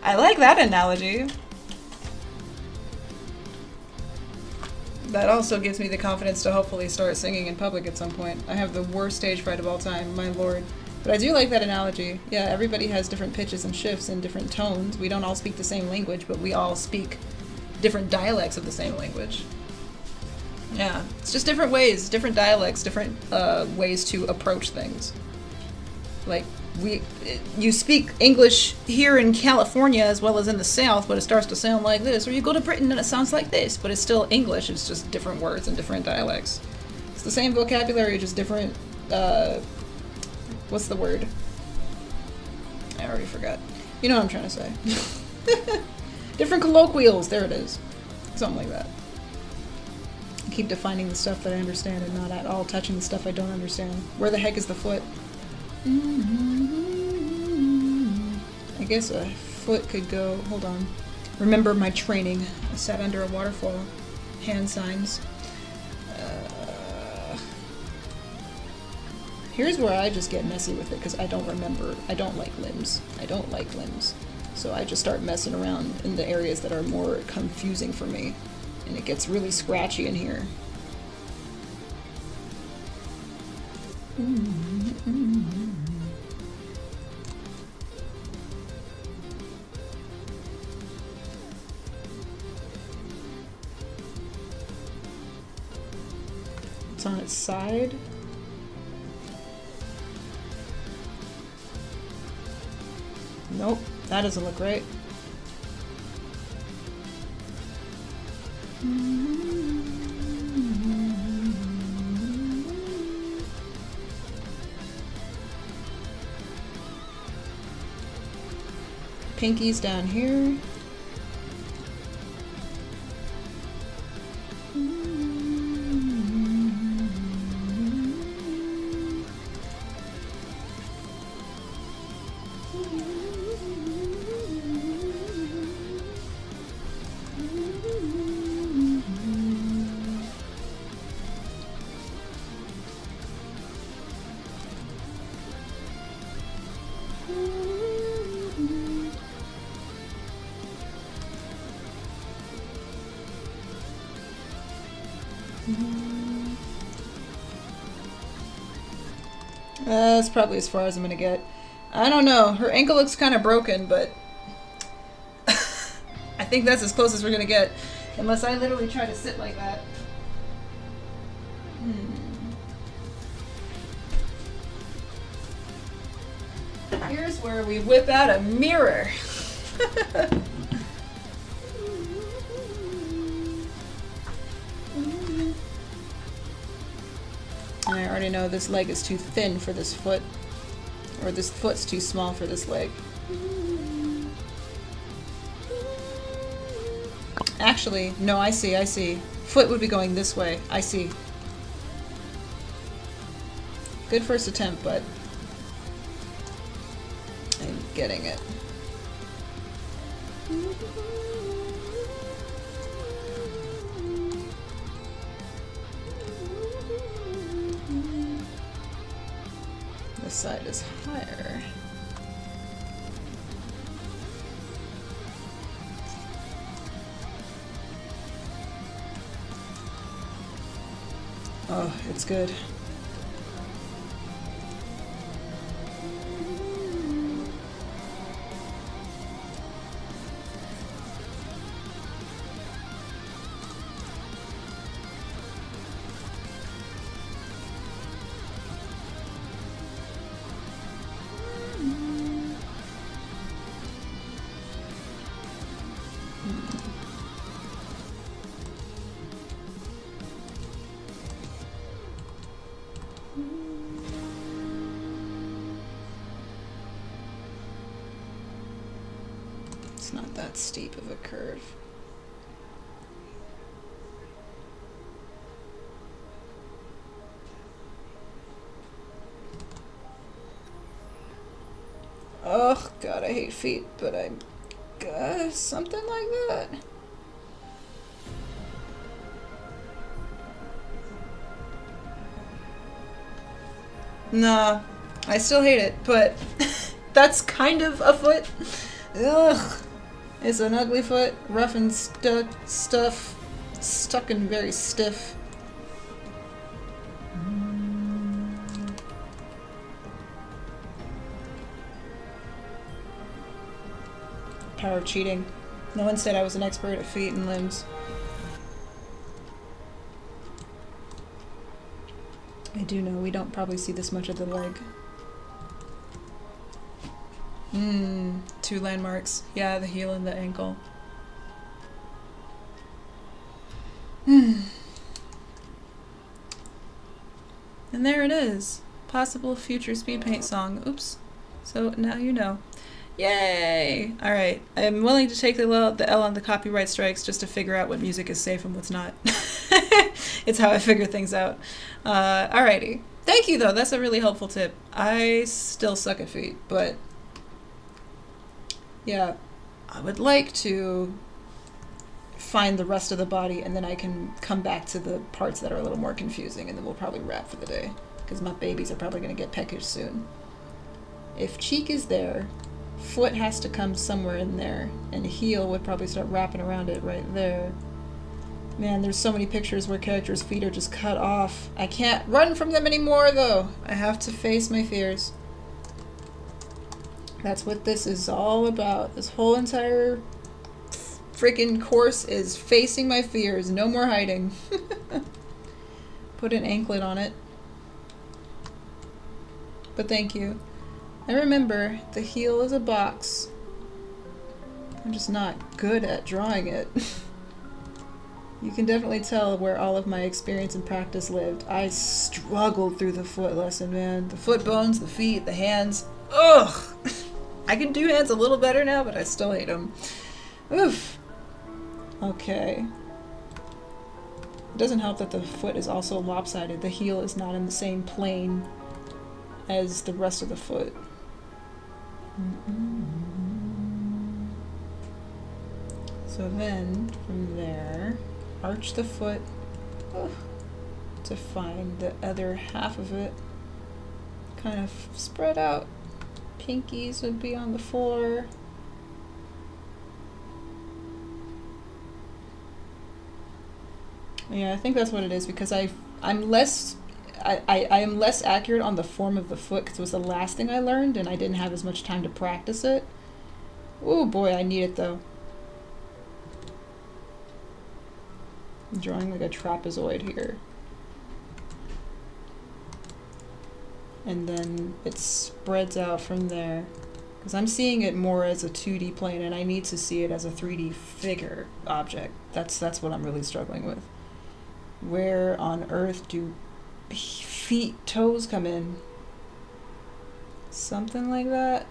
I like that analogy. That also gives me the confidence to hopefully start singing in public at some point. I have the worst stage fright of all time, my lord. But I do like that analogy. Yeah, everybody has different pitches and shifts and different tones. We don't all speak the same language, but we all speak different dialects of the same language. Yeah, it's just different ways, different dialects, different ways to approach things. Like, you speak English here in California as well as in the South, but it starts to sound like this. Or you go to Britain and it sounds like this, but it's still English. It's just different words and different dialects. It's the same vocabulary, just different, what's the word? I already forgot. You know what I'm trying to say. Different colloquials, there it is. Something like that. I keep defining the stuff that I understand and not at all touching the stuff I don't understand. Where the heck is the foot? I guess a foot could go, hold on. Remember my training. I sat under a waterfall. Hand signs. Here's where I just get messy with it because I don't remember. I don't like limbs. I don't like limbs. So I just start messing around in the areas that are more confusing for me. And it gets really scratchy in here. It's on its side. Nope, that doesn't look right. Pinky's down here. That's probably as far as I'm gonna get. I don't know. Her ankle looks kind of broken, but I think that's as close as we're gonna get. Unless I literally try to sit like that. Here's where we whip out a mirror. I already know this leg is too thin for this foot. Or this foot's too small for this leg. Actually, no, I see. Foot would be going this way. I see. Good first attempt, but I'm getting it. This side is higher. Oh, it's good. It's not that steep of a curve. Oh god, I hate feet, but I guess something like that. Nah, I still hate it, but that's kind of a foot. Ugh. It's an ugly foot, rough and stuck and very stiff. Power of cheating. No one said I was an expert at feet and limbs. I do know we don't probably see this much of the leg. 2 landmarks. Yeah, the heel and the ankle. And there it is. Possible future speed paint song. Oops. So now you know. Yay! Alright. I'm willing to take the L on the copyright strikes just to figure out what music is safe and what's not. It's how I figure things out. Alrighty. Thank you, though. That's a really helpful tip. I still suck at feet, but yeah, I would like to find the rest of the body and then I can come back to the parts that are a little more confusing and then we'll probably wrap for the day because my babies are probably going to get peckish soon. If cheek is there, foot has to come somewhere in there and heel would probably start wrapping around it right there. Man, there's so many pictures where characters' feet are just cut off. I can't run from them anymore though. I have to face my fears. That's what this is all about. This whole entire freaking course is facing my fears. No more hiding. Put an anklet on it. But thank you. And remember, the heel is a box. I'm just not good at drawing it. You can definitely tell where all of my experience and practice lived. I struggled through the foot lesson, man. The foot bones, the feet, the hands. Ugh! I can do hands a little better now, but I still hate them. Oof. Okay. It doesn't help that the foot is also lopsided. The heel is not in the same plane as the rest of the foot. So then, from there, arch the foot to find the other half of it. Kind of spread out. Pinkies would be on the floor. Yeah, I think that's what it is because I'm less I am less accurate on the form of the foot because it was the last thing I learned and I didn't have as much time to practice it. Oh boy, I need it though. I'm drawing like a trapezoid here. And then it spreads out from there. Because I'm seeing it more as a 2D plane and I need to see it as a 3D figure object. That's what I'm really struggling with. Where on earth do feet, toes come in? Something like that?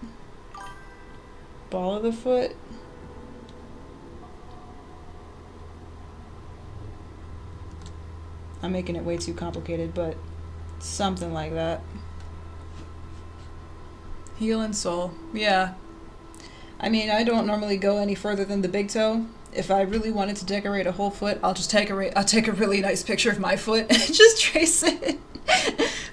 Ball of the foot? I'm making it way too complicated, but something like that. Heel and sole. Yeah. I mean, I don't normally go any further than the big toe. If I really wanted to decorate a whole foot, I'll take a really nice picture of my foot and just trace it.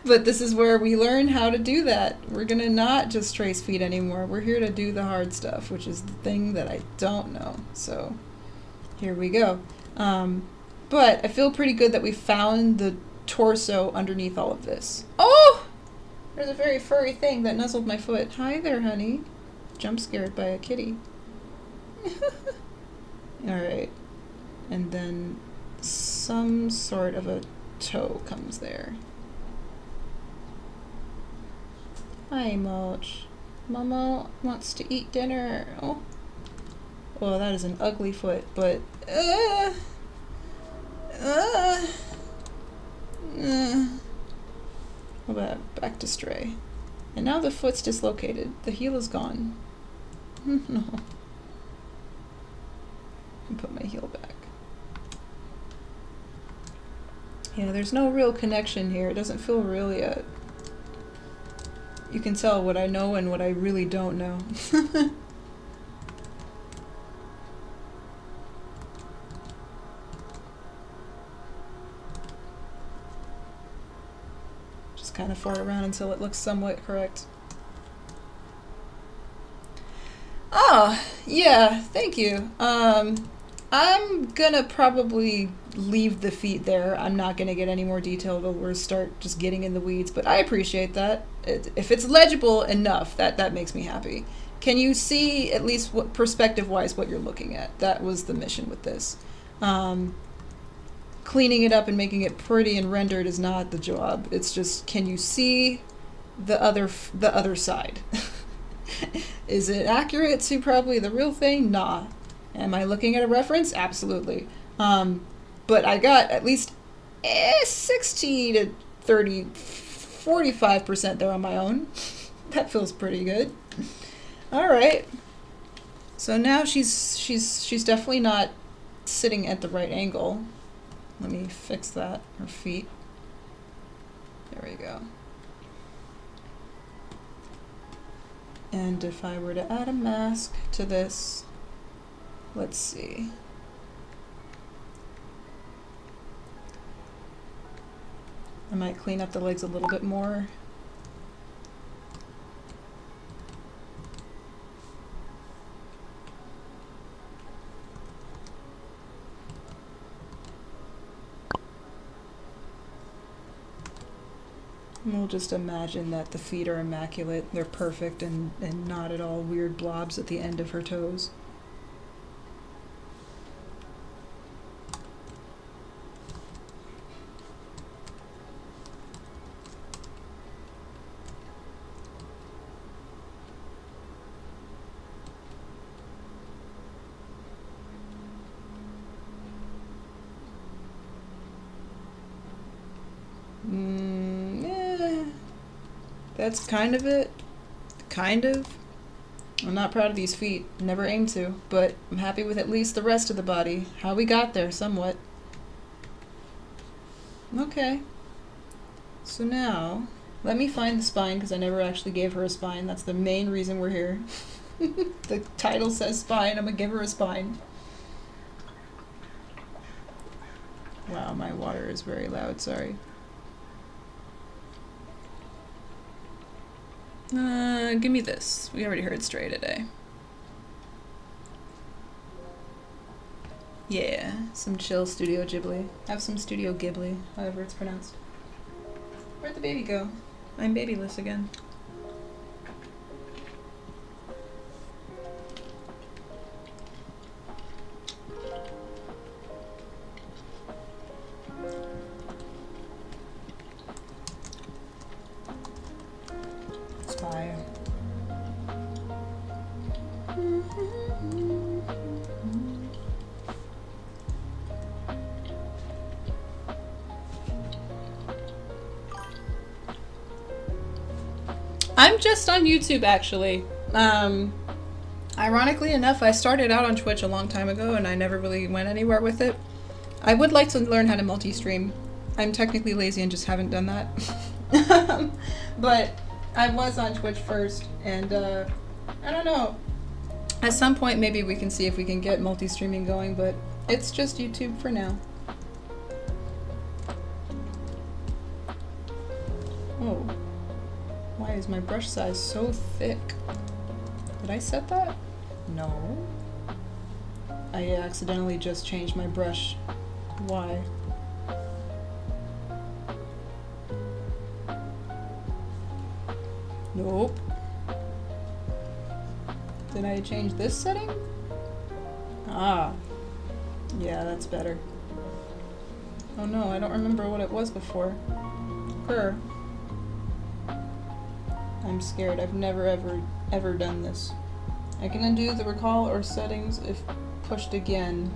But this is where we learn how to do that. We're gonna not just trace feet anymore. We're here to do the hard stuff, which is the thing that I don't know. So here we go. But I feel pretty good that we found the torso underneath all of this. Oh! There's a very furry thing that nuzzled my foot. Hi there, honey. Jump scared by a kitty. Alright. And then some sort of a toe comes there. Hi, Moch. Mama wants to eat dinner. Oh. Oh, that is an ugly foot, but How about back to stray? And now the foot's dislocated. The heel is gone. No. And put my heel back. Yeah, there's no real connection here. It doesn't feel real yet. You can tell what I know and what I really don't know. Just kind of fart around until it looks somewhat correct. Oh, yeah, thank you. I'm gonna probably leave the feet there. I'm not gonna get any more detailed or start just getting in the weeds, but I appreciate that. If it's legible enough, that makes me happy. Can you see, at least what perspective-wise, what you're looking at? That was the mission with this. Cleaning it up and making it pretty and rendered is not the job. It's just, can you see the other side? Is it accurate to probably the real thing? Nah. Am I looking at a reference? Absolutely. But I got at least 60 to 30, 45% there on my own. That feels pretty good. All right. So now she's definitely not sitting at the right angle. Let me fix that. Her feet. There we go. And if I were to add a mask to this, let's see. I might clean up the legs a little bit more. And we'll just imagine that the feet are immaculate, they're perfect, and not at all weird blobs at the end of her toes. That's kind of it. Kind of. I'm not proud of these feet. Never aimed to, but I'm happy with at least the rest of the body. How we got there, somewhat. Okay. So now, let me find the spine, because I never actually gave her a spine. That's the main reason we're here. The title says spine. I'm going to give her a spine. Wow, my water is very loud. Sorry. Give me this. We already heard stray today. Yeah, some chill Studio Ghibli. Have some Studio Ghibli, however it's pronounced. Where'd the baby go? I'm babyless again. It's fire. I'm just on YouTube, actually. Ironically enough, I started out on Twitch a long time ago and I never really went anywhere with it. I would like to learn how to multi-stream. I'm technically lazy and just haven't done that. But I was on Twitch first, and I don't know. At some point, maybe we can see if we can get multi-streaming going, but it's just YouTube for now. Oh. Why is my brush size so thick? Did I set that? No. I accidentally just changed my brush. Why? Nope. Did I change this setting? Ah. Yeah, that's better. Oh no, I don't remember what it was before. Her. I'm scared. I've never ever done this. I can undo the recall or settings if pushed again.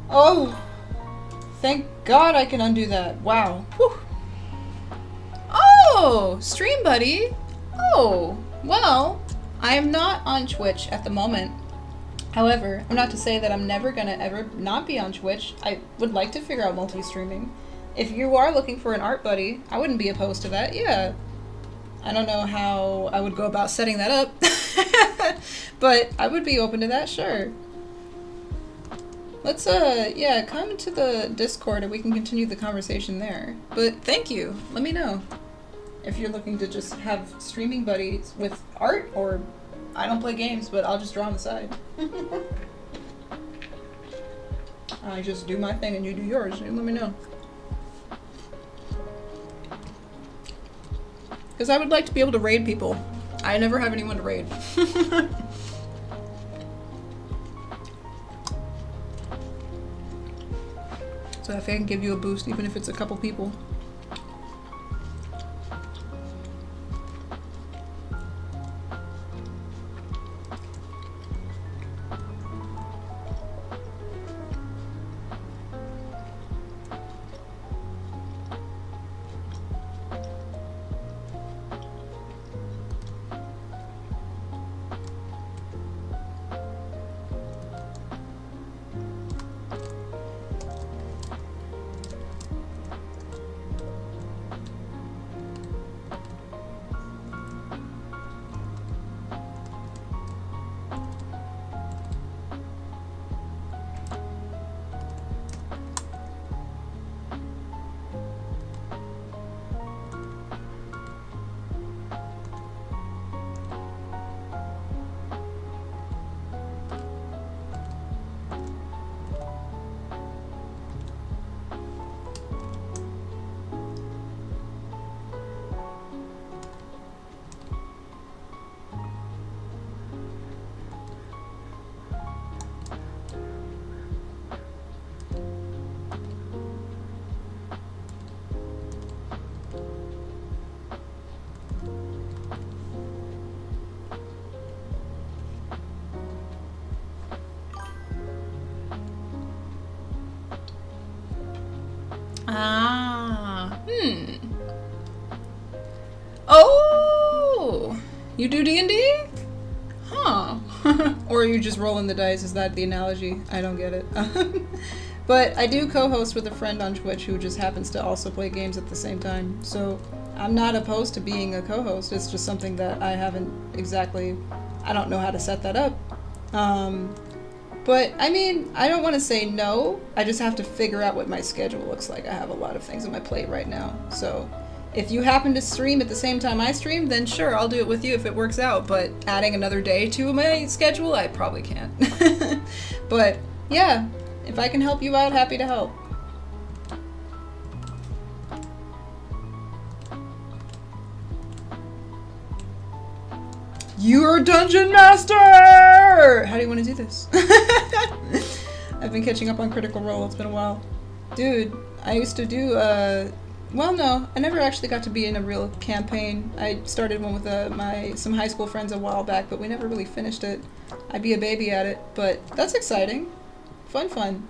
Oh! Thank God I can undo that. Wow. Whew. Oh! Stream Buddy! Oh! Well, I am not on Twitch at the moment. However, I'm not to say that I'm never gonna ever not be on Twitch. I would like to figure out multi-streaming. If you are looking for an art buddy, I wouldn't be opposed to that. Yeah. I don't know how I would go about setting that up, but I would be open to that, sure. Let's, yeah, come into the Discord and we can continue the conversation there. But thank you. Let me know if you're looking to just have streaming buddies with art, or I don't play games, but I'll just draw on the side. I just do my thing and you do yours. Let me know. Because I would like to be able to raid people. I never have anyone to raid. So if I can give you a boost, even if it's a couple people. Ah, Oh! You do D&D? Huh. Or you just rolling the dice, is that the analogy? I don't get it. But I do co-host with a friend on Twitch who just happens to also play games at the same time. So I'm not opposed to being a co-host, it's just something that I haven't exactly, I don't know how to set that up. But, I mean, I don't want to say no, I just have to figure out what my schedule looks like. I have a lot of things on my plate right now. So, if you happen to stream at the same time I stream, then sure, I'll do it with you if it works out. But adding another day to my schedule, I probably can't. But, yeah, if I can help you out, happy to help. You're Dungeon Master! How do you want to do this? I've been catching up on Critical Role, it's been a while. Dude, I used to do, well, no, I never actually got to be in a real campaign. I started one with some high school friends a while back, but we never really finished it. I'd be a baby at it, but that's exciting. Fun.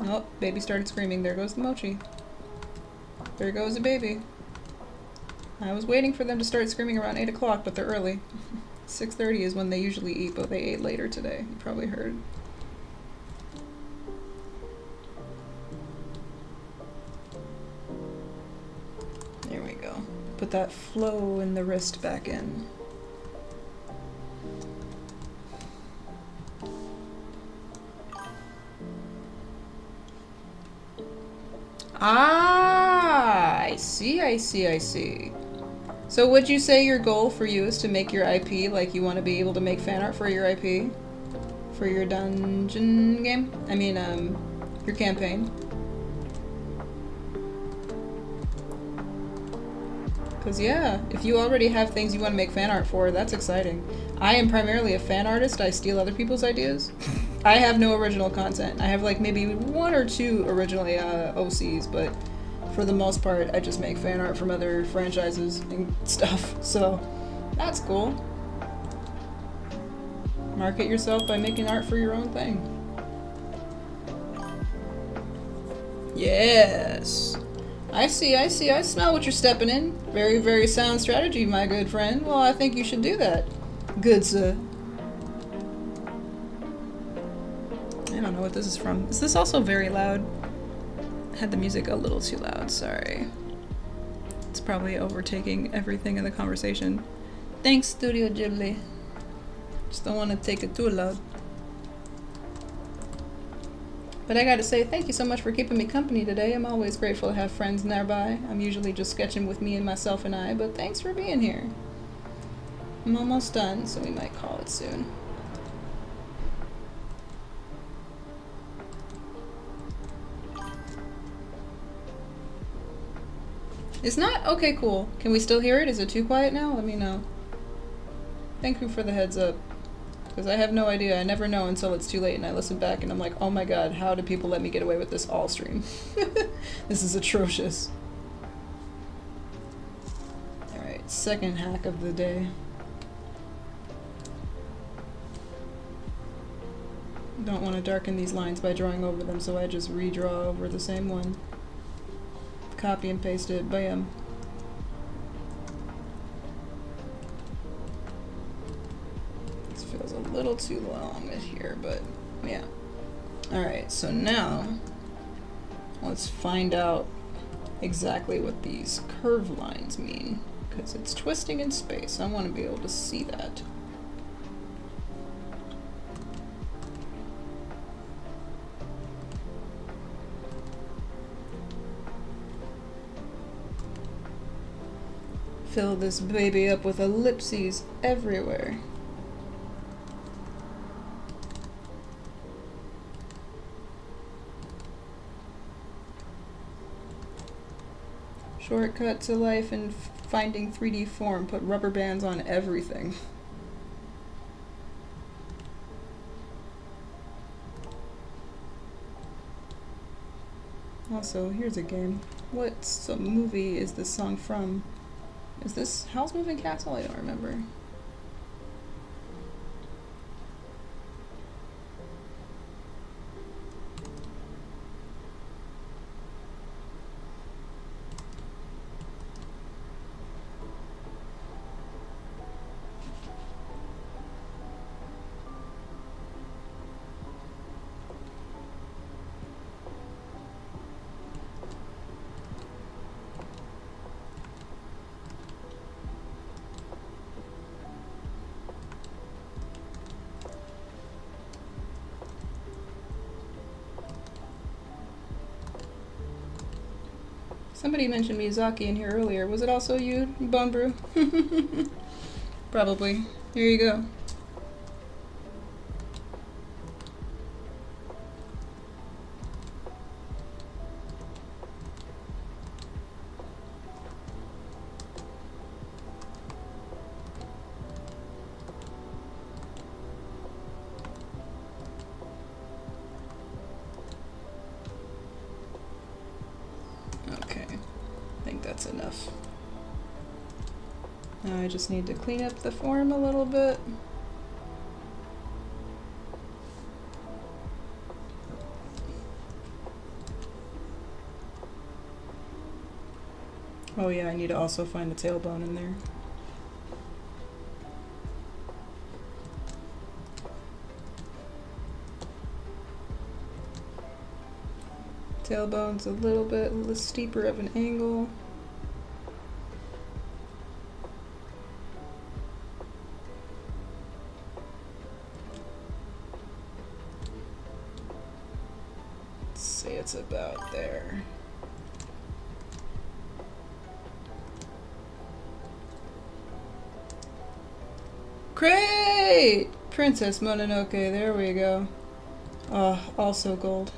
Oh, baby started screaming. There goes the mochi. There goes the baby. I was waiting for them to start screaming around 8 o'clock, but they're early. 6:30 is when they usually eat, but they ate later today. You probably heard. There we go. Put that flow in the wrist back in. Ah, I see. So would you say your goal for you is to make your IP, like you want to be able to make fan art for your IP? For your dungeon game? I mean, your campaign? Because yeah, if you already have things you want to make fan art for, that's exciting. I am primarily a fan artist. I steal other people's ideas. I have no original content. I have like maybe 1 or 2 original OCs, but for the most part, I just make fan art from other franchises and stuff. So that's cool. Market yourself by making art for your own thing. Yes. I see. I smell what you're stepping in. Very, very sound strategy, my good friend. Well, I think you should do that. Good, sir. I don't know what this is from. Is this also very loud? I had the music a little too loud, sorry. It's probably overtaking everything in the conversation. Thanks, Studio Ghibli. Just don't want to take it too loud. But I gotta say, thank you so much for keeping me company today. I'm always grateful to have friends nearby. I'm usually just sketching with me and myself and I, but thanks for being here. I'm almost done, so we might call it soon. It's not? Okay, cool. Can we still hear it? Is it too quiet now? Let me know. Thank you for the heads up. Because I have no idea. I never know until it's too late and I listen back and I'm like, oh my god, how did people let me get away with this all stream? This is atrocious. Alright, second hack of the day. Don't want to darken these lines by drawing over them, so I just redraw over the same one. Copy and paste it, bam. This feels a little too long here, but yeah. Alright, so now let's find out exactly what these curved lines mean, because it's twisting in space. I want to be able to see that. Fill this baby up with ellipses everywhere. Shortcut to life and finding 3D form. Put rubber bands on everything. Also, here's a game. What movie is this song from? Is this Howl's Moving Castle? I don't remember. Somebody mentioned Miyazaki in here earlier. Was it also you, Bone Brew? Probably. Here you go. enough. Now I just need to clean up the form a little bit. Oh yeah, I need to also find the tailbone in there. Tailbone's a little steeper of an angle. Let's say it's about there. Great! Princess Mononoke, there we go. Oh, also gold.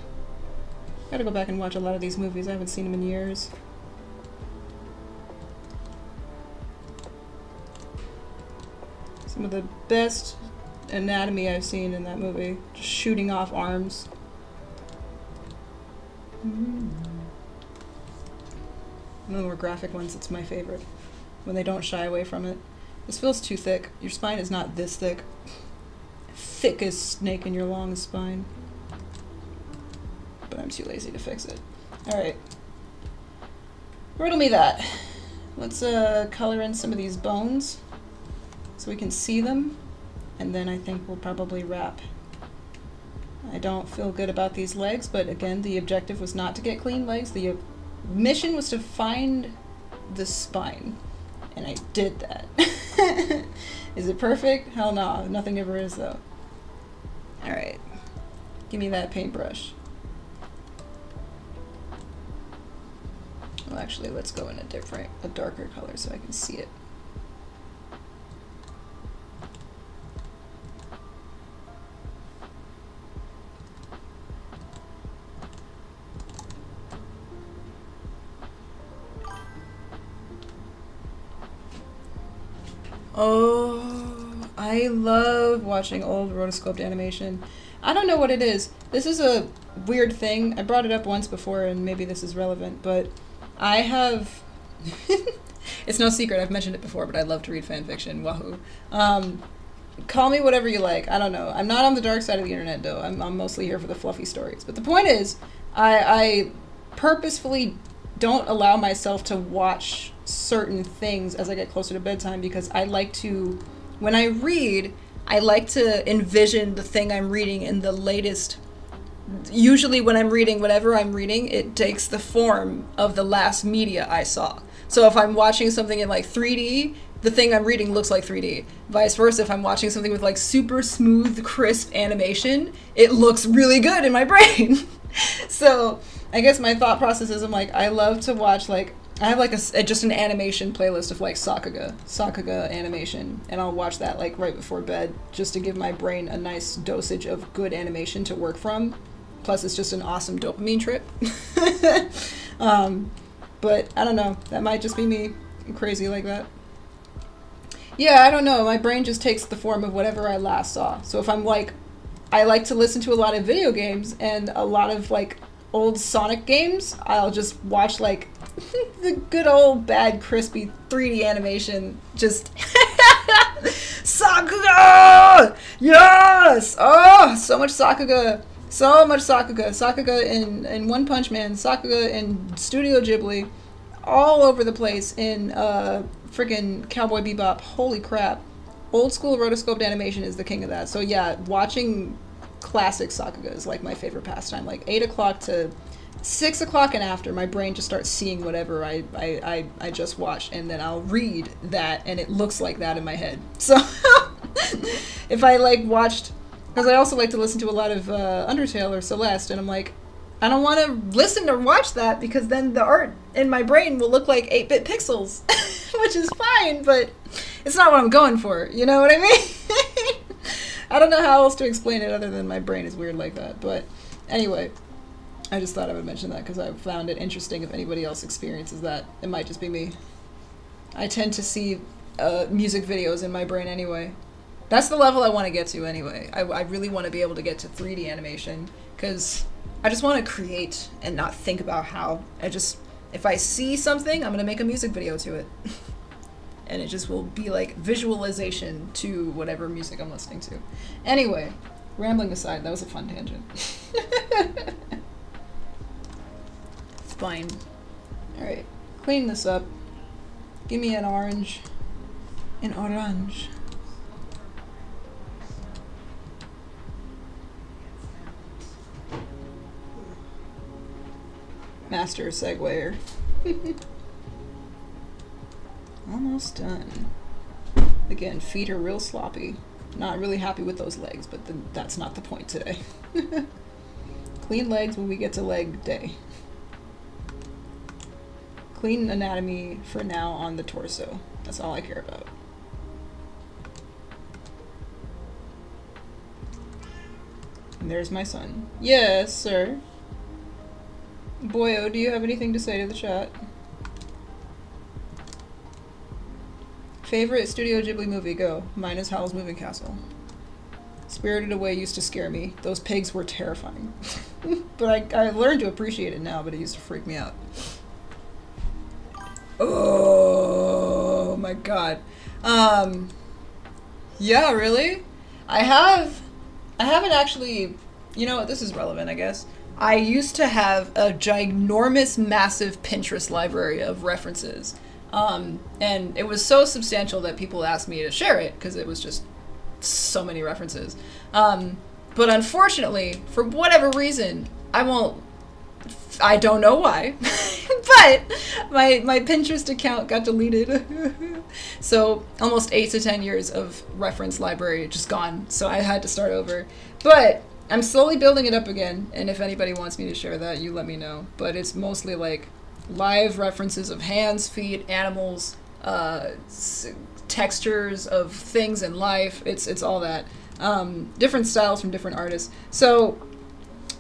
Gotta go back and watch a lot of these movies. I haven't seen them in years. Some of the best anatomy I've seen in that movie. Just shooting off arms. One of the more graphic ones, it's my favorite. When they don't shy away from it. This feels too thick. Your spine is not this thick. Thick as snake in your long spine. But I'm too lazy to fix it. Alright. Riddle me that. Let's color in some of these bones so we can see them, and then I think we'll probably wrap. I don't feel good about these legs, but again, the objective was not to get clean legs. The mission was to find the spine, and I did that. Is it perfect? Hell no. Nothing ever is, though. Alright. Give me that paintbrush. Well, actually, let's go in a darker color so I can see it. Oh, I love watching old rotoscoped animation. I don't know what it is. This is a weird thing. I brought it up once before, and maybe this is relevant, but I have... It's no secret, I've mentioned it before, but I love to read fan fiction. Wahoo. Call me whatever you like. I don't know. I'm not on the dark side of the internet, though. I'm mostly here for the fluffy stories. But the point is, I purposefully don't allow myself to watch certain things as I get closer to bedtime, because I like to, when I read, I like to envision the thing I'm reading in the latest. Usually when I'm reading whatever I'm reading, it takes the form of the last media I saw. So if I'm watching something in like 3D, the thing I'm reading looks like 3D. Vice versa, if I'm watching something with like super smooth, crisp animation, it looks really good in my brain. So I guess my thought process is, I'm like, I love to watch, like, I have like just an animation playlist of like Sakuga animation, and I'll watch that like right before bed just to give my brain a nice dosage of good animation to work from. Plus it's just an awesome dopamine trip. But I don't know, that might just be me. I'm crazy like that. Yeah, I don't know, my brain just takes the form of whatever I last saw. So if I'm like, I like to listen to a lot of video games and a lot of like old Sonic games, I'll just watch like the good old bad crispy 3D animation. Just Sakuga! Yes! Oh, so much Sakuga. So much Sakuga. Sakuga in One Punch Man, Sakuga in Studio Ghibli, all over the place in freaking Cowboy Bebop. Holy crap. Old school rotoscoped animation is the king of that. So yeah, watching classic Sakuga is like my favorite pastime. Like 8 o'clock to 6 o'clock and after, my brain just starts seeing whatever I just watched, and then I'll read that and it looks like that in my head. So if I like watched, because I also like to listen to a lot of Undertale or Celeste, and I'm like, I don't want to listen or watch that because then the art in my brain will look like 8-bit pixels, which is fine, but it's not what I'm going for, you know what I mean? I don't know how else to explain it other than my brain is weird like that, but anyway, I just thought I would mention that because I found it interesting if anybody else experiences that. It might just be me. I tend to see music videos in my brain anyway. That's the level I want to get to anyway. I really want to be able to get to 3D animation because I just want to create and not think about how. If I see something, I'm gonna make a music video to it. And it just will be like visualization to whatever music I'm listening to. Anyway, rambling aside, that was a fun tangent. It's fine. Alright, clean this up. Give me an orange. An orange. Master segwayer. Almost done. Again, feet are real sloppy. Not really happy with those legs, but that's not the point today. Clean legs when we get to leg day. Clean anatomy for now on the torso. That's all I care about. And there's my son. Yes, sir. Boyo, do you have anything to say to the chat? Favorite Studio Ghibli movie? Go. Mine is Howl's Moving Castle. Spirited Away used to scare me. Those pigs were terrifying. But I learned to appreciate it now, but it used to freak me out. Oh my god. Yeah, really? I haven't actually, you know what, this is relevant, I guess. I used to have a ginormous, massive Pinterest library of references. And it was so substantial that people asked me to share it, because it was just so many references. But unfortunately, for whatever reason, I don't know why, but my Pinterest account got deleted. So almost 8 to 10 years of reference library just gone. So I had to start over. But I'm slowly building it up again. And if anybody wants me to share that, you let me know. But it's mostly like live references of hands, feet, animals, textures of things in life. It's all that. Different styles from different artists. So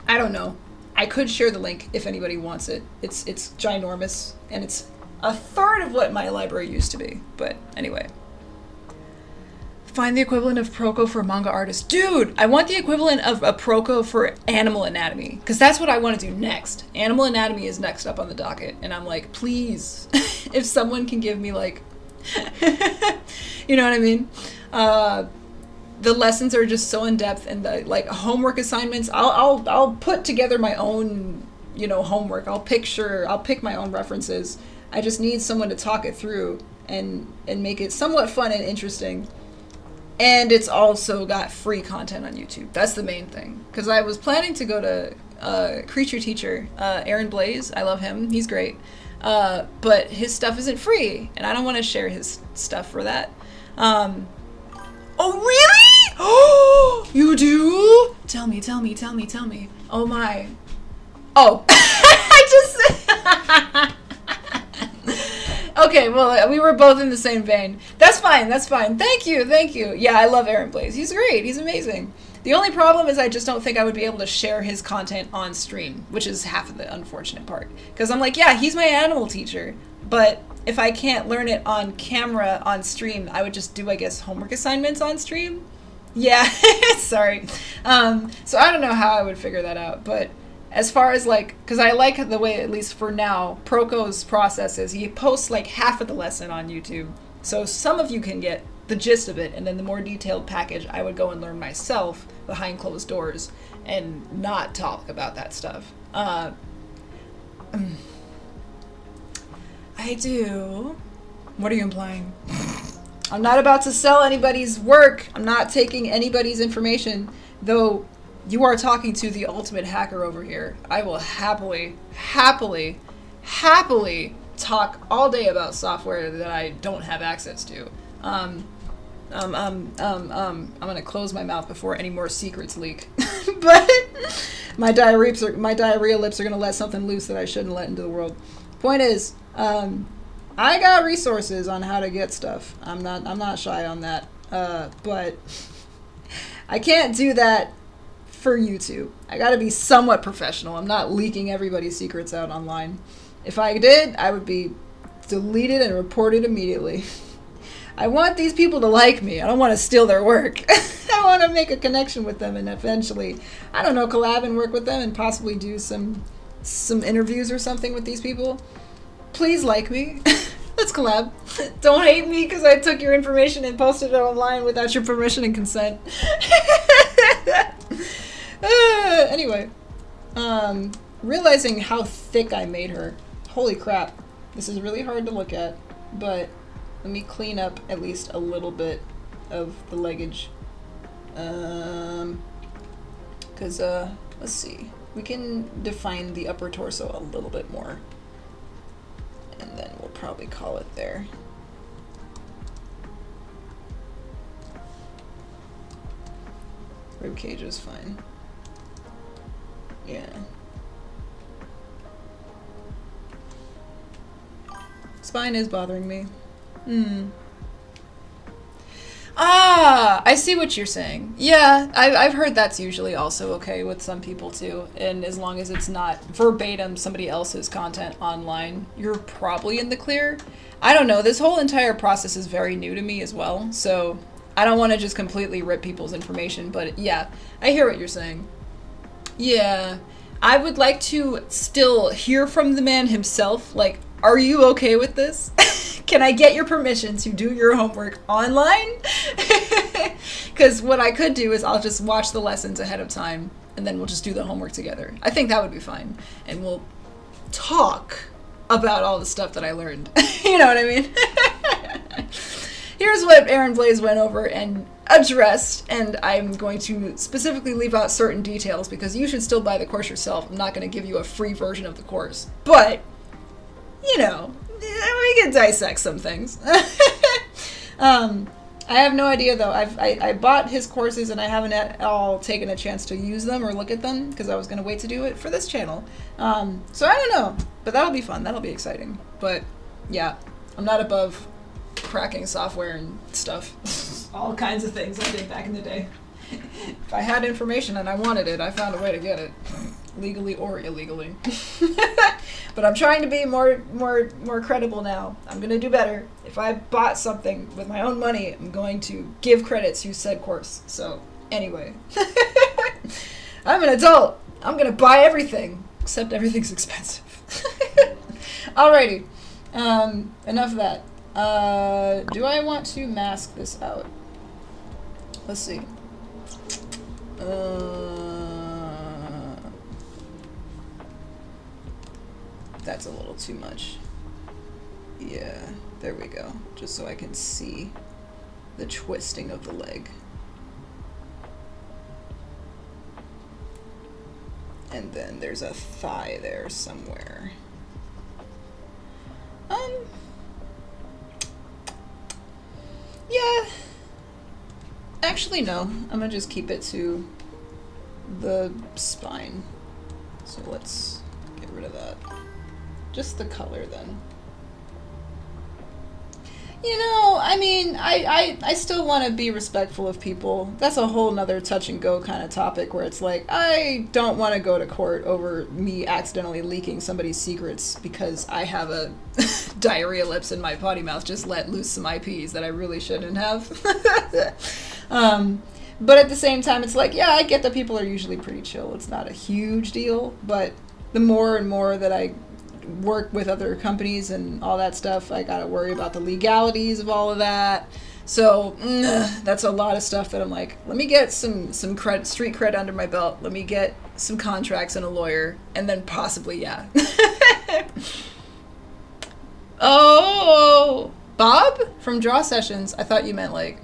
I don't know. I could share the link if anybody wants it. It's ginormous, and it's a third of what my library used to be. But anyway. Find the equivalent of Proko for manga artists. Dude, I want the equivalent of a Proko for animal anatomy, because that's what I want to do next. Animal anatomy is next up on the docket, and I'm like, please, if someone can give me like, you know what I mean? The lessons are just so in depth, and the like homework assignments. I'll put together my own, homework. I'll pick my own references. I just need someone to talk it through and make it somewhat fun and interesting. And it's also got free content on YouTube. That's the main thing. Because I was planning to go to Creature Teacher, Aaron Blaze. I love him. He's great. But his stuff isn't free, and I don't want to share his stuff for that. Oh, really? Oh, you do? Tell me. Oh, my. Oh. I just... Okay, well, we were both in the same vein. That's fine. Thank you. Yeah, I love Aaron Blaze. He's great. He's amazing. The only problem is I just don't think I would be able to share his content on stream, which is half of the unfortunate part. Because I'm like, yeah, he's my animal teacher, but if I can't learn it on camera on stream, I would just do, I guess, homework assignments on stream. Yeah, sorry. So I don't know how I would figure that out, but as far as because I like the way, at least for now, Proko's process is he posts like half of the lesson on YouTube. So some of you can get the gist of it, and then the more detailed package I would go and learn myself behind closed doors and not talk about that stuff. I do. What are you implying? I'm not about to sell anybody's work. I'm not taking anybody's information, though you are talking to the ultimate hacker over here. I will happily talk all day about software that I don't have access to. I'm gonna close my mouth before any more secrets leak. But my diarrhea lips are gonna let something loose that I shouldn't let into the world. Point is, I got resources on how to get stuff. I'm not shy on that. But I can't do that for YouTube. I gotta be somewhat professional. I'm not leaking everybody's secrets out online. If I did, I would be deleted and reported immediately. I want these people to like me. I don't want to steal their work. I want to make a connection with them and eventually, I don't know, collab and work with them and possibly do some interviews or something with these people. please like me. Let's collab. Don't hate me because I took your information and posted it online without your permission and consent. Anyway, realizing how thick I made her. Holy crap. This is really hard to look at, but let me clean up at least a little bit of the leggage. Because, let's see. We can define the upper torso a little bit more. And then we'll probably call it there. Rib cage is fine. Yeah. Spine is bothering me. Ah, I see what you're saying. Yeah, I've heard that's usually also okay with some people too. And as long as it's not verbatim somebody else's content online, you're probably in the clear. I don't know. This whole entire process is very new to me as well. So I don't want to just completely rip people's information. But yeah, I hear what you're saying. Yeah, I would like to still hear from the man himself. Like, are you okay with this? Can I get your permission to do your homework online? Because what I could do is I'll just watch the lessons ahead of time and then we'll just do the homework together. I think that would be fine. And we'll talk about all the stuff that I learned. You know what I mean? Here's what Aaron Blaze went over and addressed, and I'm going to specifically leave out certain details because you should still buy the course yourself. I'm not going to give you a free version of the course. But, you know, we can dissect some things. I have no idea though. I bought his courses and I haven't at all taken a chance to use them or look at them because I was going to wait to do it for this channel. So I don't know, but that'll be fun. That'll be exciting. But yeah, I'm not above cracking software and stuff. All kinds of things I did back in the day. If I had information and I wanted it, I found a way to get it. Legally or illegally. But I'm trying to be more credible now. I'm going to do better. If I bought something with my own money, I'm going to give credit to said course. So, anyway. I'm an adult. I'm going to buy everything. Except everything's expensive. Alrighty. Enough of that. Do I want to mask this out? Let's see. That's a little too much. Yeah, there we go. Just so I can see the twisting of the leg. And then there's a thigh there somewhere. Yeah. Actually, no. I'm gonna just keep it to the spine. So let's get rid of that. Just the color then. You know, I mean, I still want to be respectful of people. That's a whole nother touch and go kind of topic where it's like, I don't want to go to court over me accidentally leaking somebody's secrets because I have a diarrhea lips in my potty mouth just let loose some IPs that I really shouldn't have. But at the same time, it's like, yeah, I get that people are usually pretty chill. It's not a huge deal, but the more and more that I work with other companies and all that stuff, I gotta worry about the legalities of all of that. So that's a lot of stuff that I'm like, let me get some street cred under my belt. Let me get some contracts and a lawyer, and then possibly, yeah. Oh, Bob from Draw Sessions. I thought you meant like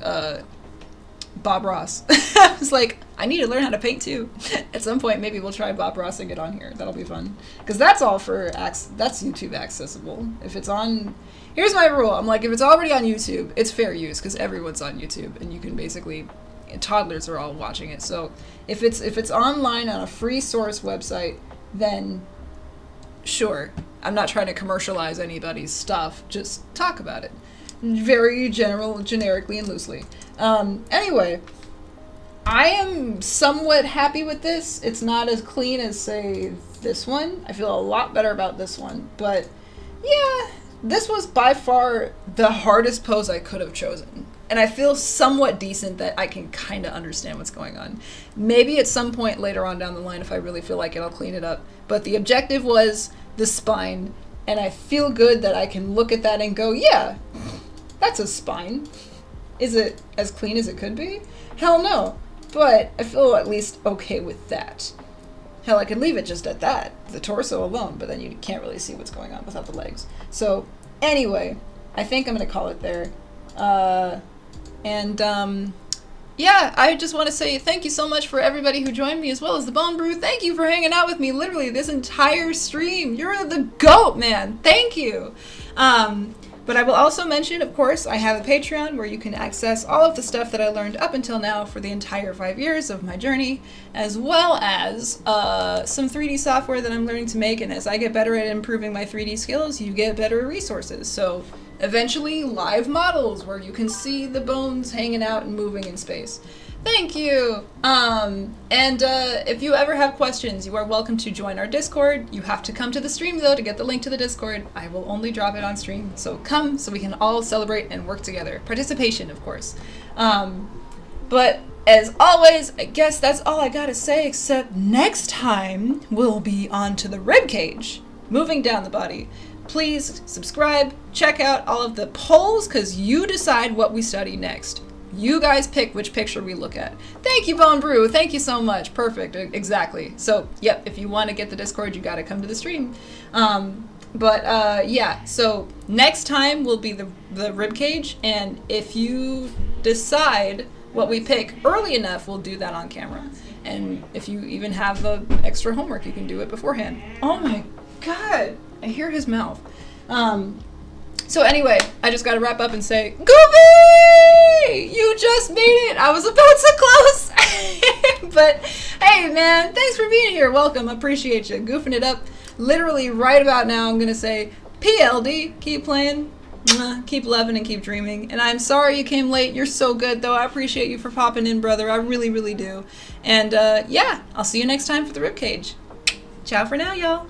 Bob Ross. I was like, I need to learn how to paint too. At some point, maybe we'll try Bob Ross and get on here. That'll be fun. Because that's all for, that's YouTube accessible. If it's on, here's my rule. I'm like, if it's already on YouTube, it's fair use because everyone's on YouTube and you can basically, toddlers are all watching it. So if it's online on a free source website, then sure. I'm not trying to commercialize anybody's stuff. Just talk about it. Very generically and loosely. Anyway, I am somewhat happy with this. It's not as clean as, say, this one. I feel a lot better about this one. But, yeah, this was by far the hardest pose I could have chosen. And I feel somewhat decent that I can kind of understand what's going on. Maybe at some point later on down the line, if I really feel like it, I'll clean it up. But the objective was the spine and I feel good that I can look at that and go, yeah, that's a spine. Is it as clean as it could be? Hell no. But I feel at least okay with that. Hell, I could leave it just at that, the torso alone, but then you can't really see what's going on without the legs. So, anyway, I think I'm going to call it there. Yeah, I just want to say thank you so much for everybody who joined me, as well as the Bone Brew. Thank you for hanging out with me literally this entire stream. You're the GOAT, man. Thank you. But I will also mention, of course, I have a Patreon where you can access all of the stuff that I learned up until now for the entire 5 years of my journey, as well as some 3D software that I'm learning to make. And as I get better at improving my 3D skills, you get better resources. So eventually live models where you can see the bones hanging out and moving in space. Thank you. If you ever have questions, you are welcome to join our Discord. You have to come to the stream though to get the link to the Discord. I will only drop it on stream. So come so we can all celebrate and work together. Participation, of course. But as always, I guess that's all I gotta say, except next time we'll be on to the rib cage, moving down the body. Please subscribe, check out all of the polls, because you decide what we study next. You guys pick which picture we look at. Thank you, Bone Brew. Thank you so much. Perfect. Exactly. So, yep, if you want to get the Discord, you got to come to the stream. Yeah, so next time will be the rib cage, and if you decide what we pick early enough, we'll do that on camera. And if you even have the extra homework, you can do it beforehand. Oh my god, I hear his mouth. So anyway, I just gotta wrap up and say, Goofy! You just made it! I was about so close! But hey man, thanks for being here. Welcome, appreciate you. Goofing it up. Literally right about now I'm gonna say, PLD, keep playing, keep loving and keep dreaming. And I'm sorry you came late. You're so good though. I appreciate you for popping in, brother. I really, really do. And yeah, I'll see you next time for the ribcage. Ciao for now, y'all.